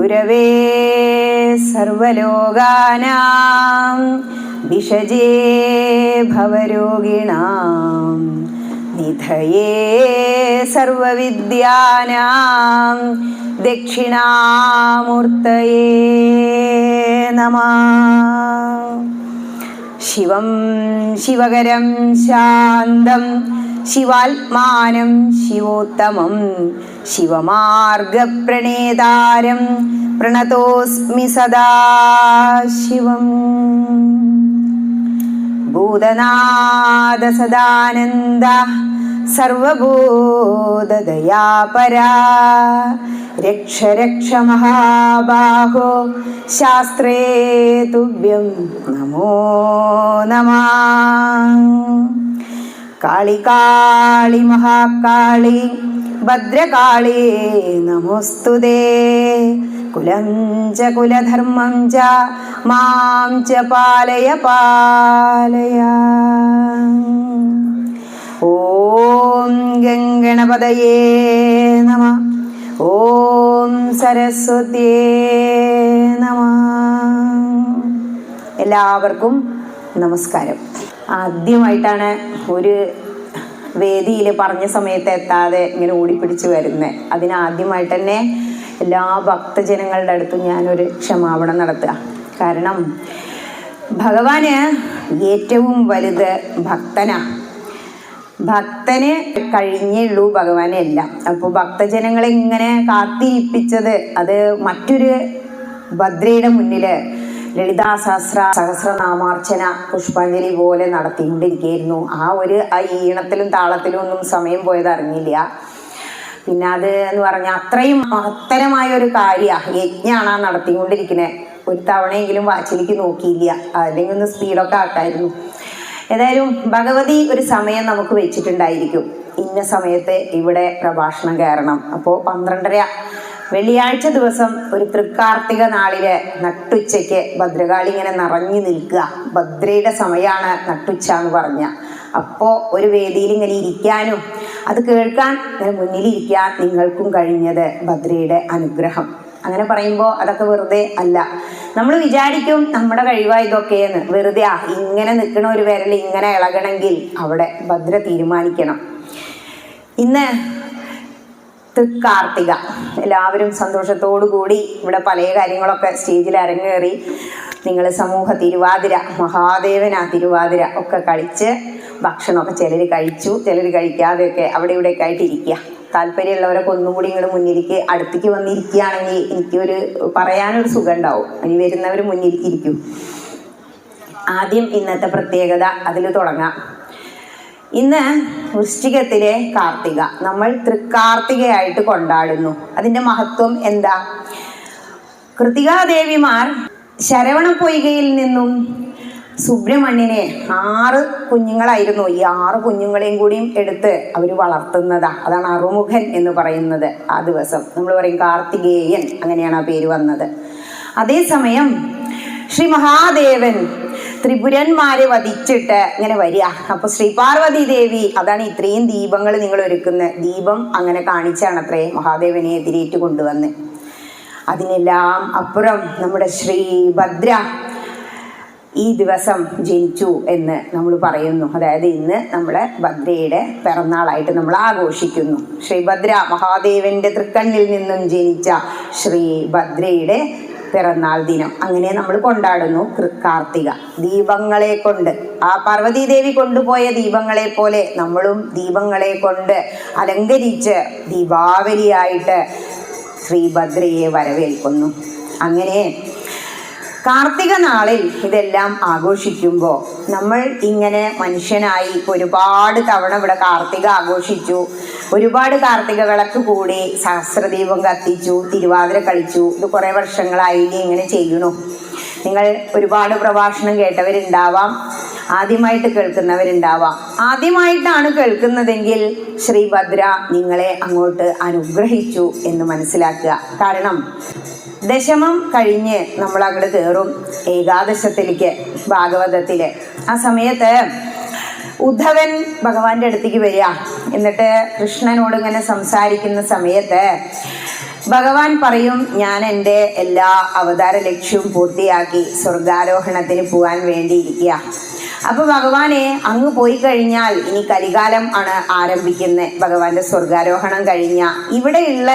ഗുരവേ സർവലോകാനാം വിഷജേ ഭവരോഗിണാം നിധയേ സർവവിദ്യാനാം ദക്ഷിണാമൂർത്തയേ നമഃ. ശിവം ശിവകരം ശാന്തം ശിവാത്മാനം ശിവോത്തമം ശിവമാർഗപ്രണേതാരം പ്രണതോസ്മി സദാശിവം. ഭൂതനാഥ സദാനന്ദ സർവഭൂതദയാപരാ രക്ഷ രക്ഷ മഹാബാഹോ ശാസ്ത്രേ തുഭ്യം നമോ നമഃ. കാളി കാളി മഹാകാളി ഭദ്രകാളി നമോസ്തുതേ. കുലം ച കുലധർമ്മം ച മാം ച പാലയ പാലയ. ഓം ഗംഗണപതയേ നമഃ. ഓം സരസ്വത്യേ നമഃ. എല്ലാവർക്കും നമസ്കാരം. ആദ്യമായിട്ടാണ് ഒരു വേദിയിൽ പറഞ്ഞ സമയത്ത് എത്താതെ ഇങ്ങനെ ഓടിപ്പിടിച്ച് വരുന്നത്. അതിനാദ്യമായിട്ട് തന്നെ എല്ലാ ഭക്തജനങ്ങളുടെ അടുത്തും ഞാനൊരു ക്ഷമാപണം നടത്തുക. കാരണം ഭഗവാന് ഏറ്റവും വലുത് ഭക്തനാണ്. ഭക്തന് കഴിഞ്ഞുള്ളൂ ഭഗവാനെ എല്ലാം. അപ്പോൾ ഭക്തജനങ്ങളെ ഇങ്ങനെ കാത്തിരിപ്പിച്ചത് അത് മറ്റൊരു ഭദ്രയുടെ മുന്നിൽ ലളിതാ സഹസ്രനാമാർച്ചന പുഷ്പാഞ്ജലി പോലെ നടത്തിക്കൊണ്ടിരിക്കുകയായിരുന്നു. ആ ഈണത്തിലും താളത്തിലും ഒന്നും സമയം പോയത് അറിഞ്ഞില്ല. പിന്നെ അത് എന്ന് പറഞ്ഞാൽ അത്രയും മഹത്തരമായ ഒരു കാര്യമാണ്, യജ്ഞാണ് ആ നടത്തിക്കൊണ്ടിരിക്കുന്നത്. ഒരു തവണയെങ്കിലും വാച്ചിലേക്ക് നോക്കിയില്ല, അല്ലെങ്കിൽ ഒന്ന് സ്പീഡൊക്കെ ആക്കായിരുന്നു. ഏതായാലും ഭഗവതി ഒരു സമയം നമുക്ക് വെച്ചിട്ടുണ്ടായിരിക്കും, ഇന്ന സമയത്ത് ഇവിടെ പ്രഭാഷണം കയറണം. അപ്പോൾ 12:30 വെള്ളിയാഴ്ച ദിവസം ഒരു തൃക്കാർത്തിക നാളില് നട്ടുച്ചയ്ക്ക് ഭദ്രകാളി ഇങ്ങനെ നിറഞ്ഞു നിൽക്കുക. ഭദ്രയുടെ സമയമാണ് നട്ടുച്ച എന്ന് പറഞ്ഞ. അപ്പോൾ ഒരു വേദിയിൽ ഇങ്ങനെ ഇരിക്കാനും അത് കേൾക്കാൻ ഇങ്ങനെ മുന്നിലിരിക്കാൻ നിങ്ങൾക്കും കഴിഞ്ഞത് ഭദ്രയുടെ അനുഗ്രഹം. അങ്ങനെ പറയുമ്പോൾ അതൊക്കെ വെറുതെ അല്ല. നമ്മൾ വിചാരിക്കും നമ്മുടെ കഴിവാ ഇതൊക്കെയെന്ന്. വെറുതെ ഇങ്ങനെ നിൽക്കണ ഒരു വിരൽ ഇങ്ങനെ ഇളകണമെങ്കിൽ അവിടെ ഭദ്ര തീരുമാനിക്കണം. ഇന്ന് തൃക്കാർത്തിക, എല്ലാവരും സന്തോഷത്തോടു കൂടി ഇവിടെ പല കാര്യങ്ങളൊക്കെ സ്റ്റേജിൽ അരങ്ങേറി നിങ്ങൾ സമൂഹ തിരുവാതിര, മഹാദേവനാ തിരുവാതിര ഒക്കെ കളിച്ച് ഭക്ഷണമൊക്കെ ചിലർ കഴിച്ചു, ചിലർ കഴിക്കാതെയൊക്കെ അവിടെ ഇവിടെയൊക്കെ ആയിട്ട് ഇരിക്കുക. താല്പര്യമുള്ളവരൊക്കെ ഒന്നും കൂടി ഇങ്ങോട്ട് മുന്നിലേക്ക് അടുത്തേക്ക് വന്നിരിക്കുകയാണെങ്കിൽ എനിക്കൊരു പറയാനൊരു സുഖം ഉണ്ടാവും. ഇനി വരുന്നവർ മുന്നിലേക്ക് ഇരിക്കും. ആദ്യം ഇന്നത്തെ പ്രത്യേകത അതിൽ തുടങ്ങാം. ഇന്ന് വൃശ്ചികത്തിലെ കാർത്തിക നമ്മൾ തൃക്കാർത്തികയായിട്ട് കൊണ്ടാടുന്നു. അതിൻ്റെ മഹത്വം എന്താ? കൃത്തികാദേവിമാർ ശരവണപ്പൊയ്കയിൽ നിന്നും സുബ്രഹ്മണ്യനെ 6 കുഞ്ഞുങ്ങളായിരുന്നു. ഈ 6 കുഞ്ഞുങ്ങളെയും കൂടിയും എടുത്ത് അവർ വളർത്തുന്നതാ. അതാണ് അറുമുഖൻ എന്ന് പറയുന്നത്. ആ ദിവസം നമ്മൾ പറയും കാർത്തികേയൻ, അങ്ങനെയാണ് ആ പേര് വന്നത്. അതേസമയം ശ്രീ മഹാദേവൻ ത്രിപുരന്മാരെ വധിച്ചിട്ട് ഇങ്ങനെ വരിക. അപ്പൊ ശ്രീപാർവതി ദേവി, അതാണ് ഇത്രയും ദീപങ്ങൾ നിങ്ങൾ ഒരുക്കുന്ന ദീപം അങ്ങനെ കാണിച്ചാണ് അത്രേ മഹാദേവനെ എതിരേറ്റ് കൊണ്ടുവന്ന്. അതിനെല്ലാം അപ്പുറം നമ്മുടെ ശ്രീഭദ്ര ഈ ദിവസം ജനിച്ചു എന്ന് നമ്മൾ പറയുന്നു. അതായത് ഇന്ന് നമ്മളെ ഭദ്രയുടെ പിറന്നാളായിട്ട് നമ്മൾ ആഘോഷിക്കുന്നു. ശ്രീഭദ്ര മഹാദേവന്റെ തൃക്കണ്ണിൽ നിന്നും ജനിച്ച ശ്രീഭദ്രയുടെ പിറന്നാൾ ദിനം അങ്ങനെ നമ്മൾ കൊണ്ടാടുന്നു. കാർത്തിക ദീപങ്ങളെ കൊണ്ട്, ആ പാർവതി ദേവി കൊണ്ടുപോയ ദീപങ്ങളെ പോലെ നമ്മളും ദീപങ്ങളെ കൊണ്ട് അലങ്കരിച്ച് ദീപാവലിയായിട്ട് ശ്രീഭദ്രയെ വരവേൽക്കുന്നു. അങ്ങനെ കാർത്തിക നാളിൽ ഇതെല്ലാം ആഘോഷിക്കുമ്പോൾ നമ്മൾ ഇങ്ങനെ മനുഷ്യനായി ഒരുപാട് തവണ ഇവിടെ കാർത്തിക ആഘോഷിച്ചു, ഒരുപാട് കാർത്തിക വിളക്ക് കൂടി, സഹസ്രദീപം കത്തിച്ചു, തിരുവാതിര കളിച്ചു. ഇത് കുറേ വർഷങ്ങളായി ഇങ്ങനെ ചെയ്യണു. നിങ്ങൾ ഒരുപാട് പ്രഭാഷണം കേട്ടവരുണ്ടാവാം, ആദ്യമായിട്ട് കേൾക്കുന്നവരുണ്ടാവാം. ആദ്യമായിട്ടാണ് കേൾക്കുന്നതെങ്കിൽ ശ്രീഭദ്ര നിങ്ങളെ അങ്ങോട്ട് അനുഗ്രഹിച്ചു എന്ന് മനസ്സിലാക്കുക. കാരണം ദശമം കഴിഞ്ഞ് നമ്മൾ അങ്ങോട്ട് കയറും ഏകാദശത്തിലേക്ക്, ഭാഗവതത്തിൽ. ആ സമയത്ത് ഉദ്ധവൻ ഭഗവാന്റെ അടുത്തേക്ക് വരിക. എന്നിട്ട് കൃഷ്ണനോട് ഇങ്ങനെ സംസാരിക്കുന്ന സമയത്ത് ഭഗവാൻ പറയും, ഞാൻ എൻ്റെ എല്ലാ അവതാര ലക്ഷ്യവും പൂർത്തിയാക്കി സ്വർഗാരോഹണത്തിന് പോകാൻ വേണ്ടിയിരിക്കുക. അപ്പൊ ഭഗവാനെ അങ്ങ് പോയി കഴിഞ്ഞാൽ ഇനി കലികാലം ആണ് ആരംഭിക്കുന്നത്. ഭഗവാന്റെ സ്വർഗാരോഹണം കഴിഞ്ഞ ഇവിടെയുള്ള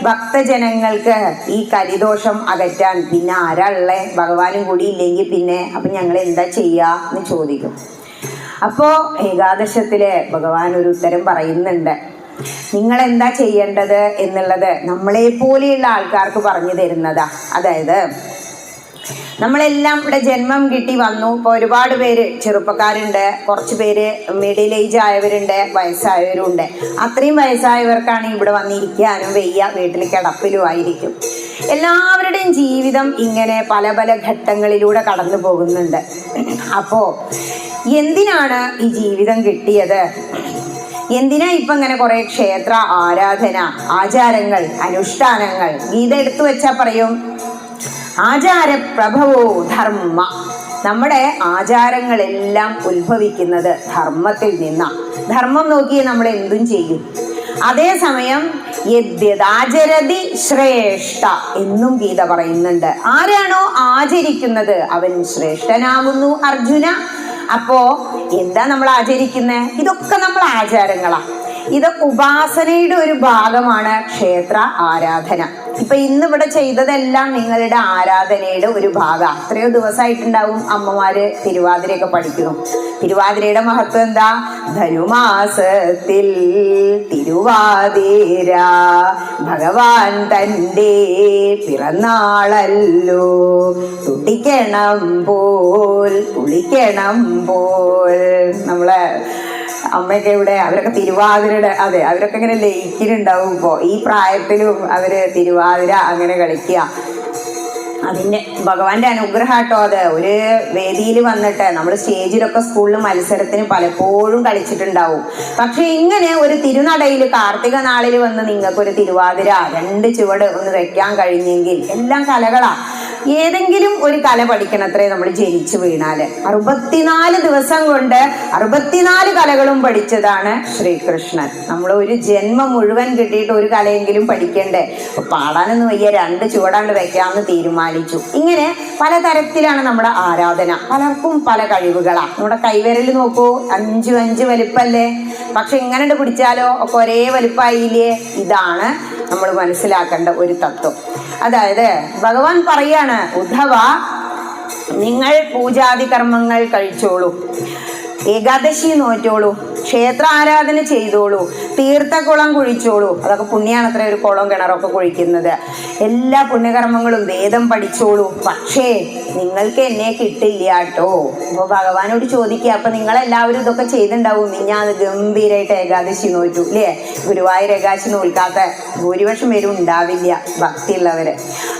ഭക്തജനങ്ങൾക്ക് ഈ കലിദോഷം അകറ്റാൻ പിന്നെ ആരാ ഉള്ളേ? ഭഗവാനും കൂടി ഇല്ലെങ്കിൽ പിന്നെ അപ്പൊ ഞങ്ങൾ എന്താ ചെയ്യാ എന്ന് ചോദിക്കും. അപ്പോ ഏകാദശത്തില് ഭഗവാൻ ഒരു ഉത്തരം പറയുന്നുണ്ട്. നിങ്ങൾ എന്താ ചെയ്യേണ്ടത് എന്നുള്ളത് നമ്മളെ പോലെയുള്ള ആൾക്കാർക്ക് പറഞ്ഞു തരുന്നതാ. അതായത് നമ്മളെല്ലാം ഇവിടെ ജന്മം കിട്ടി വന്നു. ഇപ്പോൾ ഒരുപാട് പേര് ചെറുപ്പക്കാരുണ്ട്, കുറച്ച് പേര് മിഡിൽ ഏജ് ആയവരുണ്ട്, വയസ്സായവരും ഉണ്ട്. അത്രയും വയസ്സായവർക്കാണ് ഇവിടെ വന്നിരിക്കാനും വയ്യ, വീട്ടിൽ കിടപ്പിലും ആയിരിക്കും. എല്ലാവരുടെയും ജീവിതം ഇങ്ങനെ പല പല ഘട്ടങ്ങളിലൂടെ കടന്നു പോകുന്നുണ്ട്. അപ്പോൾ എന്തിനാണ് ഈ ജീവിതം കിട്ടിയത്? എന്തിനാ ഇപ്പം ഇങ്ങനെ കുറേ ക്ഷേത്ര ആരാധന, ആചാരങ്ങൾ, അനുഷ്ഠാനങ്ങൾ? ഗീത എടുത്തു വെച്ചാൽ പറയും, ആചാരപ്രഭവോ ധർമ്മ. നമ്മുടെ ആചാരങ്ങളെല്ലാം ഉത്ഭവിക്കുന്നത് ധർമ്മത്തിൽ നിന്നാണ്. ധർമ്മം നോക്കി നമ്മൾ എന്തും ചെയ്യും. അതേസമയം യദ്യദാചരതി ശ്രേഷ്ഠ എന്നും ഗീത പറയുന്നുണ്ട്. ആരാണോ ആചരിക്കുന്നത് അവൻ ശ്രേഷ്ഠനാകുന്നു അർജുന. അപ്പോ എന്താ നമ്മൾ ആചരിക്കുന്നത്? ഇതൊക്കെ നമ്മൾ ആചാരങ്ങളാ. ഇത് ഉപാസനയുടെ ഒരു ഭാഗമാണ് ക്ഷേത്ര ആരാധന. ഇപ്പൊ ഇന്നിവിടെ ചെയ്തതെല്ലാം നിങ്ങളുടെ ആരാധനയുടെ ഒരു ഭാഗം. എത്രയോ ദിവസമായിട്ടുണ്ടാവും അമ്മമാര് തിരുവാതിരയൊക്കെ പഠിക്കുന്നു. തിരുവാതിരയുടെ മഹത്വം എന്താ? ധനുമാസത്തിൽ തിരുവാതിര ഭഗവാൻ തൻ്റെ പിറന്നാളല്ലോ, തുടിക്കണം പോൽ കുളിക്കണം പോൽ. നമ്മളെ അമ്മയൊക്കെ ഇവിടെ അവരൊക്കെ തിരുവാതിരയുടെ അവരൊക്കെ ഇങ്ങനെ ലയിക്കുന്നുണ്ടാവും. ഇപ്പോൾ ഈ പ്രായത്തിലും അവര് തിരുവാതിര അങ്ങനെ കളിക്കുക. അതിൻ്റെ ഭഗവാന്റെ അനുഗ്രഹാട്ടോ അത്. ഒരു വേദിയിൽ വന്നിട്ട് നമ്മൾ സ്റ്റേജിലൊക്കെ സ്കൂളിൽ മത്സരത്തിന് പലപ്പോഴും കളിച്ചിട്ടുണ്ടാവും. പക്ഷെ ഇങ്ങനെ ഒരു തിരുനടയിൽ കാർത്തിക നാളിൽ വന്ന് നിങ്ങൾക്കൊരു തിരുവാതിര 2 ചുവട് ഒന്ന് വെക്കാൻ കഴിഞ്ഞെങ്കിൽ എല്ലാം കലകളാ. ഏതെങ്കിലും ഒരു കല പഠിക്കണത്രേ നമ്മൾ ജനിച്ചു വീണാല്. 64 ദിവസം കൊണ്ട് 64 കലകളും പഠിച്ചതാണ് ശ്രീകൃഷ്ണൻ. നമ്മൾ ഒരു ജന്മം മുഴുവൻ കിട്ടിയിട്ട് ഒരു കലയെങ്കിലും പഠിക്കണ്ടേ? പാടാനൊന്നും വയ്യ, 2 ചുവടാണ്ട് വെക്കാമെന്ന് തീരുമാനിച്ചു. ഇങ്ങനെ പലതരത്തിലാണ് നമ്മുടെ ആരാധന. പലർക്കും പല കഴിവുകളാണ്. നമ്മുടെ കൈവിരൽ നോക്കൂ, 5 വലിപ്പല്ലേ. പക്ഷെ ഇങ്ങനെ പിടിച്ചാലോ ഒക്കെ ഒരേ വലിപ്പമായില്ലേ? ഇതാണ് നമ്മൾ മനസ്സിലാക്കേണ്ട ഒരു തത്വം. അതായത് ഭഗവാൻ പറയാണ്, ഉദ്ധവ നിങ്ങൾ പൂജാതി കർമ്മങ്ങൾ കഴിച്ചോളൂ, ഏകാദശി നോറ്റോളൂ, ക്ഷേത്ര ആരാധന ചെയ്തോളൂ, തീർത്ഥക്കുളം കുഴിച്ചോളൂ. അതൊക്കെ പുണ്യാണ് അത്ര, ഒരു കുളം കിണറൊക്കെ കുഴിക്കുന്നത്. എല്ലാ പുണ്യകർമ്മങ്ങളും വേദം പഠിച്ചോളൂ. പക്ഷേ നിങ്ങൾക്ക് എന്നെ കിട്ടില്ല കേട്ടോ. അപ്പോൾ ഭഗവാനോട് ചോദിക്കുക, അപ്പൊ നിങ്ങളെല്ലാവരും ഇതൊക്കെ ചെയ്തിട്ടുണ്ടാവും. ഞാൻ ഗംഭീരമായിട്ട് ഏകാദശി നോറ്റു അല്ലേ? ഗുരുവായൂർ ഏകാദശി നോൽക്കാത്ത ഭൂരിപക്ഷം പേരും ഉണ്ടാവില്ല ഭക്തിയുള്ളവര്.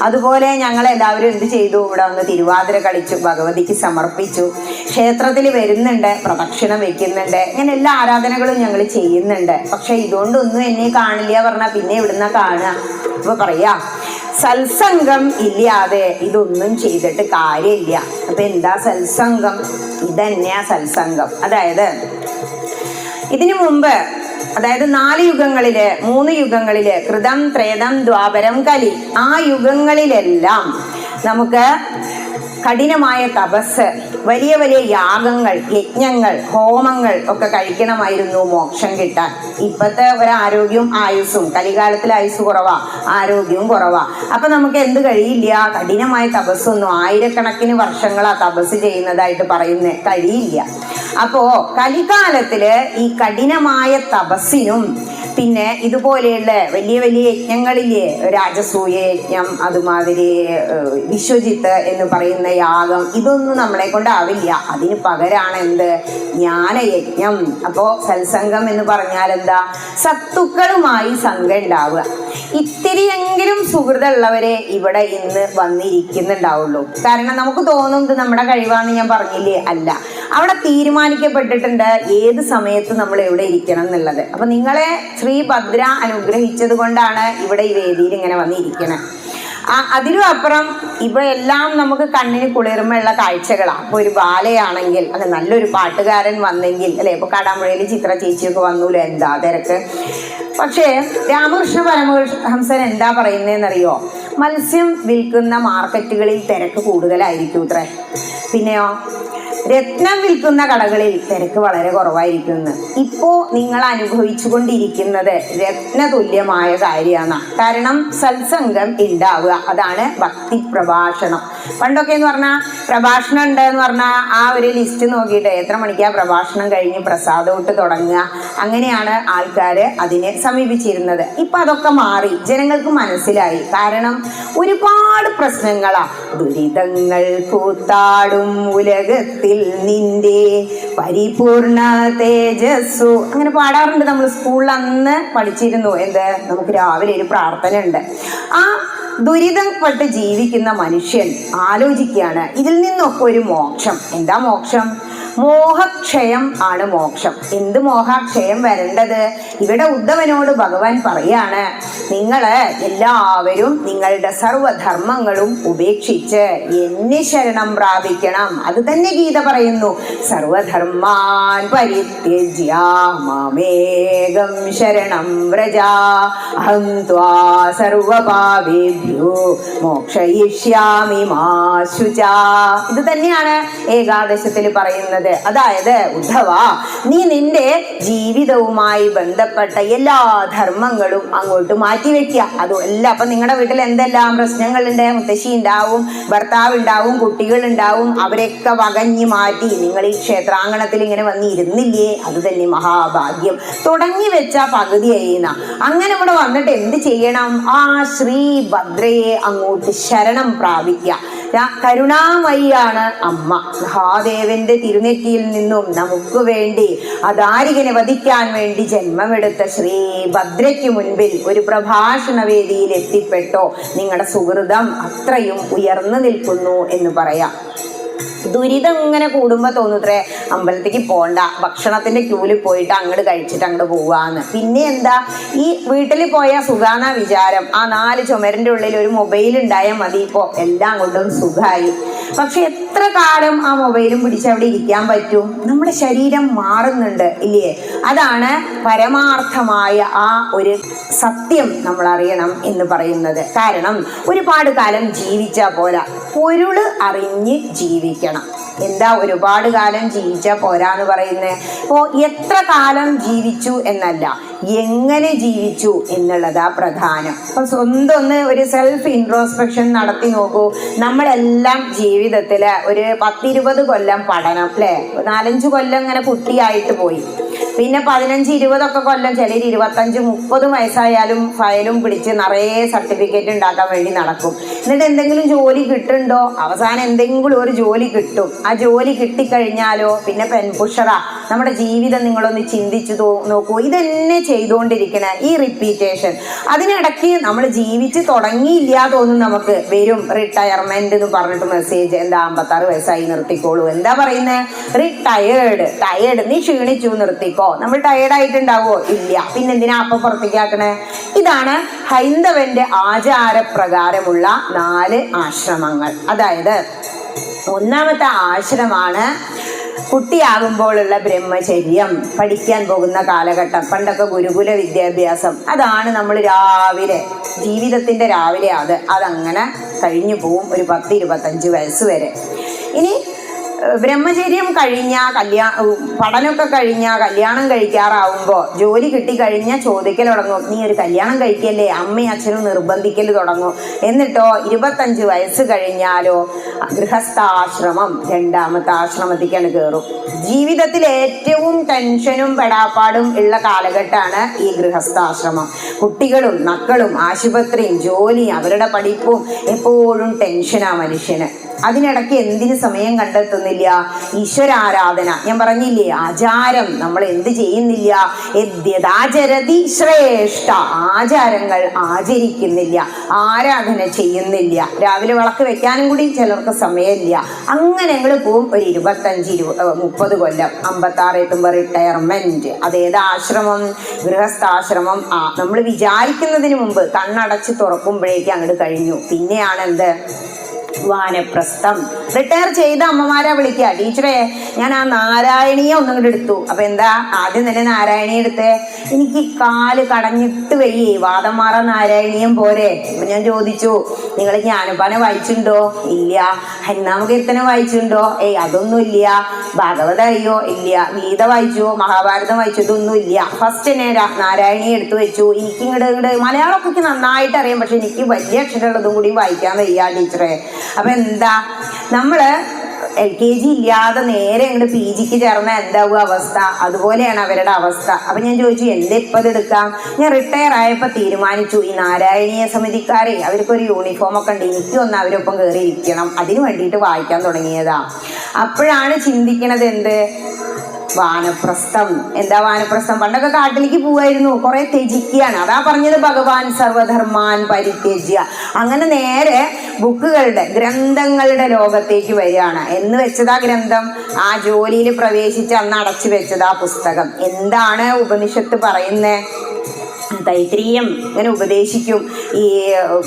അതുപോലെ ഞങ്ങളെല്ലാവരും എന്ത് ചെയ്തു? ഇവിടെ വന്ന് തിരുവാതിര കളിച്ചു, ഭഗവതിക്ക് സമർപ്പിച്ചു, ക്ഷേത്രത്തിൽ വരുന്നുണ്ട്, പ്രദക്ഷിണം വെക്കുന്നുണ്ട്, ഇങ്ങനെ എല്ലാ ആരാധനകളും ഞങ്ങൾ ചെയ്യുന്നുണ്ട്. പക്ഷെ ഇതുകൊണ്ടൊന്നും എന്നെ കാണില്ല പറഞ്ഞാൽ പിന്നെ എവിടുന്ന കാണുക? അപ്പൊ പറയാ, സത്സംഗം ഇല്ലാതെ ഇതൊന്നും ചെയ്തിട്ട് കാര്യമില്ല. അപ്പൊ എന്താ സത്സംഗം? ഇതന്നെയാ സത്സംഗം. അതായത് ഇതിനു മുമ്പ്, അതായത് 4 യുഗങ്ങളില് 3 യുഗങ്ങളില് കൃതം, ത്രേതം, ദ്വാപരം, കലി, ആ യുഗങ്ങളിലെല്ലാം നമുക്ക് കഠിനമായ തപസ്, വലിയ വലിയ യാഗങ്ങൾ, യജ്ഞങ്ങൾ, ഹോമങ്ങൾ ഒക്കെ കഴിക്കണമായിരുന്നു മോക്ഷം കിട്ടാൻ. ഇപ്പോഴത്തെ ഒരാരോഗ്യവും ആയുസ്സും, കലികാലത്തിൽ ആയുസ് കുറവാ, ആരോഗ്യവും കുറവാ. അപ്പൊ നമുക്ക് എന്ത് കഴിയില്ല? കഠിനമായ തപസ്സൊന്നും 1000കണക്കിന് വർഷങ്ങളാ തപസ് ചെയ്യുന്നതായിട്ട് പറയുന്നത് കഴിയില്ല. അപ്പോ കലികാലത്തില് ഈ കഠിനമായ തപസ്സിനും പിന്നെ ഇതുപോലെയുള്ള വലിയ വലിയ യജ്ഞങ്ങളിലെ രാജസൂയ യജ്ഞം, അതുമാതിരി വിശ്വജിത്ത് എന്ന് പറയുന്ന യാഗം, ഇതൊന്നും നമ്മളെ കൊണ്ടാവില്ല. അതിന് പകരാണ് എന്ത്? ജ്ഞാനയജ്ഞം. അപ്പോ സത്സംഗം എന്ന് പറഞ്ഞാൽ എന്താ? സത്തുക്കളുമായി സംഘം ഉണ്ടാവുക. ഇത്തിരിയെങ്കിലും സുഹൃതമുള്ളവരെ ഇവിടെ ഇന്ന് വന്നിരിക്കുന്നുണ്ടാവുള്ളൂ. കാരണം നമുക്ക് തോന്നുന്നത് നമ്മുടെ കഴിവാണെന്ന് ഞാൻ പറഞ്ഞില്ലേ? അല്ല, അവിടെ തീരുമാനിക്കപ്പെട്ടിട്ടുണ്ട് ഏത് സമയത്ത് നമ്മൾ എവിടെ ഇരിക്കണം എന്നുള്ളത്. അപ്പൊ നിങ്ങളെ ശ്രീഭദ്ര അനുഗ്രഹിച്ചത് കൊണ്ടാണ് ഇവിടെ ഈ വേദിയിൽ ഇങ്ങനെ വന്നിരിക്കണം. അതിലും അപ്പുറം ഇപ്പൊ എല്ലാം നമുക്ക് കണ്ണിന് കുളിർമയുള്ള കാഴ്ചകളാണ്. അപ്പൊ ഒരു ബാലയാണെങ്കിൽ അത് നല്ലൊരു പാട്ടുകാരൻ വന്നെങ്കിൽ അല്ലെ, ഇപ്പൊ കടാമ്പുഴയിൽ ചിത്ര ചേച്ചിയൊക്കെ വന്നൂല്ലോ, എന്താ തിരക്ക്. പക്ഷേ രാമകൃഷ്ണ പരമഹംസൻ എന്താ പറയുന്നതെന്നറിയോ? മത്സ്യം വിൽക്കുന്ന മാർക്കറ്റുകളിൽ തിരക്ക് കൂടുതലായിരിക്കും ഇത്രേ. പിന്നെയോ രത്നം വിൽക്കുന്ന കടകളിൽ തിരക്ക് വളരെ കുറവായിരിക്കുന്നു. ഇപ്പോ നിങ്ങൾ അനുഭവിച്ചു കൊണ്ടിരിക്കുന്നത് രത്നതുല്യമായ കാര്യമാണ്. കാരണം സത്സംഗം ഉണ്ടാവുക, അതാണ് ഭക്തി പ്രഭാഷണം. പണ്ടൊക്കെ എന്ന് പറഞ്ഞാൽ പ്രഭാഷണം ഉണ്ട് എന്ന് പറഞ്ഞാൽ ആ ഒരു ലിസ്റ്റ് നോക്കിയിട്ട് എത്ര മണിക്കാ പ്രഭാഷണം കഴിഞ്ഞ് പ്രസാദോട്ട് തുടങ്ങുക, അങ്ങനെയാണ് ആൾക്കാർ അതിനെ സമീപിച്ചിരുന്നത്. ഇപ്പൊ അതൊക്കെ മാറി, ജനങ്ങൾക്ക് മനസ്സിലായി. കാരണം ഒരുപാട് പ്രശ്നങ്ങളാ. ദുരിതങ്ങൾ കൂത്താടും ഉലകത്തിൽ നിന്റെ പരിപൂർണ തേജസ്സു, അങ്ങനെ പാടാറുണ്ട് നമ്മൾ. സ്കൂളിൽ അന്ന് പഠിച്ചിരുന്നു. എന്ത്, നമുക്ക് രാവിലെ ഒരു പ്രാർത്ഥന ഉണ്ട്. ആ ദുരിതപ്പെട്ട് ജീവിക്കുന്ന മനുഷ്യൻ ആലോചിക്കുകയാണ് ഇതിൽ നിന്നൊക്കെ ഒരു മോക്ഷം. എന്താ മോക്ഷം? മോഹക്ഷയം ആണ് മോക്ഷം. എന്ത് മോഹക്ഷയം വരേണ്ടത്? ഇവിടെ ഉദ്ധവനോട് ഭഗവാൻ പറയാണ്, നിങ്ങള് എല്ലാവരും നിങ്ങളുടെ സർവധർമ്മങ്ങളും ഉപേക്ഷിച്ച് എന്നെ ശരണം പ്രാപിക്കണം. അത് തന്നെ ഗീത പറയുന്നു. സർവധർമാൻ പരിത്യജ്യ മാമേകം ശരണം വ്രജ അഹം ത്വാ സർവപാപേഭ്യോ മോക്ഷയിഷ്യാമി മാ ശുചാ. ഇത് തന്നെയാണ് ഏകാദശത്തിൽ പറയുന്നത്. അതായത് ഉദ്ധവ, നീ നിന്റെ ജീവിതവുമായി ബന്ധപ്പെട്ട എല്ലാ ധർമ്മങ്ങളും അങ്ങോട്ട് മാറ്റിവെക്കുക. അതുമല്ല, അപ്പൊ നിങ്ങളുടെ വീട്ടിൽ എന്തെല്ലാം പ്രശ്നങ്ങളുണ്ട്, മുത്തശ്ശി ഉണ്ടാവും, ഭർത്താവ് ഉണ്ടാവും, കുട്ടികൾ ഉണ്ടാവും, അവരെയൊക്കെ വകഞ്ഞു മാറ്റി നിങ്ങൾ ഈ ക്ഷേത്രാങ്കണത്തിൽ ഇങ്ങനെ വന്നിരുന്നില്ലേ, അത് തന്നെ മഹാഭാഗ്യം. തുടങ്ങി വെച്ച പകുതി അയ്യുന്ന. അങ്ങനെ ഇവിടെ വന്നിട്ട് എന്ത് ചെയ്യണം? ആ ശ്രീഭദ്രയെ അങ്ങോട്ട് ശരണം പ്രാപിക്കുക. കരുണാമയിയാണ് അമ്മ. മഹാദേവന്റെ തിരുനെറ്റിയിൽ നിന്നും നമുക്ക് വേണ്ടി അദാരികനെ വധിക്കാൻ വേണ്ടി ജന്മമെടുത്ത ശ്രീഭദ്രയ്ക്ക് മുൻപിൽ ഒരു പ്രഭാഷണ വേദിയിൽ എത്തിപ്പെട്ടോ, നിങ്ങളുടെ സുഹൃതം അത്രയും ഉയർന്നു നിൽക്കുന്നു എന്ന് പറയാം. ദുരിതം ഇങ്ങനെ കൂടുമ്പോൾ തോന്നുത്രേ അമ്പലത്തേക്ക് പോണ്ട, ഭക്ഷണത്തിന്റെ ക്യൂവിൽ പോയിട്ട് അങ്ങോട്ട് കഴിച്ചിട്ട് അങ്ങോട്ട് പോവാന്ന്. പിന്നെ എന്താ, ഈ വീട്ടിൽ പോയ സുഖാന വിചാരം. ആ 4 ചുമരിന്റെ ഉള്ളിൽ ഒരു മൊബൈൽ ഉണ്ടായാൽ മതി, ഇപ്പോ എല്ലാം കൊണ്ടും സുഖമായി. പക്ഷെ എത്ര കാലം ആ മൊബൈലും പിടിച്ച് അവിടെ ഇരിക്കാൻ പറ്റും? നമ്മുടെ ശരീരം മാറുന്നുണ്ട് ഇല്ലേ? അതാണ് പരമാർത്ഥമായ ആ ഒരു സത്യം നമ്മൾ അറിയണം എന്ന് പറയുന്നത്. കാരണം ഒരുപാട് കാലം ജീവിച്ചാൽ പോരാ, പൊരുള് അറിഞ്ഞ് ജീവിക്കണം. എന്താ ഒരുപാട് കാലം ജീവിച്ചാൽ പോരാന്ന് പറയുന്നത്? അപ്പോൾ എത്ര കാലം ജീവിച്ചു എന്നല്ല, എങ്ങനെ ജീവിച്ചു എന്നുള്ളതാ പ്രധാനം. അപ്പൊ സ്വന്തം ഒന്ന് ഒരു സെൽഫ് ഇൻട്രോസ്പെക്ഷൻ നടത്തി നോക്കൂ. നമ്മളെല്ലാം ജീവിതത്തില് ഒരു 10-20 കൊല്ലം പഠനം അല്ലേ, 4-5 കൊല്ലം ഇങ്ങനെ കുട്ടിയായിട്ട് പോയി. പിന്നെ 15-20 കൊല്ലം, ചിലർ 25-30 വയസ്സായാലും ഫയലും പിടിച്ച് നിറയെ സർട്ടിഫിക്കറ്റ് ഉണ്ടാക്കാൻ വേണ്ടി നടക്കും. എന്നിട്ട് എന്തെങ്കിലും ജോലി കിട്ടുന്നുണ്ടോ? അവസാനം എന്തെങ്കിലും ഒരു ജോലി കിട്ടും. ആ ജോലി കിട്ടിക്കഴിഞ്ഞാലോ പിന്നെ പെൺപുഷറ. നമ്മുടെ ജീവിതം നിങ്ങളൊന്ന് ചിന്തിച്ചു നോക്കൂ. ഇതെന്നെ ചെയ്തുകൊണ്ടിരിക്കണ ഈ റിപ്പീറ്റേഷൻ. അതിനിടയ്ക്ക് നമ്മൾ ജീവിച്ച് തുടങ്ങിയില്ല തോന്നും. നമുക്ക് വരും റിട്ടയർമെന്റ് എന്ന് പറഞ്ഞിട്ട് മെസ്സേജ്. എന്താ 56 വയസ്സായി നിർത്തിക്കോളൂ. എന്താ പറയുന്നത്? ടയേർഡ്, നീ ക്ഷീണിച്ചു നിർത്തിക്കോ. നമ്മൾ ടയേർഡായിട്ടുണ്ടാവോ? ഇല്ല. പിന്നെന്തിനാ അപ്പൊ പുറത്തേക്കാക്കണേ? ഇതാണ് ഹൈന്ദവന്റെ ആചാരപ്രകാരമുള്ള 4 ആശ്രമങ്ങൾ. അതായത് ഒന്നാമത്തെ ആശ്രമമാണ് കുട്ടിയാകുമ്പോഴുള്ള ബ്രഹ്മചര്യം, പഠിക്കാൻ പോകുന്ന കാലഘട്ടം. പണ്ടൊക്കെ ഗുരുകുല വിദ്യാഭ്യാസം. അതാണ് നമ്മൾ രാവിലെ, ജീവിതത്തിന്റെ രാവിലെ അതങ്ങനെ കഴിഞ്ഞു പോവും ഒരു 10-25 വയസ്സ് വരെ. ഇനി ബ്രഹ്മചര്യം കഴിഞ്ഞ പഠനമൊക്കെ കഴിഞ്ഞ കല്യാണം കഴിക്കാറാവുമ്പോൾ, ജോലി കിട്ടിക്കഴിഞ്ഞാൽ ചോദിക്കൽ തുടങ്ങും, നീ ഒരു കല്യാണം കഴിക്കല്ലേ, അമ്മയും അച്ഛനും നിർബന്ധിക്കൽ തുടങ്ങും. എന്നിട്ടോ 25 വയസ്സ് കഴിഞ്ഞാലോ ഗൃഹസ്ഥാശ്രമം, 2ാമത്തെ ആശ്രമത്തിക്കാണ് കയറും. ജീവിതത്തിൽ ഏറ്റവും ടെൻഷനും പെടാപ്പാടും ഉള്ള കാലഘട്ടമാണ് ഈ ഗൃഹസ്ഥാശ്രമം. കുട്ടികളും മക്കളും ആശുപത്രിയും ജോലിയും അവരുടെ പഠിപ്പും എപ്പോഴും ടെൻഷനാ മനുഷ്യന്. അതിനിടയ്ക്ക് എന്തിന് സമയം കണ്ടെത്തുന്നില്ല? ഈശ്വരാരാധന. ഞാൻ പറഞ്ഞില്ലേ, ആചാരം നമ്മൾ എന്ത് ചെയ്യുന്നില്ല? യദ്യദാചരതി ശ്രേഷ്ഠ. ആചാരങ്ങൾ ആചരിക്കുന്നില്ല, ആരാധന ചെയ്യുന്നില്ല. രാവിലെ വിളക്ക് വെക്കാനും കൂടി ചിലർക്ക് സമയമില്ല. അങ്ങനെ ഞങ്ങൾ പോവും. ഒരു 25-30 കൊല്ലം, 56 എത്തുമ്പോൾ റിട്ടയർമെന്റ്. അതേത് ആശ്രമം? ഗൃഹസ്ഥാശ്രമം. നമ്മൾ വിചാരിക്കുന്നതിന് മുമ്പ് കണ്ണടച്ച് തുറക്കുമ്പോഴേക്കും അങ്ങോട്ട് കഴിഞ്ഞു. പിന്നെയാണ് എന്ത്? വാനപ്രസ്ഥം. റിട്ടയർ ചെയ്ത അമ്മമാരാ വിളിക്കുക, ടീച്ചറെ ഞാൻ ആ നാരായണീയെ ഒന്നും കൂടെ എടുത്തു. അപ്പൊ എന്താ ആദ്യം തന്നെ നാരായണീയ എടുത്ത്? എനിക്ക് കാല് കടഞ്ഞിട്ട് വയ്യേ, വാദം മാറാൻ നാരായണീയം പോരെ. അപ്പൊ ഞാൻ ചോദിച്ചു, നിങ്ങൾ ജ്ഞാനപ്പാന വായിച്ചിട്ടുണ്ടോ? ഇല്ല. ഹരിനാമകീർത്തനം വായിച്ചിട്ടുണ്ടോ? അതൊന്നും ഇല്ല. ഭാഗവത അറിയോ? ഇല്ല. ഗീത വായിച്ചോ? മഹാഭാരതം വായിച്ചു? ഇതൊന്നും ഇല്ല. ഫസ്റ്റ് തന്നെ നാരായണീയെ എടുത്തു വെച്ചു. എനിക്ക് ഇങ്ങോട്ട് മലയാളമൊക്കെ നന്നായിട്ട് അറിയാം, പക്ഷെ എനിക്ക് വലിയ അക്ഷരമുള്ളതും കൂടി വായിക്കാൻ വയ്യ ടീച്ചറെ. അപ്പൊ എന്താ, നമ്മള് LKG ഇല്ലാതെ നേരെ അങ്ങോട്ട് PG ചേർന്ന എന്താവും അവസ്ഥ? അതുപോലെയാണ് അവരുടെ അവസ്ഥ. അപ്പൊ ഞാൻ ചോദിച്ചു, എപ്പോൾ എടുക്കാം? ഞാൻ റിട്ടയർ ആയപ്പോൾ തീരുമാനിച്ചു, ഈ നാരായണീയ സമിതിക്കാരെ അവർക്കൊരു യൂണിഫോം ഒക്കെ ഉണ്ട്, എനിക്കൊന്ന് അവരൊപ്പം കയറി ഇരിക്കണം, അതിന് വേണ്ടിയിട്ട് വായിക്കാൻ തുടങ്ങിയതാ. അപ്പോഴാണ് ചിന്തിക്കണത് എന്ത്? വാനപ്രസ്ഥം. എന്താ വാനപ്രസ്ഥം? പണ്ടൊക്കെ കാട്ടിലേക്ക് പോവായിരുന്നു, കുറെ ത്യജിക്കുകയാണ്. അതാ പറഞ്ഞത് ഭഗവാൻ സർവധർമാൻ പരിത്യജ്യ. അങ്ങനെ നേരെ ബുക്കുകളുടെ ഗ്രന്ഥങ്ങളുടെ ലോകത്തേക്ക് വരികയാണ്. എന്ന് വെച്ചതാ ഗ്രന്ഥം? ആ ജോലിയിൽ പ്രവേശിച്ച് അന്ന് അടച്ചു വെച്ചതാ പുസ്തകം. എന്താണ് ഉപനിഷത്ത് പറയുന്നേ? തൈത്രീയം ഇങ്ങനെ ഉപദേശിക്കും. ഈ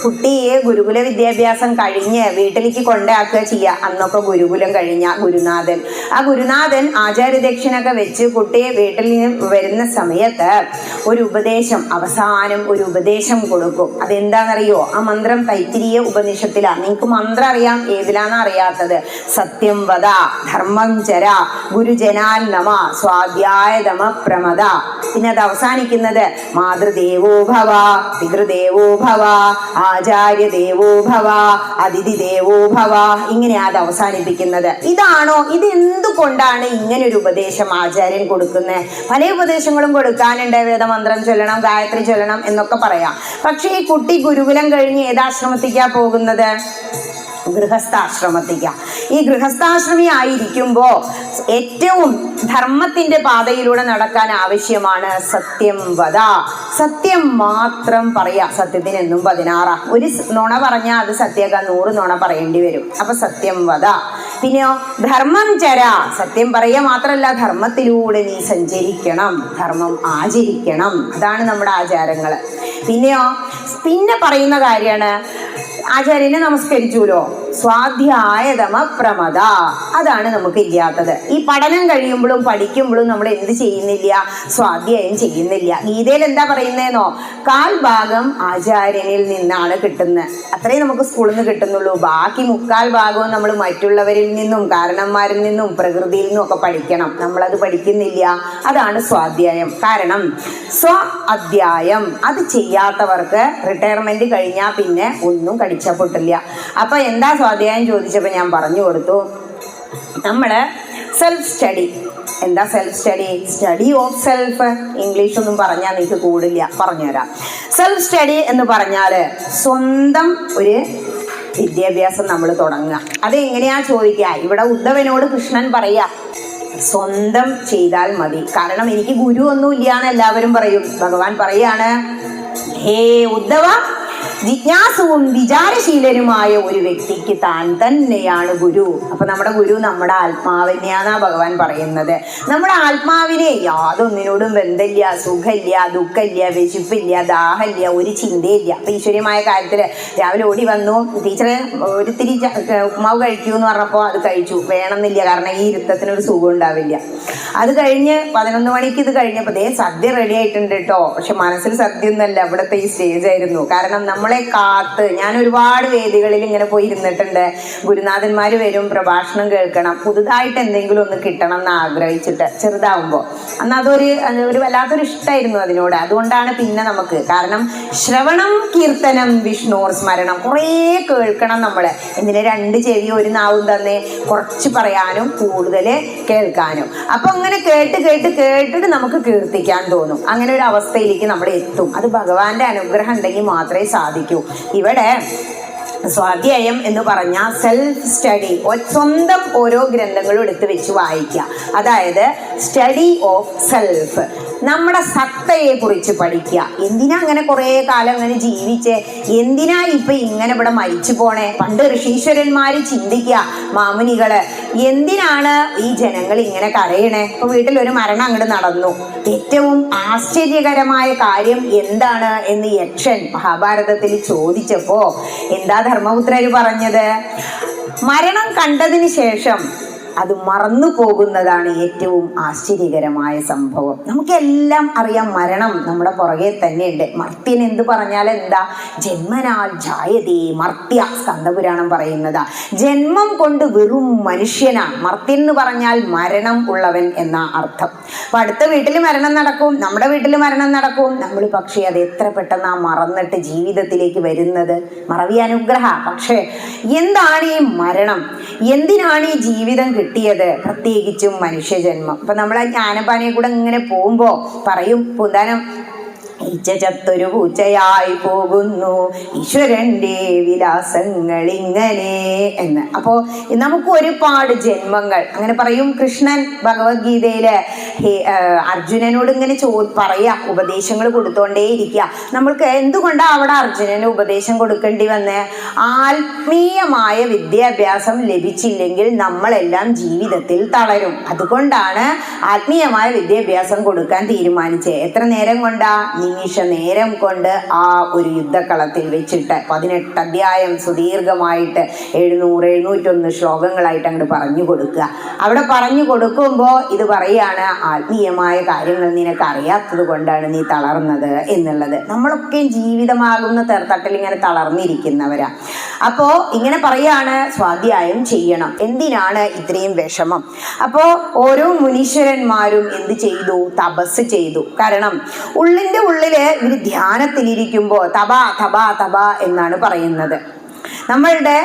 കുട്ടിയെ ഗുരുകുല വിദ്യാഭ്യാസം കഴിഞ്ഞ് വീട്ടിലേക്ക് കൊണ്ടാക്കുക ചെയ്യുക. അന്നൊക്കെ ഗുരുകുലം കഴിഞ്ഞ ഗുരുനാഥൻ, ആ ഗുരുനാഥൻ ആചാര്യദക്ഷിണൊക്കെ വെച്ച് കുട്ടിയെ വീട്ടിൽ നിന്ന് വരുന്ന സമയത്ത് ഒരു ഉപദേശം, അവസാനം ഒരു ഉപദേശം കൊടുക്കും. അതെന്താണെന്നറിയോ? ആ മന്ത്രം തൈത്തിരീയ ഉപനിഷത്തിലാണ്. നിങ്ങൾക്ക് മന്ത്രം അറിയാം, ഏതിലാണെന്ന് അറിയാത്തത്? സത്യം വദ, ധർമ്മം ചര, ഗുരുജനാൽ നമ, സ്വാധ്യായതമ പ്രമദ. പിന്നെ അത് അവസാനിക്കുന്നത് മാതൃദേവോ ഭവ, പിതൃദേവോ ഭവ, ആചാര്യ ദേവോ ഭവ, അതിഥി ദേവോ ഭവ. ഇങ്ങനെയാ അത് അവസാനിപ്പിക്കുന്നത്. ഇതാണോ? ഇത് എന്തുകൊണ്ടാണ് ഇങ്ങനെ ഒരു ഉപദേശം ആചാര്യൻ കൊടുക്കുന്നത്? പല ഉപദേശങ്ങളും കൊടുക്കാനുണ്ട്, വേദമന്ത്രം ചൊല്ലണം, ഗായത്രി ചൊല്ലണം എന്നൊക്കെ പറയാം. പക്ഷെ ഈ കുട്ടി ഗുരുകുലം കഴിഞ്ഞ് ഏതാശ്രമത്തിക്കാ പോകുന്നത്? ഗൃഹസ്ഥാശ്രമത്തിക്ക. ഈ ഗൃഹസ്ഥാശ്രമി ആയിരിക്കുമ്പോ ഏറ്റവും ധർമ്മത്തിന്റെ പാതയിലൂടെ നടക്കാൻ ആവശ്യമാണ് സത്യം വദ. സത്യം മാത്രം പറയാ. സത്യത്തിന് എന്നും 16. ഒരു നുണ പറഞ്ഞാൽ അത് സത്യമൊക്കെ 100 നുണ പറയേണ്ടി വരും. അപ്പൊ സത്യം വദ. പിന്നെയോ ധർമ്മം ചര. സത്യം പറയുക മാത്രമല്ല, ധർമ്മത്തിലൂടെ നീ സഞ്ചരിക്കണം, ധർമ്മം ആചരിക്കണം. അതാണ് നമ്മുടെ ആചാരങ്ങള്. പിന്നെയോ പിന്നെ പറയുന്ന കാര്യമാണ്, ആചാര്യനെ നമസ്കരിച്ചുല്ലോ, സ്വാധ്യായതമ പ്രമദ. അതാണ് നമുക്ക് ഇല്ലാത്തത്. ഈ പഠനം കഴിയുമ്പോഴും പഠിക്കുമ്പോഴും നമ്മൾ എന്ത് ചെയ്യുന്നില്ല? സ്വാധ്യായം ചെയ്യുന്നില്ല. ഗീതയിൽ എന്താ പറയുന്നതെന്നോ? 1/4 ഭാഗം ആചാര്യനിൽ നിന്നാണ് കിട്ടുന്നത്. അത്രയും നമുക്ക് സ്കൂളിൽ നിന്ന് കിട്ടുന്നുള്ളൂ. ബാക്കി 3/4 ഭാഗവും നമ്മൾ മറ്റുള്ളവരിൽ നിന്നും, കാരണന്മാരിൽ നിന്നും, പ്രകൃതിയിൽ നിന്നും ഒക്കെ പഠിക്കണം. നമ്മളത് പഠിക്കുന്നില്ല. അതാണ് സ്വാധ്യായം. കാരണം സ്വ അധ്യായം അത് ചെയ്യാത്തവർക്ക് റിട്ടയർമെന്റ് കഴിഞ്ഞാൽ പിന്നെ ഒന്നും കടിച്ചപ്പൊട്ടില്ല. അപ്പൊ എന്താ സ്വാധ്യായം ചോദിച്ചപ്പോൾ ഞാൻ പറഞ്ഞു കൊടുത്തു, നമ്മള് സെൽഫ് സ്റ്റഡി. എന്താ self study? Study of self. English ഒന്നും പറഞ്ഞാൽ നിങ്ങൾക്ക് കൂടില്ല, പറഞ്ഞുതരാം. സെൽഫ് സ്റ്റഡി എന്ന് പറഞ്ഞാൽ സ്വന്തം ഒരു വിദ്യാഭ്യാസം നമ്മൾ തുടങ്ങുക. അതെങ്ങനെയാ ചോദിക്കുക? ഇവിടെ ഉദ്ധവനോട് കൃഷ്ണൻ പറയാ, സ്വന്തം ചെയ്താൽ മതി. കാരണം എനിക്ക് ഗുരു ഒന്നും ഇല്ലാന്ന് എല്ലാവരും പറയും. ഭഗവാൻ പറയാണ്, ഹേ ഉദ്ധവ, ജിജ്ഞാസുവും വിചാരശീലനുമായ ഒരു വ്യക്തിക്ക് താൻ തന്നെയാണ് ഗുരു. അപ്പൊ നമ്മുടെ ഗുരു നമ്മുടെ ആത്മാവിനെയാന്നാ ഭഗവാൻ പറയുന്നത്. നമ്മുടെ ആത്മാവിനെ യാതൊന്നിനോടും ബന്ധമില്ല, സുഖമില്ല, ദുഃഖമില്ല, വിശപ്പില്ല, ദാഹമില്ല, ഒരു ചിന്തയില്ല. അപ്പൊ ഈശ്വര്യമായ കാര്യത്തില് രാവിലെ ഓടി വന്നു, ടീച്ചറെ ഒരിത്തിരി ഉപ്മാവ് കഴിക്കൂ എന്ന് പറഞ്ഞപ്പോൾ അത് കഴിച്ചു. വേണമെന്നില്ല, കാരണം ഈ ഇരുത്തത്തിനൊരു സുഖം ഉണ്ടാവില്ല. അത് കഴിഞ്ഞ് 11 മണിക്ക് ഇത് കഴിഞ്ഞപ്പോൾ സദ്യ റെഡി ആയിട്ടുണ്ട് കേട്ടോ. പക്ഷെ മനസ്സിൽ സദ്യ ഒന്നല്ല, ഇവിടുത്തെ ഈ സ്റ്റേജ് ആയിരുന്നു. കാരണം നമ്മളെ കാത്ത് ഞാൻ ഒരുപാട് വേദികളിൽ ഇങ്ങനെ പോയി ഇരുന്നിട്ടുണ്ട്. ഗുരുനാഥന്മാര് വരും, പ്രഭാഷണം കേൾക്കണം, പുതുതായിട്ട് എന്തെങ്കിലും ഒന്ന് കിട്ടണം എന്ന് ആഗ്രഹിച്ചിട്ട് ചെറുതാവുമ്പോൾ. അന്ന് അതൊരു വല്ലാത്തൊരു ഇഷ്ടമായിരുന്നു അതിനോട്. അതുകൊണ്ടാണ് പിന്നെ നമുക്ക്, കാരണം ശ്രവണം കീർത്തനം വിഷ്ണുർ സ്മരണം, കുറേ കേൾക്കണം നമ്മള്. എന്തിനാ 2 ചെവി 1 നാവും തന്നെ, കുറച്ച് പറയാനും കൂടുതൽ കേൾക്കാനും. അപ്പൊ അങ്ങനെ കേട്ടിട്ട് നമുക്ക് കീർത്തിക്കാൻ തോന്നും. അങ്ങനെ ഒരു അവസ്ഥയിലേക്ക് നമ്മൾ എത്തും. അത് ഭഗവാന്റെ അനുഗ്രഹം ഉണ്ടെങ്കിൽ മാത്രമേ സാധിക്കൂ. ഇവിടെ സ്വാധ്യായം എന്ന് പറഞ്ഞാൽ സെൽഫ് സ്റ്റഡി, സ്വന്തം ഓരോ ഗ്രന്ഥങ്ങളും എടുത്ത് വെച്ച് വായിക്കുക. അതായത് സ്റ്റഡി ഓഫ് സെൽഫ്. നമ്മുടെ സത്തയെ കുറിച്ച് പഠിക്കുക. എന്തിനാ അങ്ങനെ കുറേ കാലം അങ്ങനെ ജീവിച്ചേ, എന്തിനാ ഇപ്പൊ ഇങ്ങനെ ഇവിടെ മരിച്ചു പോണേ? പണ്ട് ഋഷീശ്വരന്മാര് ചിന്തിക്കുക, മാമുനികള്, എന്തിനാണ് ഈ ജനങ്ങൾ ഇങ്ങനെ കരയണേ? ഇപ്പൊ വീട്ടിലൊരു മരണം അങ്ങോട്ട് നടന്നു, ഏറ്റവും ആശ്ചര്യകരമായ കാര്യം എന്താണ് എന്ന് യക്ഷൻ മഹാഭാരതത്തിൽ ചോദിച്ചപ്പോ എന്താ ധർമ്മപുത്രര് പറഞ്ഞത്? മരണം കണ്ടതിന് ശേഷം അത് മറന്നു പോകുന്നതാണ് ഏറ്റവും ആശ്ചര്യകരമായ സംഭവം. നമുക്കെല്ലാം അറിയാം, മരണം നമ്മുടെ പുറകെ തന്നെ ഉണ്ട്. മർത്യൻ എന്ത് പറഞ്ഞാൽ എന്താ? ജന്മനാൽ ജായതേ മർത്യ, സ്കന്ദപുരാണം പറയുന്നതാ. ജന്മം കൊണ്ട് വെറും മനുഷ്യനാ. മർത്യൻ എന്ന് പറഞ്ഞാൽ മരണം ഉള്ളവൻ എന്ന അർത്ഥം. അപ്പൊ അടുത്ത വീട്ടിൽ മരണം നടക്കും, നമ്മുടെ വീട്ടിൽ മരണം നടക്കും. നമ്മൾ പക്ഷേ അത് എത്ര പെട്ടെന്നാ മറന്നിട്ട് ജീവിതത്തിലേക്ക് വരുന്നത്. മറവി അനുഗ്രഹ. പക്ഷേ എന്താണ് ഈ മരണം? എന്തിനാണ് ഈ ജീവിതം കിട്ടിയത്? പ്രത്യേകിച്ചും മനുഷ്യജന്മം. അപ്പൊ നമ്മൾ ആ ജ്ഞാനപാനയെ കൂടെ ഇങ്ങനെ പോകുമ്പോ പറയും പൂന്താനം, ഈച്ച ചത്തൊരു പൂച്ചയായി പോകുന്നു ഈശ്വരന്റെ വിലാസങ്ങൾ ഇങ്ങനെ എന്ന്. അപ്പോ നമുക്ക് ഒരുപാട് ജന്മങ്ങൾ അങ്ങനെ പറയും. കൃഷ്ണൻ ഭഗവത്ഗീതയില് അർജുനനോട് ഇങ്ങനെ പറയാ, ഉപദേശങ്ങൾ കൊടുത്തോണ്ടേ ഇരിക്കുക. നമ്മൾക്ക് എന്തുകൊണ്ടാ അവിടെ അർജുനന് ഉപദേശം കൊടുക്കേണ്ടി വന്നേ? ആത്മീയമായ വിദ്യാഭ്യാസം ലഭിച്ചില്ലെങ്കിൽ നമ്മളെല്ലാം ജീവിതത്തിൽ തളരും. അതുകൊണ്ടാണ് ആത്മീയമായ വിദ്യാഭ്യാസം കൊടുക്കാൻ തീരുമാനിച്ചത്. എത്ര നേരം കൊണ്ടാ? നിമിഷ നേരം കൊണ്ട് ആ ഒരു യുദ്ധക്കളത്തിൽ വെച്ചിട്ട് 18 അധ്യായം സുദീർഘമായിട്ട് 700-701 ശ്ലോകങ്ങളായിട്ട് അങ്ങോട്ട് പറഞ്ഞു കൊടുക്കുക. അവിടെ പറഞ്ഞു കൊടുക്കുമ്പോൾ ഇത് പറയാണ്, ആത്മീയമായ കാര്യങ്ങൾ നിനക്ക് അറിയാത്തത് കൊണ്ടാണ് നീ തളർന്നത് എന്നുള്ളത്. നമ്മളൊക്കെ ജീവിതമാകുന്ന തട്ടിൽ ഇങ്ങനെ തളർന്നിരിക്കുന്നവരാ. അപ്പോ ഇങ്ങനെ പറയാണ്, സ്വാധ്യായം ചെയ്യണം. എന്തിനാണ് ഇത്രയും വിഷമം? അപ്പോ ഓരോ മുനീശ്വരന്മാരും എന്ത് ചെയ്തു? തപസ് ചെയ്തു. കാരണം ഉള്ളിന്റെ ഉള്ളില് ഇവര് ധ്യാനത്തിലിരിക്കുമ്പോ തപ തപ തപ എന്നാണ് പറയുന്നത്. നമ്മളുടെ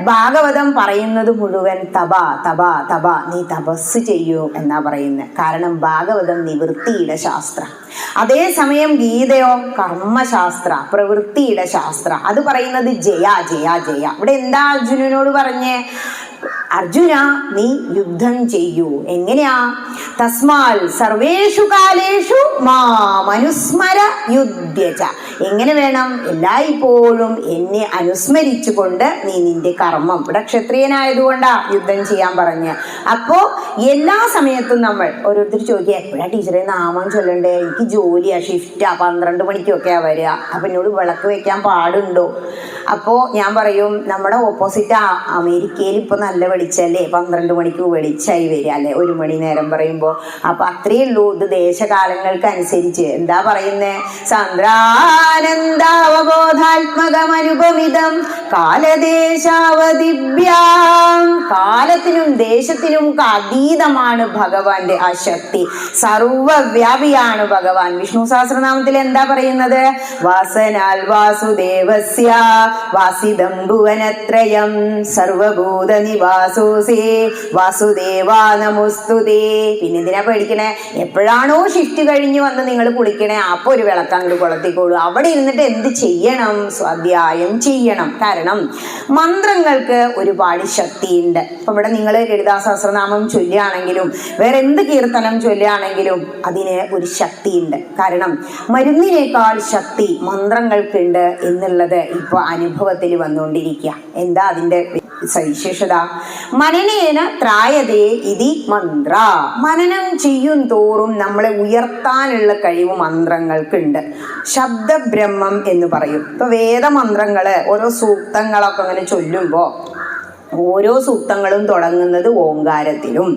ഭാഗവതം പറയുന്നത് മുഴുവൻ തപ തപ തപ, നീ തപസ് ചെയ്യൂ എന്നാ പറയുന്നത്. കാരണം ഭാഗവതം നിവൃത്തിയുടെ ശാസ്ത്രം, അതേസമയം ഗീതയോ കർമ്മശാസ്ത്ര, പ്രവൃത്തിയുടെ ശാസ്ത്ര. അത് പറയുന്നത് ജയ ജയ ജയ. ഇവിടെ എന്താ അർജുനനോട് പറഞ്ഞേ? അർജുന, നീ യുദ്ധം ചെയ്യൂ. എങ്ങനെയാ? തസ്മാൽ സർവേഷു കാലേഷു മാമനുസ്മര യുദ്ധ്യച. എങ്ങനെ വേണം? എല്ലായ്പ്പോഴും എന്നെ അനുസ്മരിച്ചുകൊണ്ട് നീ നിന്റെ കർമ്മം. ഇവിടെ ക്ഷത്രിയനായതുകൊണ്ടാ യുദ്ധം ചെയ്യാൻ പറഞ്ഞ്. അപ്പോ എല്ലാ സമയത്തും നമ്മൾ ഓരോരുത്തർ ചോദിക്കുക, എപ്പോഴാ ടീച്ചറെ നാമം ചൊല്ലണ്ടേ? എനിക്ക് ജോലിയാ, ഷിഫ്റ്റാ, 12 മണിക്കൊക്കെയാ വരിക. അപ്പൊ എന്നോട് വിളക്ക് വെക്കാൻ പാടുണ്ടോ? അപ്പോ ഞാൻ പറയും, നമ്മുടെ ഓപ്പോസിറ്റ് അമേരിക്കയിൽ ഇപ്പൊ നല്ല വെളിച്ചല്ലേ, 12 മണിക്ക് വെളിച്ചായി വരിക അല്ലെ, 1 മണി നേരം പറയുമ്പോ. അപ്പൊ അത്രയേ ഉള്ളൂ. ഇത് ദേശകാലങ്ങൾക്ക് അനുസരിച്ച് എന്താ പറയുന്നേ? സാന്ദ്രാനന്ദാവബോധാത്മകമനുപമിതം കാലദേശാവദിഭ്യാം. കാലത്തിനും ദേശത്തിനും അതീതമാണ് ഭഗവാന്റെ ആ ശക്തി. സർവവ്യാപിയാണ് ഭഗവാൻ. വിഷ്ണു സഹസ്രനാമത്തിൽ എന്താ പറയുന്നത്? വാസനാൽ വാസുദേവസ്യ വാസിദം ഭുവനത്രയം സർവഭൂത നിവാസോസേ വാസുദേവാ നമോസ്തുതേ. പിന്നെ എന്തിനാ പേടിക്കണേ? എപ്പോഴാണോ ഷിഫ്റ്റ് കഴിഞ്ഞ് വന്ന് നിങ്ങൾ കുളിക്കണേ, അപ്പൊ ഒരു വിളക്ക് അങ്ങോട്ട് കൊളത്തിക്കോളൂ. അവിടെ ഇരുന്നിട്ട് എന്ത് ചെയ്യണം? സ്വാധ്യായം ചെയ്യണം. കാരണം മന്ത്രങ്ങൾക്ക് ഒരുപാട് ശക്തിയുണ്ട്. അപ്പൊ ഇവിടെ നിങ്ങൾ ലളിതാ സഹസ്രനാമം ചൊല്ലുകയാണെങ്കിലും വേറെ എന്ത് കീർത്തനം ചൊല്ലുകയാണെങ്കിലും അതിന് ഒരു ശക്തിയുണ്ട്. കാരണം മരുന്നിനേക്കാൾ ശക്തി മന്ത്രങ്ങൾക്കുണ്ട് എന്നുള്ളത് ഇപ്പൊ അനുഭവത്തിൽ വന്നുകൊണ്ടിരിക്കുക. എന്താ അതിന്റെ സവിശേഷത? മനനേന ത്രായതേ ഇതി മന്ത്ര. മനനം ചെയ്യും തോറും നമ്മളെ ഉയർത്താനുള്ള കഴിവ് മന്ത്രങ്ങൾക്കുണ്ട്. ശബ്ദബ്രഹ്മം എന്ന് പറയും. ഇപ്പൊ വേദമന്ത്രങ്ങള് ഓരോ സൂക്തങ്ങളൊക്കെ അങ്ങനെ ചൊല്ലുമ്പോ ഓരോ സൂക്തങ്ങളും തുടങ്ങുന്നത് ഓംകാരത്തിലും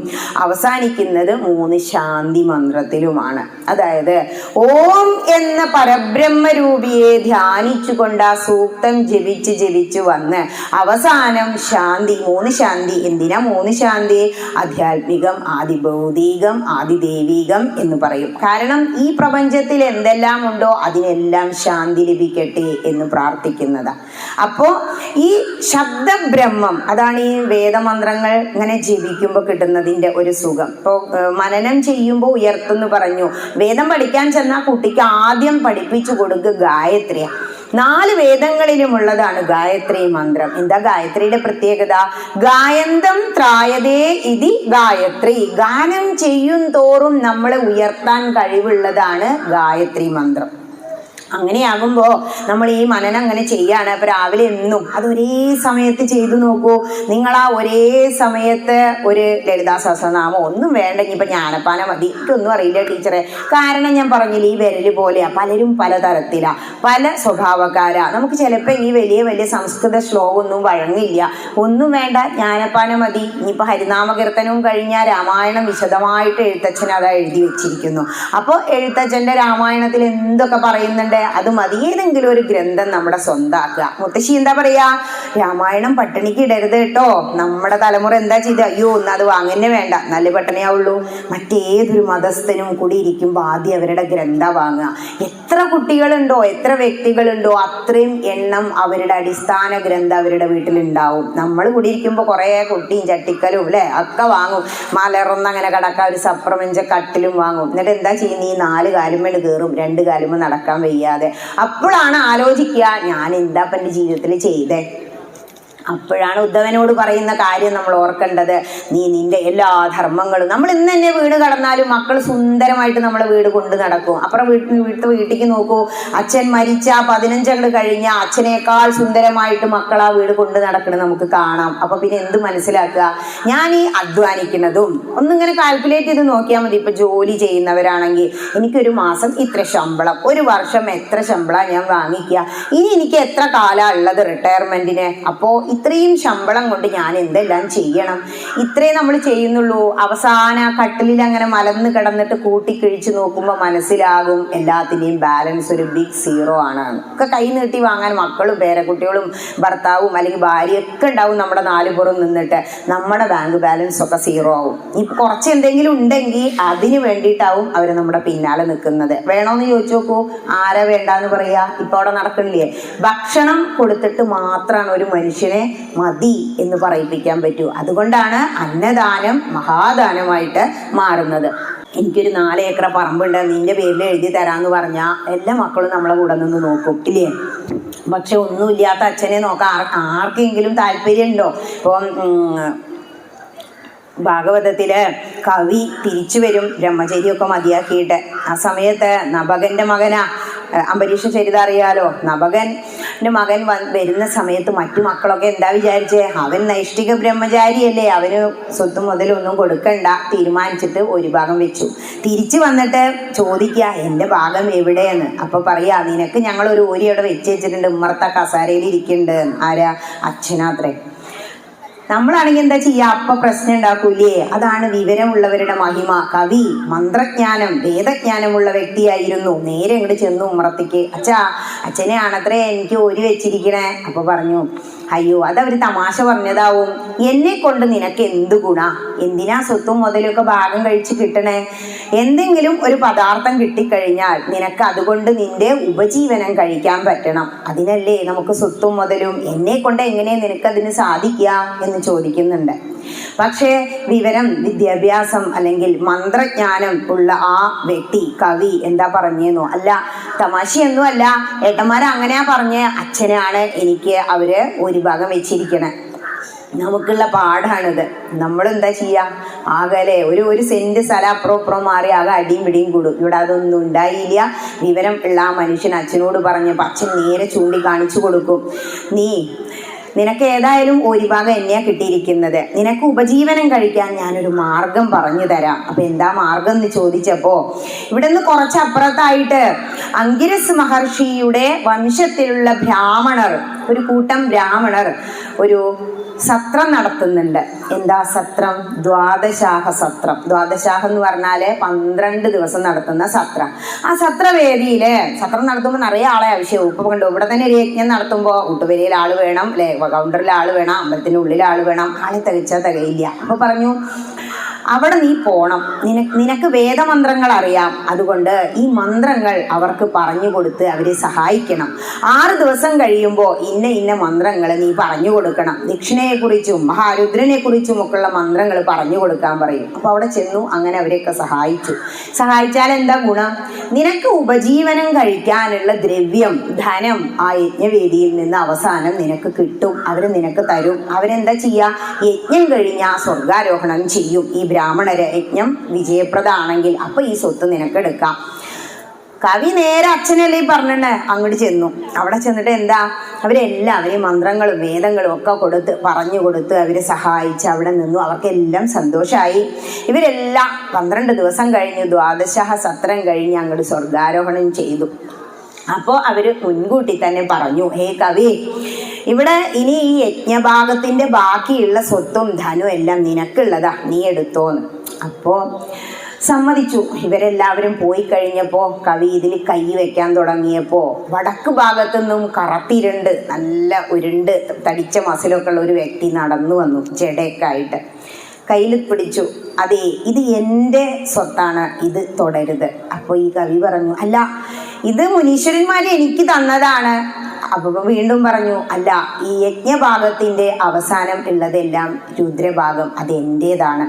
അവസാനിക്കുന്നത് 3 ശാന്തി മന്ത്രത്തിലുമാണ്. അതായത് ഓം എന്ന പരബ്രഹ്മരൂപിയെ ധ്യാനിച്ചുകൊണ്ട് ആ സൂക്തം ജപിച്ച് ജപിച്ചു വന്ന് അവസാനം ശാന്തി, 3 ശാന്തി. എന്തിനാ 3 ശാന്തി? ആധ്യാത്മികം, ആദിഭൗതികം, ആദിദൈവികം എന്ന് പറയും. കാരണം ഈ പ്രപഞ്ചത്തിൽ എന്തെല്ലാം ഉണ്ടോ അതിനെല്ലാം ശാന്തി ലഭിക്കട്ടെ എന്ന് പ്രാർത്ഥിക്കുന്നതാ. അപ്പോ ഈ ശബ്ദബ്രഹ്മം, അതാണ് ഈ വേദമന്ത്രങ്ങൾ ഇങ്ങനെ ജപിക്കുമ്പോൾ കിട്ടുന്നതിന്റെ ഒരു സുഖം. ഇപ്പോൾ മനനം ചെയ്യുമ്പോൾ ഉയർത്തുന്നു പറഞ്ഞു. വേദം പഠിക്കാൻ ചെന്നാൽ കുട്ടിക്ക് ആദ്യം പഠിപ്പിച്ചു കൊടുക്കുക ഗായത്രിയ. 4 വേദങ്ങളിലുമുള്ളതാണ് ഗായത്രി മന്ത്രം. എന്താ ഗായത്രിയുടെ പ്രത്യേകത? ഗായന്തം ത്രായതേ ഇതി ഗായത്രി. ഗാനം ചെയ്യും തോറും നമ്മളെ ഉയർത്താൻ കഴിവുള്ളതാണ് ഗായത്രി മന്ത്രം. അങ്ങനെയാകുമ്പോൾ നമ്മൾ ഈ മനനം അങ്ങനെ ചെയ്യാണ്. അപ്പൊ രാവിലെ എന്നും അത് ഒരേ സമയത്ത് ചെയ്തു നോക്കൂ. നിങ്ങൾ ആ ഒരേ സമയത്ത് ഒരു ലളിതാ സഹസ്രനാമം ഒന്നും വേണ്ടെങ്കിൽ ഇപ്പൊ ജ്ഞാനപ്പാന മതി. എനിക്കൊന്നും അറിയില്ല ടീച്ചറെ, കാരണം ഞാൻ പറഞ്ഞില്ല ഈ വിരല് പോലെയാ, പലരും പലതരത്തിലാ, പല സ്വഭാവക്കാരാ. നമുക്ക് ചിലപ്പോൾ ഈ വലിയ വലിയ സംസ്കൃത ശ്ലോകമൊന്നും വഴങ്ങില്ല. ഒന്നും വേണ്ട, ജ്ഞാനപ്പാന മതി. ഇനിയിപ്പോൾ ഹരിനാമകീർത്തനവും കഴിഞ്ഞാൽ രാമായണം വിശദമായിട്ട് എഴുത്തച്ഛൻ അതാ എഴുതി വെച്ചിരിക്കുന്നു. അപ്പോൾ എഴുത്തച്ഛൻ്റെ രാമായണത്തിൽ എന്തൊക്കെ പറയുന്നുണ്ട് അത് മതി. ഏതെങ്കിലും ഒരു ഗ്രന്ഥം നമ്മുടെ സ്വന്താക്കുക. മുത്തശ്ശി എന്താ പറയാ? രാമായണം പട്ടിണിക്ക് ഇടരുത് കേട്ടോ. നമ്മുടെ തലമുറ എന്താ ചെയ്ത്? അയ്യോ ഒന്ന് അത് വാങ്ങന്നെ വേണ്ട, നല്ല പട്ടിണിയാവുള്ളൂ. മറ്റേതൊരു മതസ്ഥനും കൂടി ഇരിക്കുമ്പോൾ ആദ്യം അവരുടെ ഗ്രന്ഥം വാങ്ങുക. എത്ര കുട്ടികളുണ്ടോ, എത്ര വ്യക്തികളുണ്ടോ, അത്രയും എണ്ണം അവരുടെ അടിസ്ഥാന ഗ്രന്ഥം അവരുടെ വീട്ടിലുണ്ടാവും. നമ്മൾ കൂടി ഇരിക്കുമ്പോൾ കുറേ കുട്ടിയും ചട്ടിക്കലും അല്ലേ ഒക്കെ വാങ്ങും. മലർന്നങ്ങനെ കിടക്കാൻ ഒരു സപ്രമഞ്ച കട്ടിലും വാങ്ങും. എന്നിട്ട് എന്താ ചെയ്യുന്നത്? ഈ 4 കാലുമേൽ കയറും, 2 കാലുമേൽ നടക്കാൻ വയ്യാതെ. അപ്പോഴാണ് ആലോചിക്കുക, ഞാൻ എന്താ ഇപ്പം എൻ്റെ ജീവിതത്തിൽ ചെയ്തേ. അപ്പോഴാണ് ഉദ്ധവനോട് പറയുന്ന കാര്യം നമ്മൾ ഓർക്കേണ്ടത്. നീ നിന്റെ എല്ലാ ധർമ്മങ്ങളും, നമ്മൾ ഇന്ന് തന്നെ വീട് കടന്നാലും മക്കൾ സുന്ദരമായിട്ട് നമ്മളെ വീട് കൊണ്ട് നടക്കും. അപ്പുറം വീട്ടിലേക്ക് നോക്കൂ, അച്ഛൻ മരിച്ച 15 അങ്ങോട്ട് കഴിഞ്ഞ അച്ഛനേക്കാൾ സുന്ദരമായിട്ട് മക്കൾ ആ വീട് കൊണ്ട് നടക്കണം നമുക്ക് കാണാം. അപ്പൊ പിന്നെ എന്ത് മനസ്സിലാക്കുക? ഞാൻ ഈ അധ്വാനിക്കുന്നതും ഒന്നിങ്ങനെ കാൽക്കുലേറ്റ് ചെയ്ത് നോക്കിയാൽ മതി. ഇപ്പൊ ജോലി ചെയ്യുന്നവരാണെങ്കിൽ എനിക്കൊരു മാസം ഇത്ര ശമ്പളം, ഒരു വർഷം എത്ര ശമ്പളം ഞാൻ വാങ്ങിക്കുക, ഇനി എനിക്ക് എത്ര കാലം ഉള്ളത് റിട്ടയർമെന്റിന്, അപ്പോ ഇത്രയും ശമ്പളം കൊണ്ട് ഞാൻ എന്തെല്ലാം ചെയ്യണം. ഇത്രേ നമ്മൾ ചെയ്യുന്നുള്ളൂ. അവസാന കട്ടിലിൽ അങ്ങനെ മലന്ന് കിടന്നിട്ട് കൂട്ടിക്കിഴിച്ച് നോക്കുമ്പോൾ മനസ്സിലാകും എല്ലാത്തിൻ്റെയും ബാലൻസ് ഒരു ബിഗ് സീറോ ആണ്. ഒക്കെ കൈ നീട്ടി വാങ്ങാൻ മക്കളും പേരക്കുട്ടികളും ഭർത്താവും അല്ലെങ്കിൽ ഭാര്യയൊക്കെ ഉണ്ടാവും നമ്മുടെ 4 പുറം നിന്നിട്ട്. നമ്മുടെ ബാങ്ക് ബാലൻസ് ഒക്കെ സീറോ ആവും. ഇപ്പം കുറച്ച് എന്തെങ്കിലും ഉണ്ടെങ്കിൽ അതിന് വേണ്ടിയിട്ടാവും അവർ നമ്മുടെ പിന്നാലെ നിൽക്കുന്നത്. വേണോന്ന് ചോദിച്ചു നോക്കൂ, ആരാ വേണ്ടാന്ന് പറയാ? ഇപ്പൊ അവിടെ നടക്കണില്ലേ? ഭക്ഷണം കൊടുത്തിട്ട് മാത്രമാണ് ഒരു മനുഷ്യനെ മതി എന്ന് പറയിപ്പിക്കാൻ പറ്റൂ. അതുകൊണ്ടാണ് അന്നദാനം മഹാദാനമായിട്ട് മാറുന്നത്. എനിക്കൊരു 4 ഏക്കർ പറമ്പുണ്ട്, നിന്റെ പേരിൽ എഴുതി തരാന്ന് പറഞ്ഞാൽ എല്ലാ മക്കളും നമ്മളെ കൂടെ നിന്ന് നോക്കും ഇല്ലേ? പക്ഷെ ഒന്നുമില്ലാത്ത അച്ഛനെ നോക്കാൻ ആർക്കെങ്കിലും താല്പര്യമുണ്ടോ? ഇപ്പം ഭാഗവതത്തില് കവി തിരിച്ചു വരും ബ്രഹ്മചര്യമൊക്കെ മതിയാക്കിയിട്ട്. ആ സമയത്ത് നഭകന്റെ മകനാ, അംബരീഷ ചരിതം അറിയാലോ. നഭകന്റെ മകൻ വരുന്ന സമയത്ത് മറ്റു മക്കളൊക്കെ എന്താ വിചാരിച്ചേ? അവൻ നൈഷ്ഠിക ബ്രഹ്മചാരിയല്ലേ, അവന് സ്വത്തും മുതലൊന്നും കൊടുക്കണ്ട തീരുമാനിച്ചിട്ട് ഒരു ഭാഗം വെച്ചു. തിരിച്ചു വന്നിട്ട് ചോദിക്കുക എൻ്റെ ഭാഗം എവിടെയെന്ന്. അപ്പൊ പറയാ, നിനക്ക് ഞങ്ങളൊരു ഓരി അവിടെ വെച്ച് വെച്ചിട്ടുണ്ട്, ഉമ്മർത്ത കസാരയിൽ ഇരിക്കുന്നുണ്ട്. ആരാ? അച്ഛനാത്രേ. നമ്മളാണെങ്കിൽ എന്താ ചെയ്യുക? അപ്പൊ പ്രശ്നം ഉണ്ടാക്കൂലേ? അതാണ് വിവരമുള്ളവരുടെ മഹിമ. കവി മന്ത്രജ്ഞാനം വേദജ്ഞാനമുള്ള വ്യക്തിയായിരുന്നു. നേരെ ഇങ്ങോട്ട് ചെന്നു ഉമ്മറത്തേക്ക്, അച്ഛനെ ആണത്രേ എനിക്ക് ഓരി വെച്ചിരിക്കണേ. അപ്പൊ പറഞ്ഞു, അയ്യോ അതവര് തമാശ പറഞ്ഞതാവും, എന്നെ കൊണ്ട് നിനക്ക് എന്ത് ഗുണ? എന്തിനാ സ്വത്തും മുതലൊക്കെ ഭാഗം കഴിച്ച് കിട്ടണേ? എന്തെങ്കിലും ഒരു പദാർത്ഥം കിട്ടിക്കഴിഞ്ഞാൽ നിനക്ക് അതുകൊണ്ട് നിന്റെ ഉപജീവനം കഴിക്കാൻ പറ്റണം. അതിനല്ലേ നമുക്ക് സ്വത്തും മുതലും. എന്നെ കൊണ്ട് എങ്ങനെ നിനക്കതിന് സാധിക്കുക എന്ന് ചോദിക്കുന്നുണ്ട്. പക്ഷേ വിവരം, വിദ്യാഭ്യാസം അല്ലെങ്കിൽ മന്ത്രജ്ഞാനം ഉള്ള ആ വ്യക്തി കവി എന്താ പറഞ്ഞേന്നോ? അല്ല, തമാശയൊന്നും അല്ല, ഏട്ടന്മാരെ അങ്ങനെയാ പറഞ്ഞ്, അച്ഛനാണ് എനിക്ക് അവര് ഒരു ഭാഗം വെച്ചിരിക്കണേ. നമുക്കുള്ള പാഠാണിത്. നമ്മളെന്താ ചെയ്യാ? ആകലെ ഒരു സെന്റ് സ്ഥലം അപ്പുറം മാറി ആകെ അടിയും പിടിയും കൂടും. ഇവിടെ അതൊന്നും ഉണ്ടായില്ല. വിവരം ഉള്ള ആ മനുഷ്യൻ അച്ഛനോട് പറഞ്ഞപ്പോൾ അച്ഛൻ നേരെ ചൂണ്ടിക്കാണിച്ചു കൊടുക്കും, നിനക്ക് ഏതായാലും ഒരു ഭാഗം എന്നെയാ കിട്ടിയിരിക്കുന്നത്, നിനക്ക് ഉപജീവനം കഴിക്കാൻ ഞാനൊരു മാർഗം പറഞ്ഞു തരാം. അപ്പൊ എന്താ മാർഗം എന്ന് ചോദിച്ചപ്പോ, ഇവിടെ നിന്ന് കുറച്ചപ്പുറത്തായിട്ട് അങ്കിരസ് മഹർഷിയുടെ വംശത്തിലുള്ള ബ്രാഹ്മണർ, ഒരു കൂട്ടം ബ്രാഹ്മണർ ഒരു സത്രം നടത്തുന്നുണ്ട്. എന്താ സത്രം? ദ്വാദശാഹ സത്രം. ദ്വാദശാഹ എന്ന് പറഞ്ഞാല് 12 ദിവസം നടത്തുന്ന സത്രം. ആ സത്രവേദിയില് സത്രം നടത്തുമ്പോൾ നിറയെ ആളെ ആവശ്യവും. ഇപ്പൊ കണ്ടു, ഇവിടെ തന്നെ ഒരു യജ്ഞം നടത്തുമ്പോൾ ഊട്ടുവരിയിൽ ആള് വേണം അല്ലെ, കൗണ്ടറിൽ ആള് വേണം, അമ്പലത്തിന്റെ ഉള്ളിൽ ആള് വേണം. ആളെ തികച്ചാൽ തികയില്ല. അപ്പൊ പറഞ്ഞു, അവിടെ നീ പോണം. നിനക്ക് വേദമന്ത്രങ്ങൾ അറിയാം, അതുകൊണ്ട് ഈ മന്ത്രങ്ങൾ അവർക്ക് പറഞ്ഞു കൊടുത്ത് അവരെ സഹായിക്കണം. 6 ദിവസം കഴിയുമ്പോൾ ഇന്ന ഇന്ന മന്ത്രങ്ങൾ നീ പറഞ്ഞു കൊടുക്കണം. ദക്ഷിണയെക്കുറിച്ചും മഹാരുദ്രനെ കുറിച്ചും ഒക്കെയുള്ള മന്ത്രങ്ങൾ പറഞ്ഞു കൊടുക്കാൻ പറയും. അപ്പോൾ അവിടെ ചെന്നു. അങ്ങനെ അവരെയൊക്കെ സഹായിച്ചാൽ എന്താ ഗുണം? നിനക്ക് ഉപജീവനം കഴിക്കാനുള്ള ദ്രവ്യം, ധനം ആ യജ്ഞവേദിയിൽ നിന്ന് അവസാനം നിനക്ക് കിട്ടും. അവർ നിനക്ക് തരും. അവരെന്താ ചെയ്യുക? യജ്ഞം കഴിഞ്ഞാൽ സ്വർഗാരോഹണം ചെയ്യും. ഈ ബ്രാഹ്മണര് യജ്ഞം വിജയപ്രദമാണെങ്കിൽ അപ്പൊ ഈ സ്വത്ത് നിനക്കെടുക്കാം. കവി നേരെ അച്ഛനല്ലേ പറഞ്ഞിട്ട് അങ്ങോട്ട് ചെന്നു. അവിടെ ചെന്നിട്ട് എന്താ, അവരെല്ലാവരെയും മന്ത്രങ്ങളും വേദങ്ങളും ഒക്കെ പറഞ്ഞു കൊടുത്ത് അവരെ സഹായിച്ച് അവിടെ നിന്നു. അവർക്കെല്ലാം സന്തോഷമായി. ഇവരെല്ലാം 12 ദിവസം കഴിഞ്ഞു, ദ്വാദശ സത്രം കഴിഞ്ഞ് അങ്ങോട്ട് സ്വർഗാരോഹണം ചെയ്തു. അപ്പോൾ അവര് മുൻകൂട്ടി തന്നെ പറഞ്ഞു, ഹേ കവി, ഇവിടെ ഇനി ഈ യജ്ഞഭാഗത്തിന്റെ ബാക്കിയുള്ള സ്വത്തും ധനവും എല്ലാം നിനക്കുള്ളതാ, നീ എടുത്തോന്ന്. അപ്പോൾ സമ്മതിച്ചു. ഇവരെല്ലാവരും പോയി കഴിഞ്ഞപ്പോൾ കവി ഇതിൽ കൈ വെക്കാൻ തുടങ്ങിയപ്പോൾ വടക്ക് ഭാഗത്തു നിന്നും കറത്തിരുണ്ട് നല്ല ഉരുണ്ട് തടിച്ച മസിലൊക്കെ ഉള്ള ഒരു വ്യക്തി നടന്നു വന്നു. ജഡയൊക്കെ ആയിട്ട് കയ്യിൽ പിടിച്ചു. അതെ, ഇത് എൻ്റെ സ്വത്താണ്, ഇത് തുടരുത്. അപ്പോൾ ഈ കവി പറഞ്ഞു, അല്ല, ഇത് മുനീശ്വരന്മാരെ എനിക്ക് തന്നതാണ്. അപ്പൊ വീണ്ടും പറഞ്ഞു, അല്ല, ഈ യജ്ഞഭാഗത്തിന്റെ അവസാനം ഉള്ളതെല്ലാം രുദ്രഭാഗം അത് എൻ്റെതാണ്.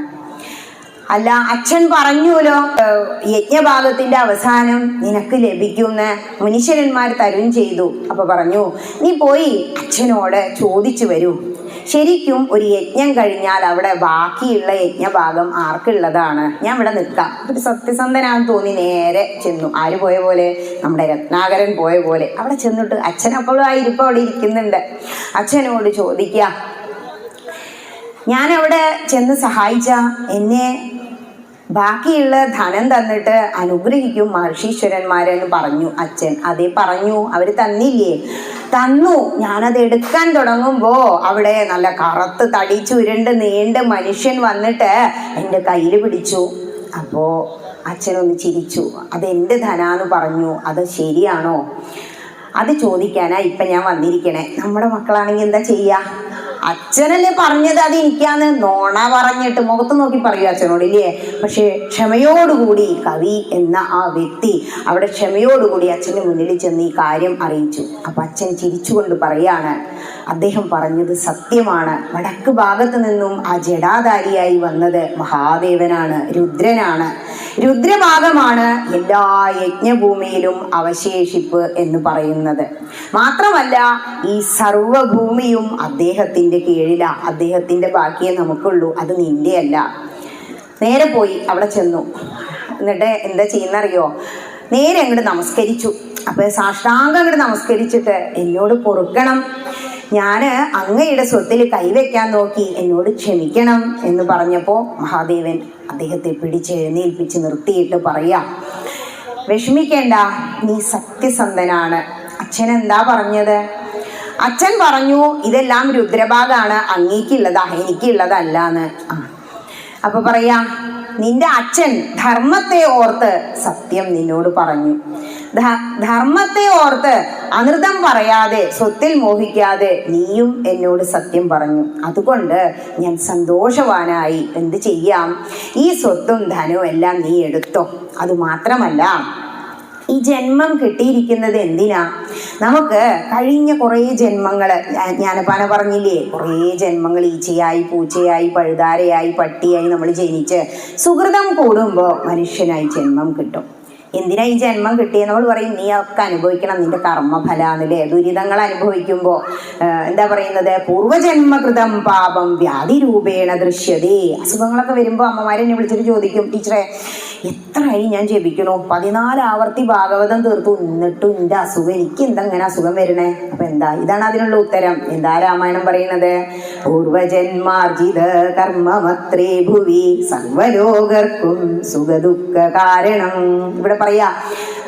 അല്ല, അച്ഛൻ പറഞ്ഞുല്ലോ യജ്ഞഭാഗത്തിന്റെ അവസാനം നിനക്ക് ലഭിക്കുമെന്ന് മുനീശ്വരന്മാർ തരും ചെയ്തു. അപ്പൊ പറഞ്ഞു, നീ പോയി അച്ഛനോട് ചോദിച്ചു വരൂ, ശരിക്കും ഒരു യജ്ഞം കഴിഞ്ഞാൽ അവിടെ ബാക്കിയുള്ള യജ്ഞഭാഗം ആർക്കുള്ളതാണ്, ഞാൻ ഇവിടെ നിൽക്കാം. ഒരു സത്യസന്ധനാന്ന് തോന്നി നേരെ ചെന്നു. ആര് പോയ പോലെ? നമ്മുടെ രത്നാകരൻ പോയ പോലെ. അവിടെ ചെന്നിട്ട് അച്ഛൻ അപ്പോഴും ആ ഇരിപ്പ് അവിടെ ഇരിക്കുന്നുണ്ട്. അച്ഛനോട് ചോദിക്കുക, ഞാനവിടെ ചെന്ന് സഹായിച്ച എന്നെ ബാക്കിയുള്ള ധനം തന്നിട്ട് അനുഗ്രഹിക്കും മഹർഷീശ്വരന്മാരെന്ന് പറഞ്ഞു അച്ഛൻ. അതേ പറഞ്ഞു. അവർ തന്നില്ലേ? തന്നു. ഞാനത് എടുക്കാൻ തുടങ്ങുമ്പോ അവിടെ നല്ല കറുത്ത് തടിച്ചുരുണ്ട് നീണ്ട മനുഷ്യൻ വന്നിട്ട് എൻ്റെ കയ്യിൽ പിടിച്ചു. അപ്പോ അച്ഛനൊന്ന് ചിരിച്ചു. അതെൻ്റെ ധനാന്ന് പറഞ്ഞു. അത് ശരിയാണോ? അത് ചോദിക്കാനാ ഇപ്പൊ ഞാൻ വന്നിരിക്കണേ. നമ്മുടെ മക്കളാണെങ്കിൽ എന്താ ചെയ്യാ? അച്ഛനല്ലേ പറഞ്ഞത് അത് എനിക്കാന്ന് നോണ പറഞ്ഞിട്ട് മുഖത്ത് നോക്കി പറയൂ അച്ഛനോട്, ഇല്ലേ? പക്ഷെ ക്ഷമയോടുകൂടി കവി എന്ന ആ വ്യക്തി അവിടെ ക്ഷമയോടുകൂടി അച്ഛൻ്റെ മുന്നിൽ ചെന്ന് ഈ കാര്യം അറിയിച്ചു. അപ്പൊ അച്ഛൻ ചിരിച്ചുകൊണ്ട് പറയാണ്, അദ്ദേഹം പറഞ്ഞത് സത്യമാണ്. വടക്ക് ഭാഗത്ത് നിന്നും ആ ജടാധാരിയായി വന്നത് മഹാദേവനാണ്, രുദ്രനാണ്. രുദ്രഭാഗമാണ് എല്ലാ യജ്ഞഭൂമിയിലും അവശേഷിപ്പ് എന്ന് പറയുന്നത്. മാത്രമല്ല ഈ സർവഭൂമിയും അദ്ദേഹത്തിന്റെ കീഴിലാ. അദ്ദേഹത്തിന്റെ ബാക്കിയേ നമുക്കുള്ളൂ, അത് നിന്റെ അല്ല. നേരെ പോയി അവിടെ ചെന്നു. എന്നിട്ട് എന്താ ചെയ്യുന്നറിയോ? നേരെ അങ്ങോട്ട് നമസ്കരിച്ചു. അപ്പൊ സാഷ്ടാംഗം അങ്ങോട്ട് നമസ്കരിച്ചിട്ട്, എന്നോട് പൊറുക്കണം, ഞാന് അങ്ങയുടെ സ്വത്തിൽ കൈവയ്ക്കാൻ നോക്കി, എന്നോട് ക്ഷമിക്കണം എന്ന് പറഞ്ഞപ്പോൾ മഹാദേവൻ അദ്ദേഹത്തെ പിടിച്ചെഴുന്നേൽപ്പിച്ച് നിർത്തിയിട്ട് പറയാ, വിഷമിക്കേണ്ട, നീ സത്യസന്ധനാണ്. അച്ഛൻ എന്താ പറഞ്ഞത്? അച്ഛൻ പറഞ്ഞു, ഇതെല്ലാം രുദ്രഭാഗാണ്, അങ്ങേക്കുള്ളതാ, എനിക്കുള്ളതല്ലാന്ന്. അപ്പൊ പറയാ, നിന്റെ അച്ഛൻ ധർമ്മത്തെ ഓർത്ത് സത്യം നിന്നോട് പറഞ്ഞു. ധർമ്മത്തെ ഓർത്ത് അനൃതം പറയാതെ സ്വത്തിൽ മോഹിക്കാതെ നീയും എന്നോട് സത്യം പറഞ്ഞു. അതുകൊണ്ട് ഞാൻ സന്തോഷവാനായി. എന്ത് ചെയ്യാം? ഈ സ്വത്തും ധനവും എല്ലാം നീ എടുത്തോ. അതുമാത്രമല്ല, ഈ ജന്മം കിട്ടിയിരിക്കുന്നത് എന്തിനാ? നമുക്ക് കഴിഞ്ഞ കുറേ ജന്മങ്ങള്, ജ്ഞാനപ്പാന പറഞ്ഞില്ലേ, കുറേ ജന്മങ്ങൾ ഈച്ചയായി, പൂച്ചയായി, പഴുതാരയായി, പട്ടിയായി നമ്മൾ ജനിച്ച് സുഹൃതം കൂടുമ്പോൾ മനുഷ്യനായി ജന്മം കിട്ടും. എന്തിനാ ഈ ജന്മം കിട്ടിയത്? നമ്മൾ പറയും, നീ ഒക്കെ അനുഭവിക്കണം, നിന്റെ കർമ്മഫലാന്നില്ലേ. ദുരിതങ്ങൾ അനുഭവിക്കുമ്പോൾ എന്താ പറയുന്നത്? പൂർവജന്മകൃതം പാപം വ്യാധി രൂപേണ ദൃശ്യതേ. അസുഖങ്ങളൊക്കെ വരുമ്പോൾ അമ്മമാരെന്നെ വിളിച്ചിട്ട് ചോദിക്കും, ടീച്ചറെ എത്രയായി ഞാൻ ജപിക്കണു, 14 ആവർത്തി ഭാഗവതം തീർത്തു, എന്നിട്ടും എൻ്റെ അസുഖം, എനിക്ക് എന്താ ഇങ്ങനെ അസുഖം വരണേ? അപ്പൊ എന്താ? ഇതാണ് അതിനുള്ള ഉത്തരം. എന്താ രാമായണം പറയുന്നത്? പൂർവജന്മാർജിത കർമ്മമത്രേ ഭുവി സർവരോഗർക്കും സുഖദുഃഖ കാരണം. ഇവിടെ പറയാ,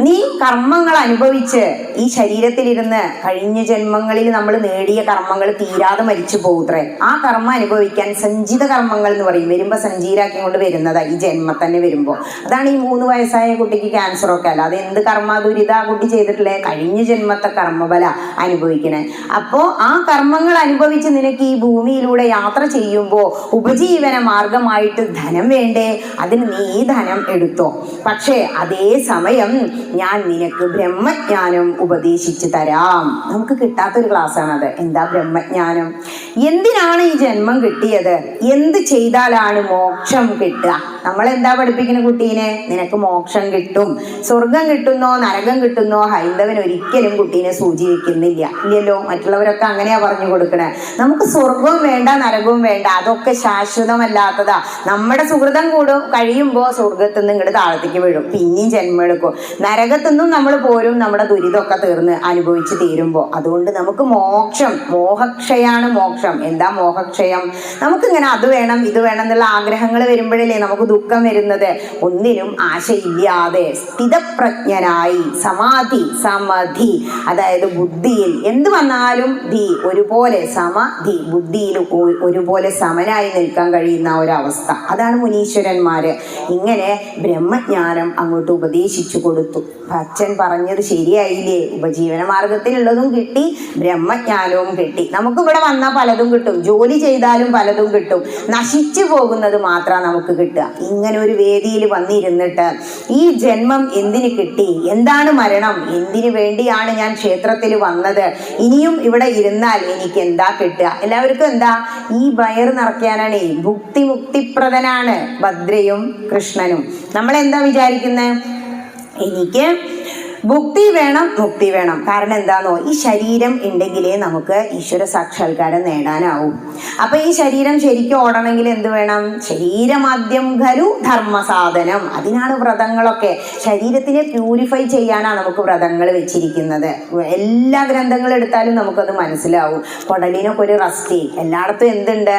നീ കർമ്മങ്ങൾ അനുഭവിച്ച് ഈ ശരീരത്തിലിരുന്ന് കഴിഞ്ഞ ജന്മങ്ങളിൽ നമ്മൾ നേടിയ കർമ്മങ്ങൾ തീരാതെ മരിച്ചു പോകൂത്രേ. ആ കർമ്മം അനുഭവിക്കാൻ സഞ്ചിത കർമ്മങ്ങൾ എന്ന് പറയും. വരുമ്പോ സഞ്ചീരാക്കി കൊണ്ട് വരുന്നതാ ഈ ജന്മം തന്നെ വരുമ്പോ. അതാണ് ഈ 3 വയസ്സായ കുട്ടിക്ക് ക്യാൻസറൊക്കെ അല്ല. അത് എന്ത് കർമ്മ ദുരിത ആ കുട്ടി ചെയ്തിട്ടില്ലേ? കഴിഞ്ഞ ജന്മത്തെ കർമ്മഫല അനുഭവിക്കണേ. അപ്പോൾ ആ കർമ്മങ്ങൾ അനുഭവിച്ച് നിനക്ക് ഈ ഭൂമിയിലൂടെ യാത്ര ചെയ്യുമ്പോൾ ഉപജീവന മാർഗമായിട്ട് ധനം വേണ്ടേ? അതിന് നീ ഈ ധനം എടുത്തോ. പക്ഷേ അതേ സമയം ഞാൻ നിനക്ക് ബ്രഹ്മജ്ഞാനം ഉപദേശിച്ചു തരാം. നമുക്ക് കിട്ടാത്തൊരു ക്ലാസ്സാണത്. എന്താ ബ്രഹ്മജ്ഞാനം? എന്തിനാണ് ഈ ജന്മം കിട്ടിയത്? എന്ത് ചെയ്താലാണ് മോക്ഷം കിട്ടുക? നമ്മളെന്താ പഠിപ്പിക്കുന്ന കുട്ടീനെ? നിനക്ക് മോക്ഷം കിട്ടും, സ്വർഗം കിട്ടുന്നോ നരകം കിട്ടുന്നോ ഹൈന്ദവൻ ഒരിക്കലും കുട്ടീനെ സൂചിപ്പിക്കുന്നില്ല. ഇല്ലല്ലോ, മറ്റുള്ളവരൊക്കെ അങ്ങനെയാ പറഞ്ഞു കൊടുക്കണേ. നമുക്ക് സ്വർഗവും വേണ്ട നരകവും വേണ്ട, അതൊക്കെ ശാശ്വതമല്ലാത്തതാ. നമ്മുടെ സുഹൃതം കഴിയുമ്പോൾ സ്വർഗത്തുനിന്ന് ഇങ്ങോട്ട് താഴത്തേക്ക് വീഴും, പിന്നെയും ജന്മം എടുക്കും. നരകത്തുനിന്നും നമ്മൾ പോരും, നമ്മുടെ ദുരിതമൊക്കെ തീർന്ന് അനുഭവിച്ച് തീരുമ്പോൾ. അതുകൊണ്ട് നമുക്ക് മോക്ഷം, മോഹക്ഷയാണ് മോക്ഷം. എന്താ മോഹക്ഷയം? നമുക്കിങ്ങനെ അത് വേണം ഇത് വേണം എന്നുള്ള ആഗ്രഹങ്ങൾ വരുമ്പോഴല്ലേ നമുക്ക് ദുഃഖം വരുന്നത്. ഒന്നിനും ആശയില്ലാതെ സ്ഥിതപ്രജ്ഞനായി സമാധി, അതായത് ബുദ്ധിയിൽ എന്ത് വന്നാലും ഒരുപോലെ സമധി, ബുദ്ധിയിൽ ഒരുപോലെ സമനായി നിൽക്കാൻ കഴിയുന്ന ഒരവസ്ഥ. അതാണ് മുനീശ്വരന്മാര്. ഇങ്ങനെ ബ്രഹ്മജ്ഞാനം അങ്ങോട്ട് ഉപദേശിച്ചു കൊടുത്തു. അച്ഛൻ പറഞ്ഞത് ശരിയായില്ലേ? ഉപജീവന മാർഗത്തിലുള്ളതും കിട്ടി, ബ്രഹ്മജ്ഞാനവും കിട്ടി. നമുക്കിവിടെ വന്നാൽ പലതും കിട്ടും, ജോലി ചെയ്താലും പലതും കിട്ടും, നശിച്ചു പോകുന്നത് മാത്രമാണ് നമുക്ക് കിട്ടുക. ഇങ്ങനെ ഒരു വേദിയിൽ വന്നിരുന്നിട്ട് ഈ ജന്മം എന്തിന് കിട്ടി, എന്താണ് മരണം, എന്തിനു വേണ്ടിയാണ് ഞാൻ ക്ഷേത്രത്തിൽ വന്നത്, ഇനിയും ഇവിടെ ഇരുന്നാൽ എനിക്ക് എന്താ കിട്ടുക? എല്ലാവർക്കും എന്താ? ഈ വയറ് നിറയ്ക്കാനാണ്. മുക്തിപ്രദനാണ് ഭദ്രയും കൃഷ്ണനും. നമ്മളെന്താ വിചാരിക്കുന്നത്? എനിക്ക് മുക്തി വേണം, മുക്തി വേണം. കാരണം എന്താണോ? ഈ ശരീരം ഉണ്ടെങ്കിലേ നമുക്ക് ഈശ്വര സാക്ഷാത്കാരം നേടാനാവും. അപ്പൊ ഈ ശരീരം ശരിക്കും ഓടണമെങ്കിൽ എന്ത് വേണം? ശരീരമാദ്യം ഖലു ധർമ്മസാധനം. അതിനാണ് വ്രതങ്ങളൊക്കെ. ശരീരത്തിനെ പ്യൂരിഫൈ ചെയ്യാനാണ് നമുക്ക് വ്രതങ്ങൾ വെച്ചിരിക്കുന്നത്. എല്ലാ ഗ്രന്ഥങ്ങൾ എടുത്താലും നമുക്കത് മനസ്സിലാവും. കുടലിനൊക്കെ ഒരു റെസ്റ്റ്. എല്ലായിടത്തും എന്തുണ്ട്?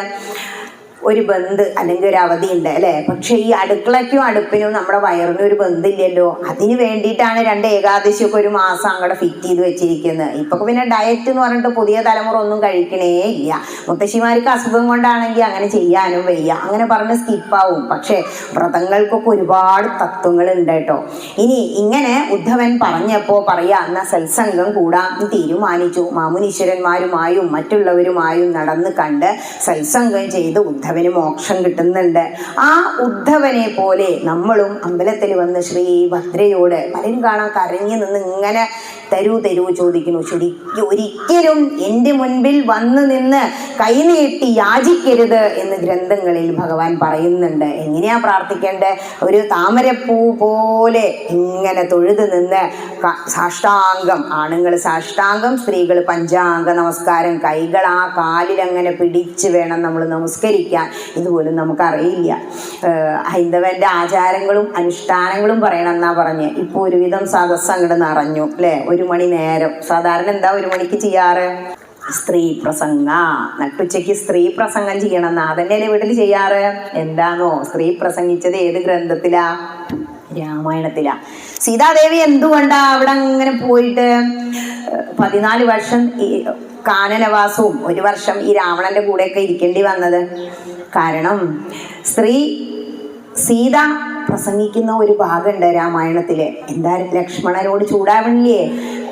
ഒരു ബന്ധ് അല്ലെങ്കിൽ ഒരു അവധി ഉണ്ട് അല്ലേ? പക്ഷെ ഈ അടുക്കളയ്ക്കും അടുപ്പിനും നമ്മുടെ വയറിനും ഒരു ബന്ധില്ലല്ലോ. അതിന് വേണ്ടിയിട്ടാണ് 2 ഏകാദശിയൊക്കെ ഒരു മാസം അങ്ങോട്ട് ഫിറ്റ് ചെയ്ത് വെച്ചിരിക്കുന്നത്. ഇപ്പൊ പിന്നെ ഡയറ്റ് എന്ന് പറഞ്ഞിട്ട് പുതിയ തലമുറ ഒന്നും കഴിക്കണേ ഇല്ല. മുത്തശ്ശിമാർക്ക് അസുഖം കൊണ്ടാണെങ്കിൽ അങ്ങനെ ചെയ്യാനും വയ്യ, അങ്ങനെ പറഞ്ഞ് സ്കിപ്പാവും. പക്ഷെ വ്രതങ്ങൾക്കൊക്കെ ഒരുപാട് തത്വങ്ങൾ ഉണ്ട് കേട്ടോ. ഇനി ഇങ്ങനെ ഉദ്ധവൻ പറഞ്ഞപ്പോ പറയാ, എന്നാ സത്സംഗം കൂടാൻ തീരുമാനിച്ചു. മാമുനീശ്വരന്മാരുമായും മറ്റുള്ളവരുമായും നടന്ന് കണ്ട് സത്സംഗം ചെയ്ത് ഉദ്ധവന് മോക്ഷം കിട്ടുന്നുണ്ട്. ആ ഉദ്ധവനെ പോലെ നമ്മളും അമ്പലത്തിൽ വന്ന് ശ്രീ ഭദ്രയോട് പലരും കാണാൻ കരഞ്ഞു നിന്ന് ഇങ്ങനെ തരൂ ചോദിക്കുന്നു. ഒരിക്കലും എൻ്റെ മുൻപിൽ വന്ന് നിന്ന് കൈനീട്ടി യാചിക്കരുത് എന്ന് ഗ്രന്ഥങ്ങളിൽ ഭഗവാൻ പറയുന്നുണ്ട്. എങ്ങനെയാ പ്രാർത്ഥിക്കേണ്ടത്? ഒരു താമരപ്പൂ പോലെ ഇങ്ങനെ തൊഴുത് നിന്ന് സാഷ്ടാംഗം, ആണുങ്ങൾ സാഷ്ടാംഗം, സ്ത്രീകൾ പഞ്ചാംഗ നമസ്കാരം, കൈകൾ ആ കാലിൽ അങ്ങനെ പിടിച്ച് വേണം നമ്മൾ നമസ്കരിക്കാൻ. ഇതുപോലും നമുക്കറിയില്ല. ഹൈന്ദവന്റെ ആചാരങ്ങളും അനുഷ്ഠാനങ്ങളും പറയണം എന്നാ പറഞ്ഞ്. ഇപ്പോൾ ഒരുവിധം സദസ്സ് അങ്ങോട്ട് നിറഞ്ഞു അല്ലേ? 1 മണി നേരം. സാധാരണ എന്താ 1 മണിക്ക് ചെയ്യാറ്? സ്ത്രീ പ്രസംഗ. നട്ടുച്ചയ്ക്ക് സ്ത്രീ പ്രസംഗം ചെയ്യണം എന്നാ അതന്നെയല്ലേ വീട്ടിൽ ചെയ്യാറ്. എന്താണോ സ്ത്രീ പ്രസംഗിച്ചത്? ഏത് ഗ്രന്ഥത്തിലാ? രാമായണത്തിലാ. സീതാദേവി എന്തുകൊണ്ടാ അവിടെ അങ്ങനെ പോയിട്ട് 14 വർഷം കാനനവാസവും 1 വർഷം ഈ രാവണന്റെ കൂടെയൊക്കെ ഇരിക്കേണ്ടി വന്നത്? കാരണം സീത പ്രസംഗിക്കുന്ന ഒരു ഭാഗമുണ്ട് രാമായണത്തില്. എന്താ? ലക്ഷ്മണനോട് ചൂടാവണില്ലേ?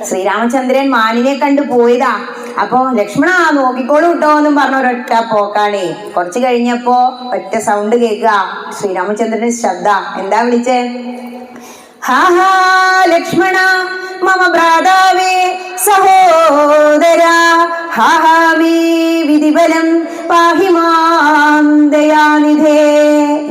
ശ്രീരാമചന്ദ്രൻ മാനിനെ കണ്ടു പോയതാ. അപ്പൊ ലക്ഷ്മണ നോക്കിക്കോളൂ കേട്ടോ എന്നും പറഞ്ഞ ഒരൊറ്റ പോക്കാണേ. കുറച്ച് കഴിഞ്ഞപ്പോ ഒറ്റ സൗണ്ട് കേൾക്കുക. ശ്രീരാമചന്ദ്രന്റെ ശബ്ദ. എന്താ വിളിച്ചേ? ഹാ ഹാ ലക്ഷ്മണ മമ ഭ്രാതാവേ സഹോദര ഹാ ഹാ മേ വിധിബലം പാഹി മാം ദയാനിധേ.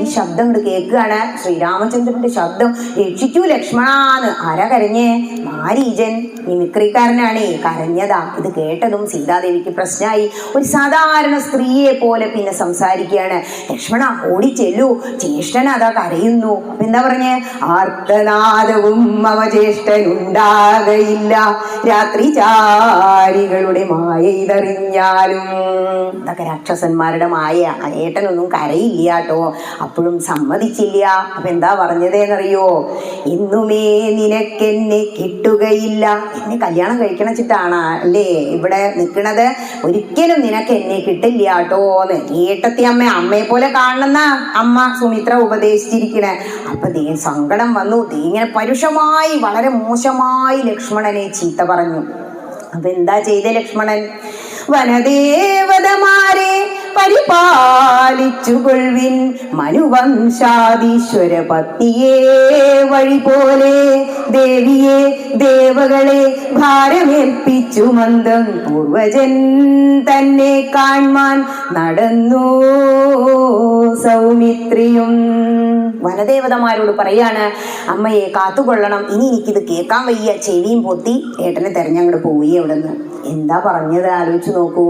ഈ ശബ്ദം ഇങ്ങോട്ട് കേൾക്കുകയാണ്. ശ്രീരാമചന്ദ്രന്റെ ശബ്ദം. രക്ഷിക്കൂ ലക്ഷ്മണാന്ന്. ആരാ കരഞ്ഞേ? മാരീചൻ, മിമിക്രിക്കാരനാണേ, കരഞ്ഞതാ. ഇത് കേട്ടതും സീതാദേവിക്ക് പ്രശ്നമായി. ഒരു സാധാരണ സ്ത്രീയെ പോലെ പിന്നെ സംസാരിക്കുകയാണ്. ലക്ഷ്മണ ഓടിച്ചെല്ലൂ, ജ്യേഷ്ഠൻ അതാ കരയുന്നു. അപ്പൊ എന്താ പറഞ്ഞേ? ആർത്തനാദവും അവജ്യേഷ്ഠനുണ്ടാകയില്ല, രാത്രി ചാരികളുടെ മായ ഇതറിഞ്ഞാലും. ഇതൊക്കെ രാക്ഷസന്മാരുടെ മായ. ഏട്ടനൊന്നും കരയില്ല കേട്ടോ. അപ്പോഴും അപ്പോഴും സമ്മതിച്ചില്ല. അപ്പൊ എന്താ പറഞ്ഞതേന്നറിയോ? ഇന്നുമേ നിനക്കെന്നെ കിട്ടുകയില്ല. എന്നെ കല്യാണം കഴിക്കണച്ചിട്ടാണ് അല്ലേ ഇവിടെ നിൽക്കണത്? ഒരിക്കലും നിനക്ക് എന്നെ കിട്ടില്ല കേട്ടോന്ന് ഏട്ടത്തി അമ്മയെ പോലെ കാണണമെന്ന അമ്മ സുമിത്ര ഉപദേശിച്ചിരിക്കണേ. അപ്പൊ ദേ സങ്കടം വന്നു. ദേ ഇങ്ങനെ പരുഷമായി വളരെ മോശമായി ലക്ഷ്മണനെ ചീത്ത പറഞ്ഞു. അപ്പൊ എന്താ ചെയ്ത ലക്ഷ്മണൻ? വനദേവതമാരെ പരിപാലിച്ചുകൊള്ളിൻ മനുവംശാദീശ്വര പത്നിയെ വഴി പോലെ ദേവിയെ ദേവകളെ ഭാരമേൽപ്പിച്ചു മന്ദം പൂർവജൻ തന്നെ കാൺമാൻ നടന്നു സൗമിത്രിയും. വനദേവതമാരോട് പറയാണ്, അമ്മയെ കാത്തുകൊള്ളണം, ഇനി എനിക്കിത് കേൾക്കാൻ വയ്യ. ചെവിയും പൊത്തി ഏട്ടനെ തെരഞ്ഞങ്ങോട്ട് പോയി അവിടെ നിന്ന്. എന്താ പറഞ്ഞത് ആലോചിച്ച് നോക്കൂ.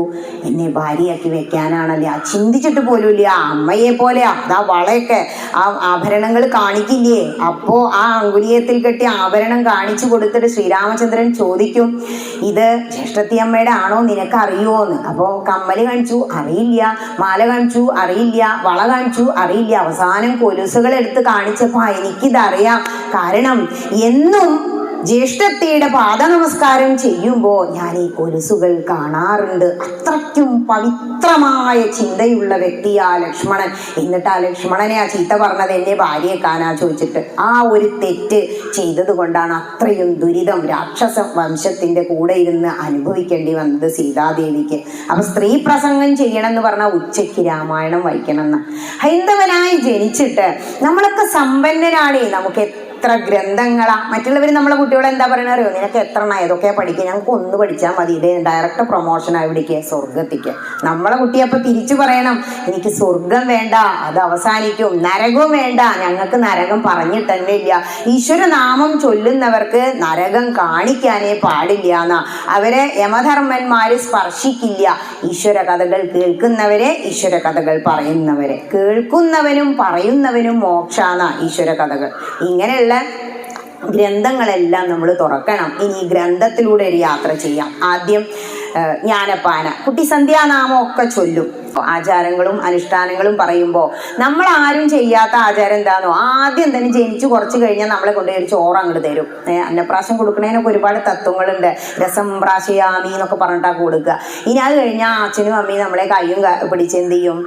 എന്നെ ഭാര്യയാക്കി വെക്കാനാണല്ലേ. ആ ചിന്തിച്ചിട്ട് പോലുമില്ല. അമ്മയെ പോലെ അതാ വളയൊക്കെ ആ ആഭരണങ്ങൾ കാണിക്കില്ലേ, അപ്പോ ആ അങ്കുലിയത്തിൽ കെട്ടി ആഭരണം കാണിച്ചു കൊടുത്തിട്ട് ശ്രീരാമചന്ദ്രൻ ചോദിക്കും, ഇത് ജ്യേഷ്ഠത്തി അമ്മയുടെ ആണോ, നിനക്ക് അറിയുമോന്ന്. അപ്പോ കമ്മല് കാണിച്ചു, അറിയില്ല. മാല കാണിച്ചു, അറിയില്ല. വള കാണിച്ചു, അറിയില്ല. അവസാനം കൊലുസുകൾ എടുത്ത് കാണിച്ചപ്പോ എനിക്കിതറിയാം. കാരണം എന്നും ജ്യേഷ്ഠത്തിയുടെ പാദനമസ്കാരം ചെയ്യുമ്പോൾ ഞാൻ ഈ കൊലുസുകൾ കാണാറുണ്ട്. അത്രയ്ക്കും പവിത്രമായ ചിന്തയുള്ള വ്യക്തിയാ ലക്ഷ്മണൻ. എന്നിട്ട് ആ ലക്ഷ്മണനെ ആ ചീത്ത പറഞ്ഞത് എന്നെ ഭാര്യയെക്കാനാ ചോദിച്ചിട്ട്. ആ ഒരു തെറ്റ് ചെയ്തത് കൊണ്ടാണ് അത്രയും ദുരിതം രാക്ഷസ വംശത്തിന്റെ കൂടെ ഇരുന്ന് അനുഭവിക്കേണ്ടി വന്നത് സീതാദേവിക്ക്. അപ്പൊ സ്ത്രീ പ്രസംഗം ചെയ്യണം എന്ന് പറഞ്ഞാൽ ഉച്ചയ്ക്ക് രാമായണം വായിക്കണം എന്ന്. ഹൈന്ദവനായി ജനിച്ചിട്ട് നമ്മളൊക്കെ സമ്പന്നനാണേ. നമുക്ക് എത്ര ഗ്രന്ഥങ്ങളാ. മറ്റുള്ളവർ നമ്മളെ കുട്ടിയോട് എന്താ പറയണ അറിയോ? നിനക്ക് എത്ര ഏതൊക്കെ പഠിക്കുക, ഞങ്ങൾക്ക് ഒന്ന് പഠിച്ചാൽ മതി, ഇതേ ഡയറക്റ്റ് പ്രൊമോഷനാ ഇവിടേക്ക് സ്വർഗത്തേക്ക്. നമ്മളെ കുട്ടി അപ്പൊ തിരിച്ചു പറയണം, എനിക്ക് സ്വർഗം വേണ്ട, അത് അവസാനിക്കും. നരകവും വേണ്ട, ഞങ്ങൾക്ക് നരകം പറഞ്ഞിട്ട് തന്നെ ഇല്ല. ഈശ്വരനാമം ചൊല്ലുന്നവർക്ക് നരകം കാണിക്കാനേ പാടില്ല എന്നാ. അവരെ യമധർമ്മന്മാര് സ്പർശിക്കില്ല. ഈശ്വര കഥകൾ കേൾക്കുന്നവരെ, ഈശ്വര കഥകൾ പറയുന്നവരെ. കേൾക്കുന്നവനും പറയുന്നവനും മോക്ഷാന്ന ഈശ്വര കഥകൾ. ഇങ്ങനെയുള്ള ഗ്രന്ഥങ്ങളെല്ലാം നമ്മൾ തുറക്കണം. ഇനി ഗ്രന്ഥത്തിലൂടെ ഒരു യാത്ര ചെയ്യാം. ആദ്യം ജ്ഞാനപ്പാന. കുട്ടി സന്ധ്യാനാമം ഒക്കെ ചൊല്ലും. ആചാരങ്ങളും അനുഷ്ഠാനങ്ങളും പറയുമ്പോൾ നമ്മൾ ആരും ചെയ്യാത്ത ആചാരം എന്താണോ, ആദ്യം തന്നെ ജനിച്ചു കുറച്ച് കഴിഞ്ഞാൽ നമ്മളെ കൊണ്ടുപോയി ഒരു ചോറ് അങ്ങോട്ട് തരും. അന്നപ്രാശം കൊടുക്കുന്നതിനൊക്കെ ഒരുപാട് തത്വങ്ങളുണ്ട്. രസം പ്രാശയാമി എന്നൊക്കെ പറഞ്ഞിട്ടാ കൊടുക്കുക. ഇനി അത് കഴിഞ്ഞാൽ അച്ഛനും അമ്മയും നമ്മളെ കയ്യും പിടിച്ച് എന്ത് ചെയ്യും,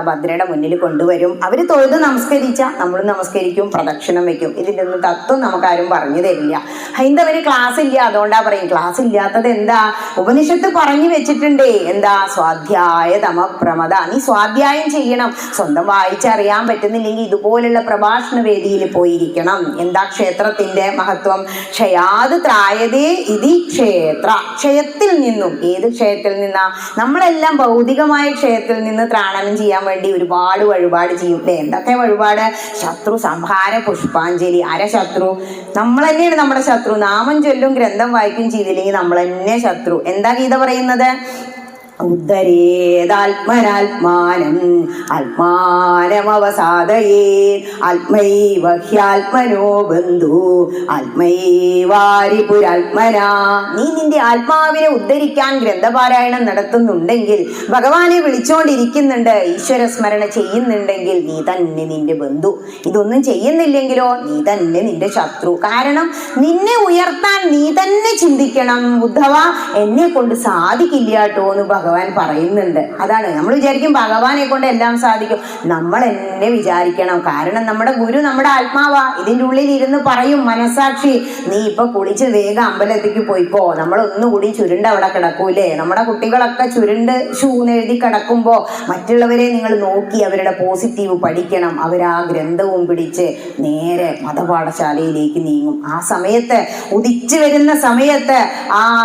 ഭദ്രയുടെ മുന്നിൽ കൊണ്ടുവരും. അവര് തൊഴുത് നമസ്കരിച്ചാൽ നമ്മൾ നമസ്കരിക്കും, പ്രദക്ഷിണം വെക്കും. ഇതിൻ്റെ ഒന്നും തത്വം നമുക്കാരും പറഞ്ഞു തരില്ല. ഹൈന്ദവന് ക്ലാസ് ഇല്ല, അതുകൊണ്ടാ പറയും. ക്ലാസ് ഇല്ലാത്തത് എന്താ? ഉപനിഷത്ത് പറഞ്ഞു വെച്ചിട്ടുണ്ടേ. എന്താ? സ്വാധ്യായ പ്രമദ. നീ സ്വാധ്യായം ചെയ്യണം. സ്വന്തം വായിച്ചറിയാൻ പറ്റുന്നില്ലെങ്കിൽ ഇതുപോലുള്ള പ്രഭാഷണ വേദിയിൽ പോയിരിക്കണം. എന്താ ക്ഷേത്രത്തിന്റെ മഹത്വം? ക്ഷയാത് ത്രായതേ ഇതി ക്ഷേത്ര. ക്ഷയത്തിൽ നിന്നും. ഏത് ക്ഷയത്തിൽ നിന്നാ? നമ്മളെല്ലാം ഭൗതികമായ ക്ഷയത്തിൽ നിന്ന് ത്രാണനം ചെയ്യാൻ വേണ്ടി ഒരുപാട് വഴിപാട് ചെയ്യും അല്ലേ? എന്തൊക്കെ വഴിപാട്? ശത്രു സംഹാര പുഷ്പാഞ്ജലി. ആരാ ശത്രു? നമ്മൾ തന്നെയാണ് നമ്മുടെ ശത്രു. നാമം ചൊല്ലും ഗ്രന്ഥം വായിക്കും ചെയ്തില്ലെങ്കിൽ നമ്മൾ തന്നെ ശത്രു. എന്താ ഗീത പറയുന്നത്? ഉദ്ധരേതാത്മനാത്മാനം ആത്മാനമവസാദയേ ആത്മൈവ ഹ്യാത്മനോ ബന്ധു ആത്മൈവാരിപുരാത്മനാ. നീ നിന്റെ ആത്മാവിനെ ഉദ്ധരിക്കാൻ ഗ്രന്ഥപാരായണം നടത്തുന്നുണ്ടെങ്കിൽ, ഭഗവാനെ വിളിച്ചുകൊണ്ടിരിക്കുന്നുണ്ട്, ഈശ്വര സ്മരണ ചെയ്യുന്നുണ്ടെങ്കിൽ നീ തന്നെ നിന്റെ ബന്ധു. ഇതൊന്നും ചെയ്യുന്നില്ലെങ്കിലോ നീ തന്നെ നിന്റെ ശത്രു. കാരണം നിന്നെ ഉയർത്താൻ നീ തന്നെ ചിന്തിക്കണം. ഉദ്ധവ, എന്നെ കൊണ്ട് സാധിക്കില്ല കേട്ടോ എന്ന് ഭഗവാൻ പറയുന്നുണ്ട്. അതാണ് നമ്മൾ വിചാരിക്കും ഭഗവാനെ കൊണ്ട് എല്ലാം സാധിക്കും. നമ്മൾ എന്നെ വിചാരിക്കണം. കാരണം നമ്മുടെ ഗുരു നമ്മുടെ ആത്മാവാ. ഇതിൻ്റെ ഉള്ളിൽ ഇരുന്ന് പറയും മനസാക്ഷി, നീ ഇപ്പൊ കുളിച്ച് വേഗം അമ്പലത്തേക്ക് പോയിക്കോ. നമ്മളൊന്നുകൂടി ചുരുണ്ട് അവിടെ കിടക്കൂലേ? നമ്മുടെ കുട്ടികളൊക്കെ ചുരുണ്ട് ഷൂന്നെഴുതി കിടക്കുമ്പോ മറ്റുള്ളവരെ നിങ്ങൾ നോക്കി അവരുടെ പോസിറ്റീവ് പഠിക്കണം. അവരാ ഗ്രന്ഥവും പിടിച്ച് നേരെ മതപാഠശാലയിലേക്ക് നീങ്ങും. ആ സമയത്ത് ഉദിച്ചു വരുന്ന സമയത്ത് ആ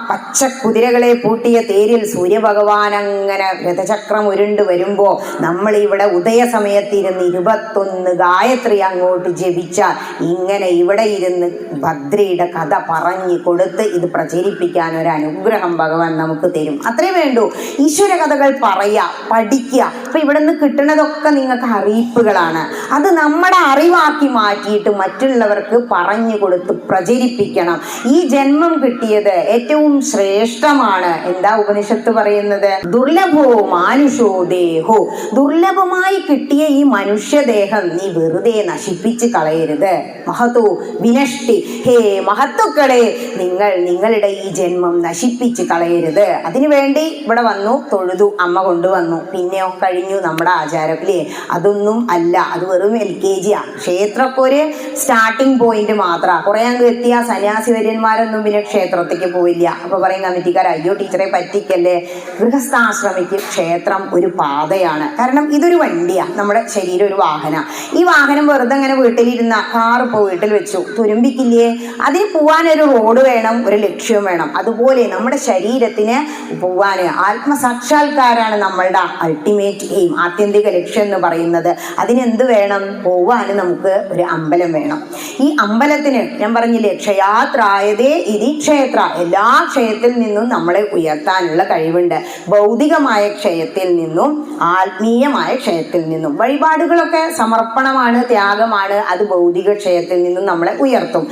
പച്ച കുതിരകളെ പൂട്ടിയ തേരിൽ സൂര്യഭഗവാൻ അങ്ങനെ രഥചക്രം ഉരുണ്ട് വരുമ്പോ നമ്മൾ ഇവിടെ ഉദയ സമയത്തിരുന്ന് 21 ഗായത്രി അങ്ങോട്ട് ജപിച്ചാൽ ഇങ്ങനെ ഇവിടെ ഇരുന്ന് ഭദ്രയുടെ കഥ പറഞ്ഞു കൊടുത്ത് ഇത് പ്രചരിപ്പിക്കാൻ ഒരു അനുഗ്രഹം ഭഗവാൻ നമുക്ക് തരും. അത്രേ വേണ്ടൂ. ഈശ്വര കഥകൾ പറയാ, പഠിക്കുക. അപ്പൊ ഇവിടെ നിന്ന് കിട്ടുന്നതൊക്കെ നിങ്ങൾക്ക് അറിയിപ്പുകളാണ്. അത് നമ്മുടെ അറിവാക്കി മാറ്റിയിട്ട് മറ്റുള്ളവർക്ക് പറഞ്ഞു കൊടുത്ത് പ്രചരിപ്പിക്കണം. ഈ ജന്മം കിട്ടിയത് ഏറ്റവും ശ്രേഷ്ഠമാണ്. എന്താ ഉപനിഷത്ത് പറയുന്നത്? ദുർലഭോ മാനുഷോ ദേഹോ, ദുർലഭമായി കിട്ടിയ ഈ മനുഷ്യദേഹം നീ വെറുതെ നശിപ്പിച്ച് കളയരുത്. മഹതോ വിനഷ്ടി, ഹേ മഹത്തുക്കളെ, നിങ്ങൾ നിങ്ങളുടെ ഈ ജന്മം നശിപ്പിച്ച് കളയരുത്. അതിനുവേണ്ടി ഇവിടെ വന്നു, തൊഴുതു, അമ്മ കൊണ്ടുവന്നു, പിന്നെയോ കഴിഞ്ഞു നമ്മുടെ ആചാരം അല്ലേ? അതൊന്നും അല്ല, അത് വെറും LKG. ക്ഷേത്രമൊക്കെ ഒരു സ്റ്റാർട്ടിങ് പോയിന്റ് മാത്രമാണ്. കുറെ അങ്ങ് എത്തിയ സന്യാസി വര്യന്മാരൊന്നും പിന്നെ ക്ഷേത്രത്തേക്ക് പോയില്ല. അപ്പൊ പറയും കമ്മിറ്റിക്കാർ, അയ്യോ ടീച്ചറെ പറ്റിക്കല്ലേ. ഗൃഹസ്ഥാശ്രമിക്ക് ക്ഷേത്രം ഒരു പാതയാണ്. കാരണം ഇതൊരു വണ്ടിയാ, നമ്മുടെ ശരീരം ഒരു വാഹന. ഈ വാഹനം വെറുതെ അങ്ങനെ വീട്ടിലിരുന്ന കാർ ഇപ്പോൾ വീട്ടിൽ വെച്ചു, തുരുമ്പിക്കില്ലേ? അതിന് പോവാനൊരു റോഡ് വേണം, ഒരു ലക്ഷ്യം വേണം. അതുപോലെ നമ്മുടെ ശരീരത്തിന് പോവാന് ആത്മസാക്ഷാത്കാരാണ് നമ്മളുടെ അൾട്ടിമേറ്റ് എയിം, ആത്യന്തിക ലക്ഷ്യം എന്ന് പറയുന്നത്. അതിനെന്ത് വേണം? പോവാന് നമുക്ക് ഒരു അമ്പലം വേണം. ഈ അമ്പലത്തിന് ഞാൻ പറഞ്ഞില്ലേ, ക്ഷയാത്രായതേ ഇതി ക്ഷേത്ര, എല്ലാ ക്ഷയത്തിൽ നിന്നും നമ്മളെ ഉയർത്താനുള്ള കഴിവുണ്ട്. ഭൗതികമായ ക്ഷയത്തിൽ നിന്നും ആത്മീയമായ ക്ഷയത്തിൽ നിന്നും. വഴിപാടുകളൊക്കെ സമർപ്പണമാണ്, ത്യാഗമാണ്. അത് ഭൗതിക ക്ഷയത്തിൽ നിന്നും നമ്മളെ ഉയർത്തും.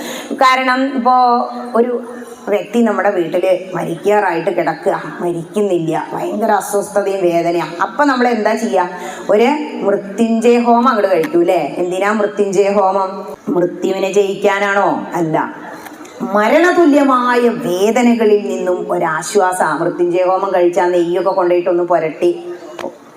കാരണം ഇപ്പോൾ ഒരു വ്യക്തി നമ്മുടെ വീട്ടിൽ മരിക്കാറായിട്ട് കിടക്കുക, മരിക്കുന്നില്ല, ഭയങ്കര അസ്വസ്ഥതയും വേദനയാണ്. അപ്പം നമ്മൾ എന്താ ചെയ്യുക? ഒരു മൃത്യുഞ്ജയ ഹോമം അങ്ങോട്ട് കഴിക്കൂലേ? എന്തിനാ മൃത്യുഞ്ജയ ഹോമം? മൃത്യുവിനെ ജയിക്കാനാണോ? അല്ല, മരണതുല്യമായ വേദനകളിൽ നിന്നും ഒരാശ്വാസം. മൃത്യുഞ്ജയ ഹോമം കഴിച്ചാൽ നെയ്യൊക്കെ കൊണ്ടുപോയിട്ടൊന്ന് പുരട്ടി,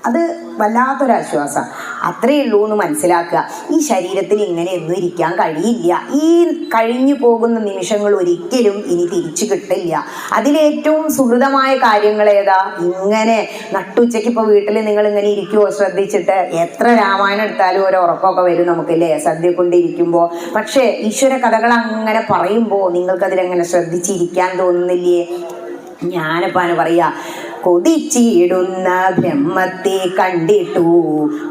അത് വല്ലാത്തൊരാശ്വാസം. അത്രയേ ഉള്ളൂ എന്ന് മനസ്സിലാക്കുക. ഈ ശരീരത്തിൽ ഇങ്ങനെയൊന്നും ഇരിക്കാൻ കഴിയില്ല. ഈ കഴിഞ്ഞു പോകുന്ന നിമിഷങ്ങൾ ഒരിക്കലും ഇനി തിരിച്ചു കിട്ടില്ല. അതിലേറ്റവും സുഹൃതമായ കാര്യങ്ങൾ ഏതാ? ഇങ്ങനെ നട്ടുച്ചയ്ക്ക് ഇപ്പോൾ വീട്ടിൽ നിങ്ങൾ ഇങ്ങനെ ഇരിക്കുമോ ശ്രദ്ധിച്ചിട്ട്? എത്ര രാമായണം എടുത്താലും ഒരു ഉറക്കമൊക്കെ വരും നമുക്കല്ലേ സദ്യ കൊണ്ടിരിക്കുമ്പോൾ. പക്ഷേ ഈശ്വര കഥകൾ അങ്ങനെ പറയുമ്പോൾ നിങ്ങൾക്കതിലെങ്ങനെ ശ്രദ്ധിച്ചിരിക്കാൻ തോന്നുന്നില്ലേ? ഞാനിപ്പോൾ പറയാ, കൊതിച്ചിടുന്ന ബ്രഹ്മത്തെ കണ്ടിട്ടു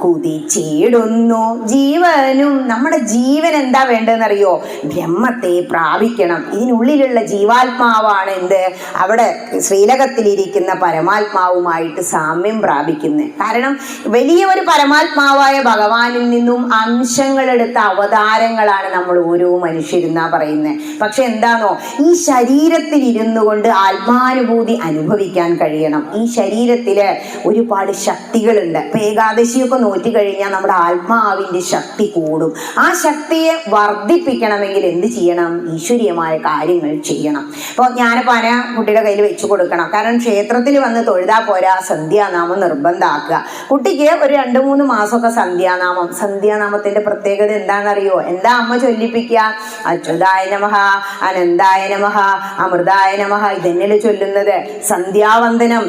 കുതിച്ചിടുന്നു ജീവനും. നമ്മുടെ ജീവൻ എന്താ വേണ്ടതെന്നറിയോ? ബ്രഹ്മത്തെ പ്രാപിക്കണം. ഇതിനുള്ളിലുള്ള ജീവാത്മാവാണ് എന്ത്? അവിടെ ശ്രീലകത്തിലിരിക്കുന്ന പരമാത്മാവുമായിട്ട് സാമ്യം പ്രാപിക്കുന്നത്. കാരണം വലിയ ഒരു പരമാത്മാവായ ഭഗവാനിൽ നിന്നും അംശങ്ങളെടുത്ത അവതാരങ്ങളാണ് നമ്മൾ ഓരോ മനുഷ്യരെന്നാ പറയുന്നത്. പക്ഷെ എന്താണോ, ഈ ശരീരത്തിൽ ഇരുന്നു കൊണ്ട് ആത്മാനുഭൂതി അനുഭവിക്കാൻ കഴിയണം. ഈ ശരീരത്തില് ഒരുപാട് ശക്തികളുണ്ട്. ഇപ്പൊ ഏകാദശിയൊക്കെ നോറ്റി കഴിഞ്ഞാൽ നമ്മുടെ ആത്മാവിന്റെ ശക്തി കൂടും. ആ ശക്തിയെ വർദ്ധിപ്പിക്കണമെങ്കിൽ എന്ത് ചെയ്യണം? ഈശ്വരീയമായ കാര്യങ്ങൾ ചെയ്യണം. ഇപ്പോൾ ജ്ഞാനപ്പാന കുട്ടിയുടെ കയ്യിൽ വെച്ചു കൊടുക്കണം. കാരണം ക്ഷേത്രത്തിൽ വന്ന് തൊഴുതാ പോരാ, സന്ധ്യാനാമം നിർബന്ധമാക്കുക. കുട്ടിക്ക് ഒരു 2-3 മാസമൊക്കെ സന്ധ്യാനാമം. സന്ധ്യാനാമത്തിന്റെ പ്രത്യേകത എന്താണെന്നറിയോ? എന്താ അമ്മ ചൊല്ലിപ്പിക്കുക? അച്യുതായ നമഃ, അനന്തായ നമഃ, അമൃതായ നമഃ. ഇതന്നെയല്ലേ ചൊല്ലുന്നത്. സന്ധ്യാവന്ദനം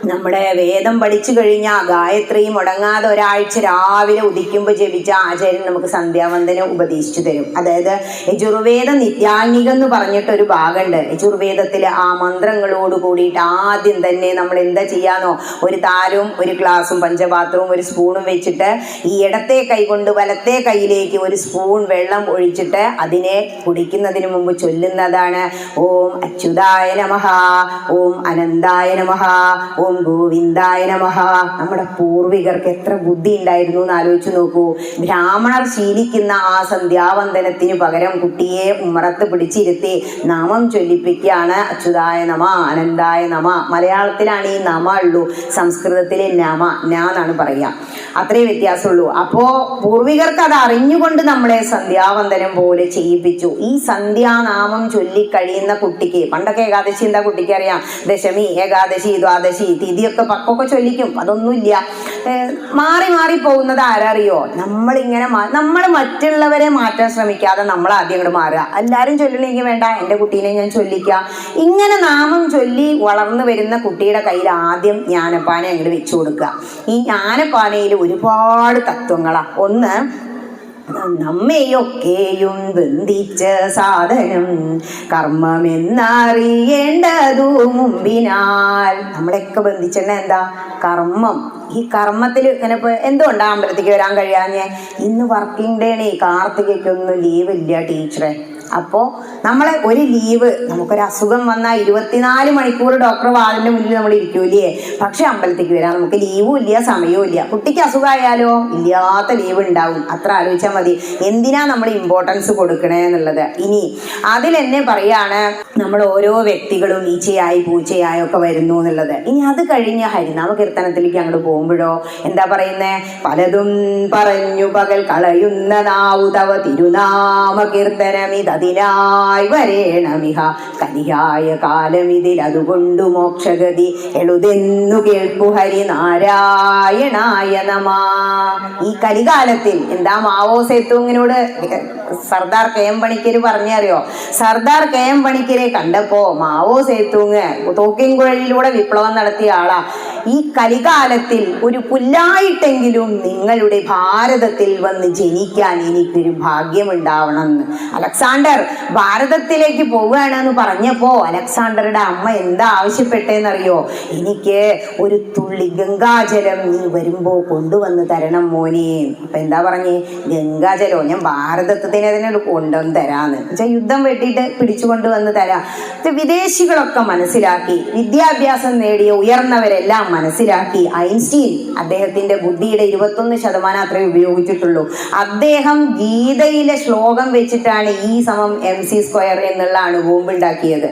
നമ്മുടെ വേദം പഠിച്ചു കഴിഞ്ഞാൽ ഗായത്രി മുടങ്ങാതെ ഒരാഴ്ച രാവിലെ ഉദിക്കുമ്പോൾ ജപിച്ച ആചാര്യൻ നമുക്ക് സന്ധ്യാവന്ദനം ഉപദേശിച്ചു തരും. അതായത് യജുർവേദ നിത്യാഗ്നികം എന്ന് പറഞ്ഞിട്ടൊരു ഭാഗമുണ്ട്. യജുർവേദത്തിൽ ആ മന്ത്രങ്ങളോട് കൂടിയിട്ട് ആദ്യം തന്നെ നമ്മൾ എന്താ ചെയ്യാന്നോ? ഒരു താരവും ഒരു ഗ്ലാസും പഞ്ചപാത്രവും ഒരു സ്പൂണും വെച്ചിട്ട് ഈ ഇടത്തെ കൈ കൊണ്ട് വലത്തെ കൈയിലേക്ക് ഒരു സ്പൂൺ വെള്ളം ഒഴിച്ചിട്ട് അതിനെ കുടിക്കുന്നതിന് മുമ്പ് ചൊല്ലുന്നതാണ് ഓം അച്യുതായ നമഃ, ഓം അനന്തായ നമഃ, ഓം ഗോവിന്ദായ നമഃ. നമ്മുടെ പൂർവികർക്ക് എത്ര ബുദ്ധി ഉണ്ടായിരുന്നു എന്ന് ആലോചിച്ച് നോക്കൂ. ബ്രാഹ്മണർ ശീലിക്കുന്ന ആ സന്ധ്യാവന്ദനത്തിന് പകരം കുട്ടിയെ ഉമ്മറത്ത് പിടിച്ചിരുത്തി നാമം ചൊല്ലിപ്പിക്കുകയാണ്. അച്യുതായ നമ, അനന്തായ നമ. മലയാളത്തിലാണ് ഈ നമ ഉള്ളൂ, സംസ്കൃതത്തിലെ നമ എന്നാണ് പറയുക. അത്രേ വ്യത്യാസമുള്ളൂ. അപ്പോ പൂർവികർക്ക് അത് അറിഞ്ഞുകൊണ്ട് നമ്മളെ സന്ധ്യാവന്ദനം പോലെ ചെയ്യിപ്പിച്ചു. ഈ സന്ധ്യാനാമം ചൊല്ലിക്കഴിയുന്ന കുട്ടിക്ക്, പണ്ടൊക്കെ ഏകാദശി എന്താ കുട്ടിക്ക് അറിയാം? ദശമി, ഏകാദശി, ദ്വാദശി, തിഥിയൊക്കെ പക്കൊക്കെ ചൊല്ലിക്കും. അതൊന്നുമില്ല. മാറി മാറി പോകുന്നത് ആരറിയോ? നമ്മളിങ്ങനെ നമ്മൾ മറ്റുള്ളവരെ മാറ്റാൻ ശ്രമിക്കാതെ നമ്മൾ ആദ്യം അങ്ങോട്ട് മാറുക. എല്ലാവരും ചൊല്ലണമെങ്കിൽ വേണ്ട, എൻ്റെ കുട്ടീനെ ഞാൻ ചൊല്ലിക്കാം. ഇങ്ങനെ നാമം ചൊല്ലി വളർന്നു വരുന്ന കുട്ടിയുടെ കയ്യിൽ ആദ്യം ജ്ഞാനപ്പാന അങ്ങോട്ട് വെച്ചു കൊടുക്കുക. ഈ ജ്ഞാനപ്പാനയിൽ ഒരുപാട് തത്വങ്ങളാ. ഒന്ന്, നമ്മയൊക്കെയും ബന്ധിച്ച സാധനം കർമ്മമെന്നറിയേണ്ടതു മുമ്പിനാൽ. നമ്മളെയൊക്കെ ബന്ധിച്ചെണ്ണ എന്താ? കർമ്മം. ഈ കർമ്മത്തിൽ ഇങ്ങനെ ഇപ്പോൾ എന്തുകൊണ്ടാ അമ്പലത്തേക്ക് വരാൻ കഴിയാഞ്ഞേ? ഇന്ന് വർക്കിംഗ് ഡേ ആണ്, കാർത്തികയ്ക്കൊന്നും ലീവ് ഇല്ല ടീച്ചറെ. അപ്പോൾ നമ്മളെ ഒരു ലീവ്, നമുക്കൊരു അസുഖം വന്നാൽ 24 മണിക്കൂർ ഡോക്ടർ വാതിലിൻ്റെ മുന്നിൽ നമ്മൾ ഇരിക്കൂലേ? പക്ഷെ അമ്പലത്തേക്ക് വരാൻ നമുക്ക് ലീവും ഇല്ല, സമയവും ഇല്ല. കുട്ടിക്ക് അസുഖമായാലോ ഇല്ലാത്ത ലീവ് ഉണ്ടാവും. അത്ര ആലോചിച്ചാൽ മതി എന്തിനാ നമ്മൾ ഇമ്പോർട്ടൻസ് കൊടുക്കണേ എന്നുള്ളത്. ഇനി അതിൽ എന്നെ പറയാണ് നമ്മൾ ഓരോ വ്യക്തികളും ഈച്ചയായി പൂച്ചയായി ഒക്കെ വരുന്നു എന്നുള്ളത്. ഇനി അത് കഴിഞ്ഞ് ഹരിനാമ കീർത്തനത്തിലേക്ക് അങ്ങോട്ട് പോകുമ്പോഴോ എന്താ പറയുന്നേ? പലതും പറഞ്ഞു പകൽ കളയുന്ന നാവു തവ തിരുനാമ കീർത്തനമിതതിനായി വരേണമിഹ കലിയായ കാലമിതിൽ അതുകൊണ്ടു മോക്ഷഗതി എഴുതെന്നു കേൾപ്പു ഹരിനാരായണായ നമഃ. ഈ കലികാലത്തിൽ എന്താ മാവോ സേത്തുങ്ങിനോട് സർദാർ കെ എം പണിക്കര് പറഞ്ഞറിയോ? സർദാർ കെ എം പണിക്കരെ കണ്ടപ്പോ മാവോ സേത്തുങ് തോക്കിൻകുഴലിലൂടെ വിപ്ലവം നടത്തിയ ആളാ. ഈ കലികാലത്തിൽ ഒരു പുല്ലായിട്ടെങ്കിലും നിങ്ങളുടെ ഭാരതത്തിൽ വന്ന് ജനിക്കാൻ എനിക്കൊരു ഭാഗ്യമുണ്ടാവണം എന്ന്. അലക്സാണ്ടർ ഭാരതത്തിലേക്ക് പോവുകയാണെന്ന് പറഞ്ഞപ്പോ അലക്സാണ്ടറുടെ അമ്മ എന്താ ആവശ്യപ്പെട്ടേന്നറിയോ? എനിക്ക് ഒരു തുള്ളി ഗംഗാജലം നീ വരുമ്പോ കൊണ്ടുവന്ന് തരണം മോനെ. അപ്പൊ എന്താ പറഞ്ഞേ? ഗംഗാജലോ? ഞാൻ ഭാരതത്തിന് കൊണ്ടുവന്ന് തരാന്ന് വെച്ചാൽ യുദ്ധം വെട്ടിയിട്ട് പിടിച്ചുകൊണ്ടുവന്ന് തരാം. വിദേശികളൊക്കെ മനസ്സിലാക്കി, വിദ്യാഭ്യാസം നേടിയ ഉയർന്നവരെല്ലാം മനസ്സിലാക്കി. ഐൻസ്റ്റീൻ അദ്ദേഹത്തിന്റെ ബുദ്ധിയുടെ 21% അത്രേ ഉപയോഗിച്ചിട്ടുള്ളൂ. അദ്ദേഹം ഗീതയിലെ ശ്ലോകം വെച്ചിട്ടാണ് E=mc² എന്നുള്ള അണുബോംബ് ഉണ്ടാക്കിയത്.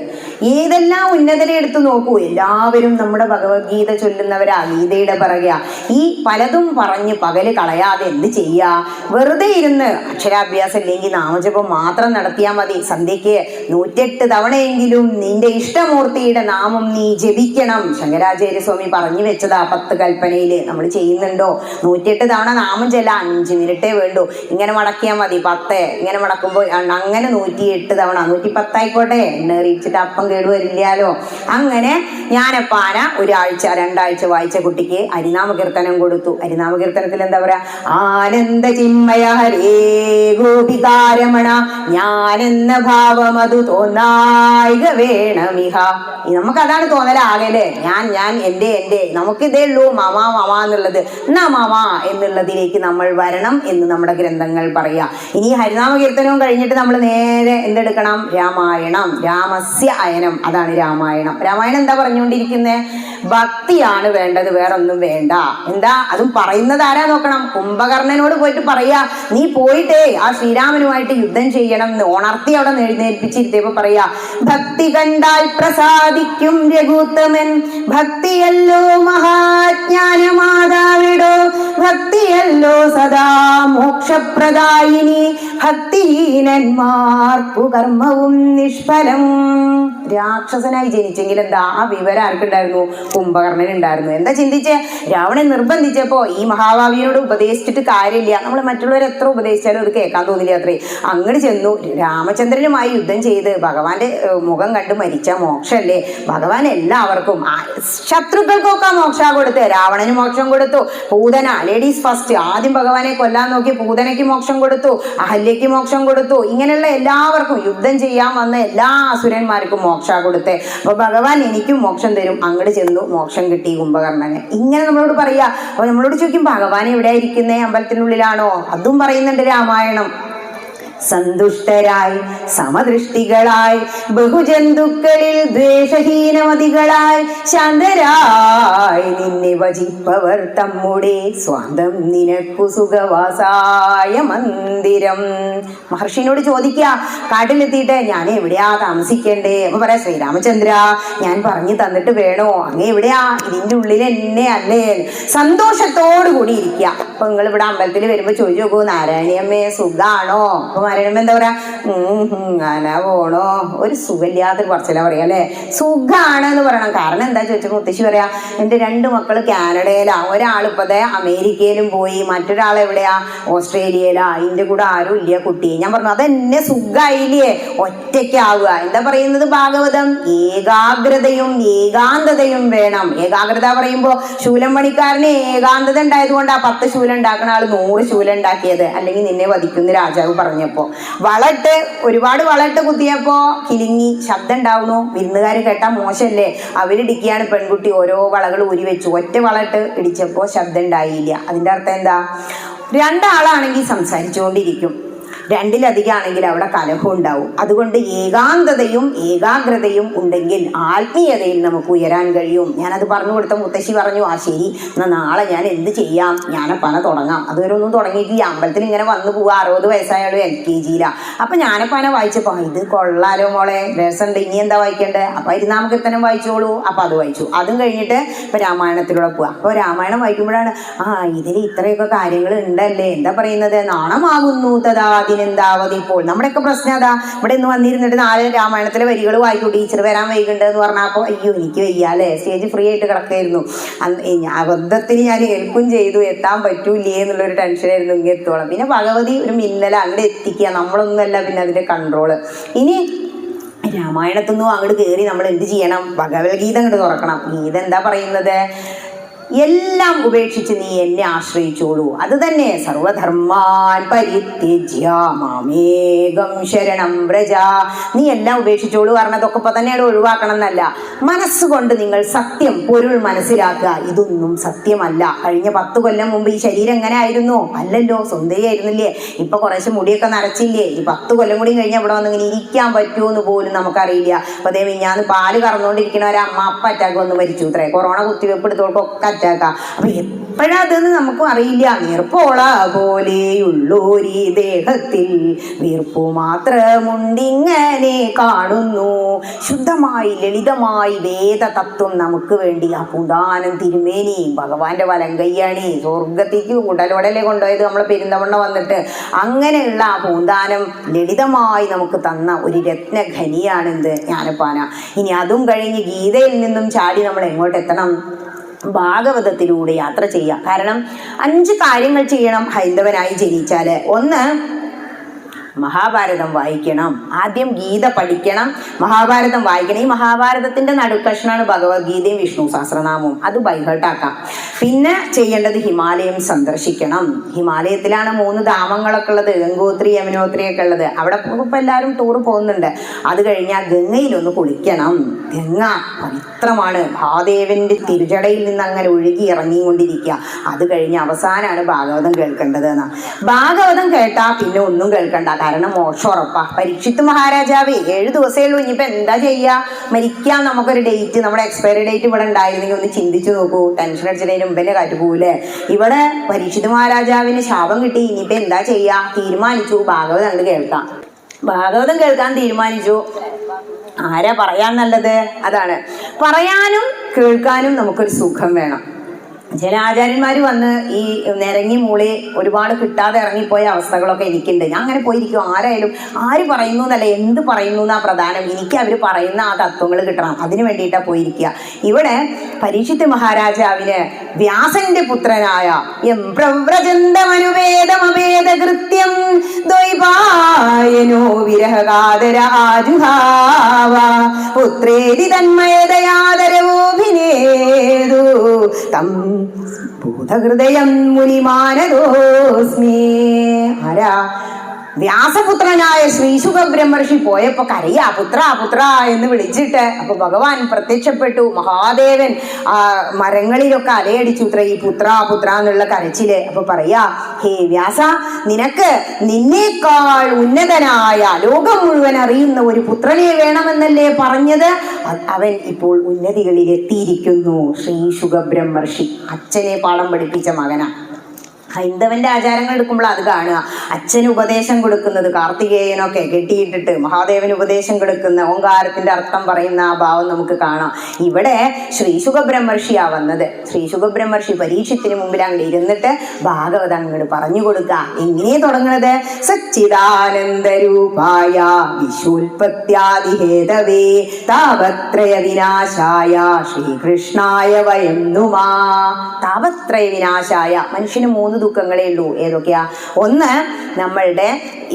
ഏതെല്ലാം ഉന്നതരെ എടുത്തു നോക്കൂ, എല്ലാവരും നമ്മുടെ ഭഗവത്ഗീത ചൊല്ലുന്നവരാ, ഗീതയുടെ പിറകെയാ. ഈ പലതും പറഞ്ഞ് പകല് കളയാതെ എന്ത് ചെയ്യാ? വെറുതെ ഇരുന്ന് അക്ഷരാഭ്യാസം ഇല്ലെങ്കിൽ നാമജപം മാത്രം നടത്തിയാൽ മതി. സന്ധ്യയ്ക്ക് 108 തവണയെങ്കിലും നിന്റെ ഇഷ്ടമൂർത്തിയുടെ നാമം നീ ജപിക്കണം. ശങ്കരാചാര്യ സ്വാമി പറഞ്ഞു വെച്ചതാ 10 കൽപ്പനയില്. നമ്മൾ ചെയ്യുന്നുണ്ടോ? 108 തവണ നാമം ചെല്ല, 5 മിനിറ്റേ വേണ്ടൂ. ഇങ്ങനെ മടക്കിയാൽ മതി. 10 ഇങ്ങനെ മടക്കുമ്പോൾ അങ്ങനെ 108 തവണ, 110 ആയിക്കോട്ടെ, എണ്ണേറിയിച്ചിട്ട് അപ്പം കേടുവരില്ലാലോ. അങ്ങനെ ജ്ഞാനപ്പാന ഒരാഴ്ച 2 ആഴ്ച വായിച്ച കുട്ടിക്ക് ഹരിനാമ കീർത്തനം കൊടുത്തു. ഹരിനാമ കീർത്തനത്തിൽ എന്താ പറയാ? ആനന്ദ ചിന്മയ ഹരേ ഗോപികാരമണ ഞാനെന്ന ഭാവം അത് തോന്നായിക വേണമിഹ. നമുക്കതാണ് തോന്നലാകല്ലേ? ഞാൻ എൻ്റെ നമുക്കിതേ ഉള്ളൂ മാമാ എന്നുള്ളത്. എന്നാ മാമാ എന്നുള്ളതിലേക്ക് നമ്മൾ വരണം എന്ന് നമ്മുടെ ഗ്രന്ഥങ്ങൾ പറയാ. ഇനി ഹരിനാമ കീർത്തനവും കഴിഞ്ഞിട്ട് നമ്മൾ നേരെ എന്തെടുക്കണം? രാമായണം. രാമസ്യ അയനം, അതാണ് രാമായണം. രാമായണം എന്താ പറഞ്ഞുകൊണ്ടിരിക്കുന്നത്? ഭക്തിയാണ് വേണ്ടത്, വേറൊന്നും വേണ്ട. എന്താ അതും പറയുന്നത് ആരാ നോക്കണം? കുംഭകർണനോട് പോയിട്ട് പറയാ, നീ പോയിട്ടേ ആ ശ്രീരാമനുമായിട്ട് യുദ്ധം ചെയ്യണം എന്ന് ഉണർത്തി അവിടെ എഴുന്നേൽപ്പിച്ചിരുത്തിയപ്പോ പറയാ, ഭക്തി കണ്ടാൽ പ്രസാദിക്കും രഘുത്തമൻ, ഭക്തിയല്ലോ മഹാജ്ഞാനമാതാവിടോ, ഭക്തിയല്ലോ സദാ മോക്ഷപ്രദായിനി, ഭക്തിഹീനന്മാർക്കു കർമ്മവും നിഷ്ഫലം. രാക്ഷസനായി ജനിച്ചെങ്കിൽ എന്താ ആ വിവരം ആർക്കുണ്ടായിരുന്നു? കുംഭകർണൻ ഉണ്ടായിരുന്നു. എന്താ ചിന്തിച്ചേ? രാവണൻ നിർബന്ധിച്ചപ്പോ ഈ മഹാഭാവിയോട് ഉപദേശിച്ചിട്ട് കാര്യമില്ല, നമ്മൾ മറ്റുള്ളവർ എത്ര ഉപദേശിച്ചാലും അത് കേൾക്കാൻ തോന്നില്ല അത്രേ. അങ്ങോട്ട് ചെന്നു രാമചന്ദ്രനുമായി യുദ്ധം ചെയ്ത് ഭഗവാന്റെ മുഖം കണ്ട് മരിച്ച മോക്ഷല്ലേ? ഭഗവാൻ എല്ലാവർക്കും ശത്രുക്കൾക്കൊക്കെ മോക്ഷ കൊടുത്ത്, രാവണന് മോക്ഷം കൊടുത്തു. പൂതന ലേഡീസ് ഫസ്റ്റ്, ആദ്യം ഭഗവാനെ കൊല്ലാൻ നോക്കി പൂതനയ്ക്ക് മോക്ഷം കൊടുത്തു, അഹല്യയ്ക്ക് മോക്ഷം കൊടുത്തു. ഇങ്ങനെയുള്ള എല്ലാവർക്കും യുദ്ധം ചെയ്യാൻ വന്ന എല്ലാ അസുരന്മാർക്കും മോക്ഷ കൊടുത്തേ. അപ്പൊ ഭഗവാൻ എനിക്കും മോക്ഷം തരും. അങ്ങോട്ട് ചെന്നു മോക്ഷം കിട്ടി കുംഭകർണന്. ഇങ്ങനെ നമ്മളോട് പറയാ. അപ്പൊ നമ്മളോട് ചോദിക്കും ഭഗവാൻ എവിടെയാ ഇരിക്കുന്നേ? അമ്പലത്തിനുള്ളിലാണോ? അതും പറയുന്നുണ്ട് രാമായണം. സന്തുഷ്ടരായി സമദൃഷ്ടികളായി ബഹുജന്തുക്കളിൽ ദ്വേഷഹീനമതികളായി ശാന്തരായി നിന്നെ ഭജിപ്പവർ തമ്മുടെ സ്വാന്തം നിനക്കു സുഖവാസായ മന്ദിരം. മഹർഷിനോട് ചോദിക്കുക, കാട്ടിലെത്തിയിട്ട് ഞാൻ എവിടെയാ താമസിക്കണ്ടേ? അപ്പൊ പറയാ, ശ്രീരാമചന്ദ്ര ഞാൻ പറഞ്ഞു തന്നിട്ട് വേണോ? അങ്ങ് എവിടെയാ? ഇതിന്റെ ഉള്ളിൽ എന്നെ അല്ലേ? സന്തോഷത്തോടു കൂടി ഇരിക്കുക. അപ്പൊ നിങ്ങൾ ഇവിടെ അമ്പലത്തിൽ വരുമ്പോ ചോദിച്ചു നോക്കൂ, നാരായണിയമ്മേ സുഖാണോ? അപ്പൊ നാരായണമ്മ എന്താ പറയാ? അങ്ങനെ പോണോ? ഒരു സുഖമില്ലാത്തൊരു പറച്ചില പറയാ അല്ലെ? സുഖാണ് എന്ന് പറയണം. കാരണം എന്താ ചോദിച്ചപ്പോ മുത്തശ്ശി പറയാ, എന്റെ 2 മക്കള് കാനഡയിലാ, ഒരാളിപ്പതേ അമേരിക്കയിലും പോയി, മറ്റൊരാൾ എവിടെയാ? ഓസ്ട്രേലിയയിലാ. അതിന്റെ കൂടെ ആരും ഇല്ല കുട്ടി. ഞാൻ പറഞ്ഞു അതെന്നെ സുഖായില്ലേ? ഒറ്റയ്ക്കാവുക. എന്താ പറയുന്നത് ഭാഗവതം? ഏകാഗ്രതയും ഏകാന്തതയും വേണം. ഏകാഗ്രത പറയുമ്പോ ശൂലം പണിക്കാരന് ഏകാന്തത ഉണ്ടായത് കൊണ്ടാ 10 ശൂലം ഉണ്ടാക്കുന്ന ആള് 100 ശൂലം ഉണ്ടാക്കിയത്. അല്ലെങ്കിൽ നിന്നെ വധിക്കുന്ന രാജാവ് പറഞ്ഞപ്പോ ഒരുപാട് വളട്ട് കുത്തിയപ്പോ കിലിങ്ങി ശബ്ദം ഉണ്ടാവുന്നു. വിരുന്നുകാർ കേട്ടാ മോശല്ലേ? അവരിടിക്കുകയാണ്. പെൺകുട്ടി ഓരോ വളകൾ ഊരി വെച്ചു. ഒറ്റ വളട്ട് ഇടിച്ചപ്പോ ശബ്ദം ഉണ്ടായില്ല. അതിന്റെ അർത്ഥം എന്താ? 2 ആളാണെങ്കിൽ സംസാരിച്ചുകൊണ്ടിരിക്കും. രണ്ടിലധികം ആണെങ്കിൽ അവിടെ കലഹം ഉണ്ടാവും. അതുകൊണ്ട് ഏകാന്തതയും ഏകാഗ്രതയും ഉണ്ടെങ്കിൽ ആത്മീയതയിൽ നമുക്ക് ഉയരാൻ കഴിയും. ഞാനത് പറഞ്ഞു കൊടുത്ത മുത്തശ്ശി പറഞ്ഞു, ആ ശരി, എന്നാൽ നാളെ ഞാൻ എന്ത് ചെയ്യാം, ഞാനപ്പാന തുടങ്ങാം. അതുവരെ ഒന്നും തുടങ്ങിയിട്ടില്ല. അമ്പലത്തിൽ ഇങ്ങനെ വന്നു പോവുക. 60 വയസ്സായാലും LKG-യിലാണ്. അപ്പം ഞാനപ്പാന വായിച്ചപ്പോൾ ഇത് കൊള്ളാലോ മോളെ, രസമുണ്ട്, ഇനി എന്താ വായിക്കേണ്ടത്? അപ്പം ഇരുനാമകീർത്തനം വായിച്ചോളൂ. അപ്പം അത് വായിച്ചു. അതും കഴിഞ്ഞിട്ട് ഇപ്പം രാമായണത്തിലൂടെ പോവാം. അപ്പോൾ രാമായണം വായിക്കുമ്പോഴാണ് ഇതിൽ ഇത്രയൊക്കെ കാര്യങ്ങൾ ഉണ്ടല്ലേ, എന്താ പറയുന്നത്, നാണമാകുന്നു തഥാ അതിനെന്താവത്. ഇപ്പോൾ നമ്മുടെയൊക്കെ പ്രശ്നം അതാ, ഇവിടെ ഇന്ന് വന്നിരുന്നിട്ട് 4 രാമായണത്തിലെ വരികൾ വായിക്കൂ, ടീച്ചർ വരാൻ വൈകുന്നുണ്ട് എന്ന് പറഞ്ഞാൽ അപ്പോൾ അയ്യോ എനിക്ക് വയ്യാല്ലേ, സ്റ്റേജ് ഫ്രീ ആയിട്ട് കിടക്കായിരുന്നു. അബദ്ധത്തിന് ഞാൻ കേൾക്കും ചെയ്തു, എത്താൻ പറ്റൂലേ എന്നുള്ളൊരു ടെൻഷനായിരുന്നു. ഇങ്ങനെ എത്തോളം പിന്നെ ഭഗവതി ഒരു മിന്നല അങ്ങോട്ട് എത്തിക്കുക, നമ്മളൊന്നുമല്ല പിന്നെ അതിൻ്റെ കൺട്രോള്. ഇനി രാമായണത്തൊന്നും അങ്ങോട്ട് കയറി നമ്മൾ എന്ത് ചെയ്യണം, ഭഗവത്ഗീത അങ്ങോട്ട് തുറക്കണം. ഗീത എന്താ പറയുന്നത്? എല്ലാം ഉപേക്ഷിച്ച് നീ എന്നെ ആശ്രയിച്ചോളൂ. അത് തന്നെ സർവധർമാൻ പരിത്യജ്യ മാമേകം ശരണം വ്രജ. നീ എല്ലാം ഉപേക്ഷിച്ചോളൂ പറഞ്ഞതൊക്കെ ഇപ്പൊ തന്നെ ഒഴിവാക്കണം എന്നല്ല, മനസ്സുകൊണ്ട് നിങ്ങൾ സത്യം പൊരുൾ മനസ്സിലാക്കുക. ഇതൊന്നും സത്യമല്ല. കഴിഞ്ഞ 10 കൊല്ലം മുമ്പ് ഈ ശരീരം എങ്ങനെ ആയിരുന്നു? അല്ലല്ലോ, സുന്ദരിയായിരുന്നില്ലേ? ഇപ്പൊ കുറേശ്ശെ മുടിയൊക്കെ നരച്ചില്ലേ? ഈ 10 കൊല്ലം കൂടി കഴിഞ്ഞാൽ ഇവിടെ വന്ന് ഇങ്ങനെ ഇരിക്കാൻ പറ്റുമോ എന്ന് പോലും നമുക്കറിയില്ല. അപ്പൊ അതേ ഞാൻ പാല് കറന്നുകൊണ്ടിരിക്കുന്ന ഒരമ്മ അപ്പം അറ്റാക്ക് വന്ന് മരിച്ചു. ഇത്രേ കൊറോണ കുത്തിവെപ്പ് എടുത്തോൾക്കൊക്കെ അറ്റാക്കാം. അപ്പൊ എപ്പോഴതെന്ന് നമുക്കും അറിയില്ല. വീർപ്പോള പോലെയുള്ളൊരീ ദേഹത്തിൽ വീർപ്പു മാത്രമുണ്ടിങ്ങനെ കാണുന്നു. ശുദ്ധമായി ലളിതമായി വേദതത്വം നമുക്ക് വേണ്ടി ആ പൂന്താനം തിരുമേനി ഭഗവാന്റെ വലം കയ്യാണി സ്വർഗത്തേക്ക് ഉടലോടലെ കൊണ്ടുപോയത് നമ്മളെ പെരുന്തവണ്ണ വന്നിട്ട്. അങ്ങനെയുള്ള ആ പൂന്താനം ലളിതമായി നമുക്ക് തന്ന ഒരു രത്നഖനിയാണെന്ത് ജ്ഞാനപ്പാന. ഇനി അതും കഴിഞ്ഞ് ഗീതയിൽ നിന്നും ചാടി നമ്മൾ എങ്ങോട്ട് എത്തണം? ഭാഗവതത്തിലൂടെ യാത്ര ചെയ്യാം. കാരണം 5 കാര്യങ്ങൾ ചെയ്യണം ഹൈന്ദവനായി ജനിച്ചാല്. 1, മഹാഭാരതം വായിക്കണം. ആദ്യം ഗീത പഠിക്കണം, മഹാഭാരതം വായിക്കണം. ഈ മഹാഭാരതത്തിന്റെ നടുക്കഷ്ണാണ് ഭഗവത്ഗീതയും വിഷ്ണു സഹസ്രനാമവും. അത് ബൈഹേർട്ടാക്കാം. പിന്നെ ചെയ്യേണ്ടത് ഹിമാലയം സന്ദർശിക്കണം. ഹിമാലയത്തിലാണ് 3 ധാമങ്ങളൊക്കെ ഉള്ളത്, ഗംഗോത്രി യമുനോത്രി ഒക്കെ ഉള്ളത്. അവിടെ ഇപ്പം എല്ലാവരും ടൂർ പോകുന്നുണ്ട്. അത് കഴിഞ്ഞാൽ ഗംഗയിലൊന്ന് കുളിക്കണം. ഗംഗ പവിത്രമാണ്. മഹാദേവന്റെ തിരുജടയിൽ നിന്ന് അങ്ങനെ ഒഴുകി ഇറങ്ങിക്കൊണ്ടിരിക്കുക. അത് കഴിഞ്ഞ് അവസാനമാണ് ഭാഗവതം കേൾക്കേണ്ടത് എന്നാ. ഭാഗവതം കേട്ടാ പിന്നെ ഒന്നും കേൾക്കണ്ട, കാരണം മോക്ഷം ഉറപ്പാ. പരീക്ഷിത്ത് മഹാരാജാവേ 7 ദിവസമേ ഉള്ളൂ, ഇനിയിപ്പോ എന്താ ചെയ്യാ, മരിക്കാൻ നമുക്കൊരു ഡേറ്റ്, നമ്മുടെ എക്സ്പയറി ഡേറ്റ് ഇവിടെ ഉണ്ടായിരുന്നെങ്കിൽ ഒന്ന് ചിന്തിച്ചു നോക്കൂ. ടെൻഷൻ അടിച്ചതിന് മുമ്പേ കാറ്റ് പോകൂലേ. ഇവിടെ പരീക്ഷിത്ത് മഹാരാജാവിന് ശാപം കിട്ടി, ഇനിയിപ്പോ എന്താ ചെയ്യാ, തീരുമാനിച്ചു ഭാഗവതം അങ്ങോട്ട് കേൾക്കാം. ഭാഗവതം കേൾക്കാൻ തീരുമാനിച്ചു. ആരാ പറയാൻ നല്ലത്? അതാണ്, പറയാനും കേൾക്കാനും നമുക്കൊരു സുഖം വേണം. ചില ആചാര്യന്മാർ വന്ന് ഈ നിരങ്ങി മൂളി ഒരുപാട് കിട്ടാതെ ഇറങ്ങിപ്പോയ അവസ്ഥകളൊക്കെ എനിക്കുണ്ട്. ഞാൻ അങ്ങനെ പോയിരിക്കും. ആരായാലും ആര് പറയുന്നു എന്നല്ല, എന്ത് പറയുന്നു എന്നാ പ്രധാനം. എനിക്ക് അവർ പറയുന്ന ആ തത്വങ്ങൾ കിട്ടണം, അതിനു വേണ്ടിയിട്ടാണ് പോയിരിക്കുക. ഇവിടെ പരീക്ഷിത്ത് മഹാരാജാവിന് വ്യാസന്റെ പുത്രനായ പ്രവ്രജന്തമനുവേദമഭേദകൃത്യം ദ്വൈപായനോ വിരഹകാതരാജുഹാവ പുത്രേതി തന്മയതയാദരവോഭിനേതു തം ഭൂതഹൃദയം മുനിമാനദോസ്മി. ആരാ? വ്യാസപുത്രനായ ശ്രീശുക ബ്രഹ്മർഷി പോയപ്പോ കരയാ, പുത്ര പുത്ര എന്ന് വിളിച്ചിട്ട്. അപ്പൊ ഭഗവാൻ പ്രത്യക്ഷപ്പെട്ടു. മഹാദേവൻ മരങ്ങളിലൊക്കെ അലയടിച്ചു ഇത്ര ഈ പുത്ര പുത്ര എന്നുള്ള കരച്ചില്. അപ്പൊ പറയാ, ഹേ വ്യാസ, നിനക്ക് നിന്നേക്കാൾ ഉന്നതനായ ലോകം മുഴുവൻ അറിയുന്ന ഒരു പുത്രനെ വേണമെന്നല്ലേ പറഞ്ഞത്? അവൻ ഇപ്പോൾ ഉന്നതികളിൽ എത്തിയിരിക്കുന്നു. ശ്രീശുക ബ്രഹ്മർഷി അച്ഛനെ പാഠം പഠിപ്പിച്ച മകനാ. ഹൈന്ദവന്റെ ആചാരങ്ങൾ എടുക്കുമ്പോൾ അത് കാണുക. അച്ഛന് ഉപദേശം കൊടുക്കുന്നത്, കാർത്തികേയനൊക്കെ കെട്ടിയിട്ടിട്ട് മഹാദേവന് ഉപദേശം കൊടുക്കുന്ന ഓങ്കാരത്തിന്റെ അർത്ഥം പറയുന്ന ആ ഭാവം നമുക്ക് കാണാം. ഇവിടെ ശ്രീശുക ബ്രഹ്മർഷിയാ വന്നത്. ശ്രീശുക ബ്രഹ്മർഷി പരീക്ഷത്തിന് മുമ്പിൽ അങ്ങോട്ട് ഇരുന്നിട്ട് ഭാഗവതം അങ്ങോട്ട് പറഞ്ഞു കൊടുക്കുക. എങ്ങനെയാ തുടങ്ങുന്നത്? സച്ചിദാനന്ദരൂപായ വിശുൽപത്യാദിഹേതവേ താപത്രയ വിനാശായ ശ്രീകൃഷ്ണായ വയം നുമാ. താപത്രയ വിനാശായ, മനുഷ്യന് 3 ദുഃഖങ്ങളേ ഉള്ളൂ. ഏതൊക്കെയാ? 1, നമ്മളുടെ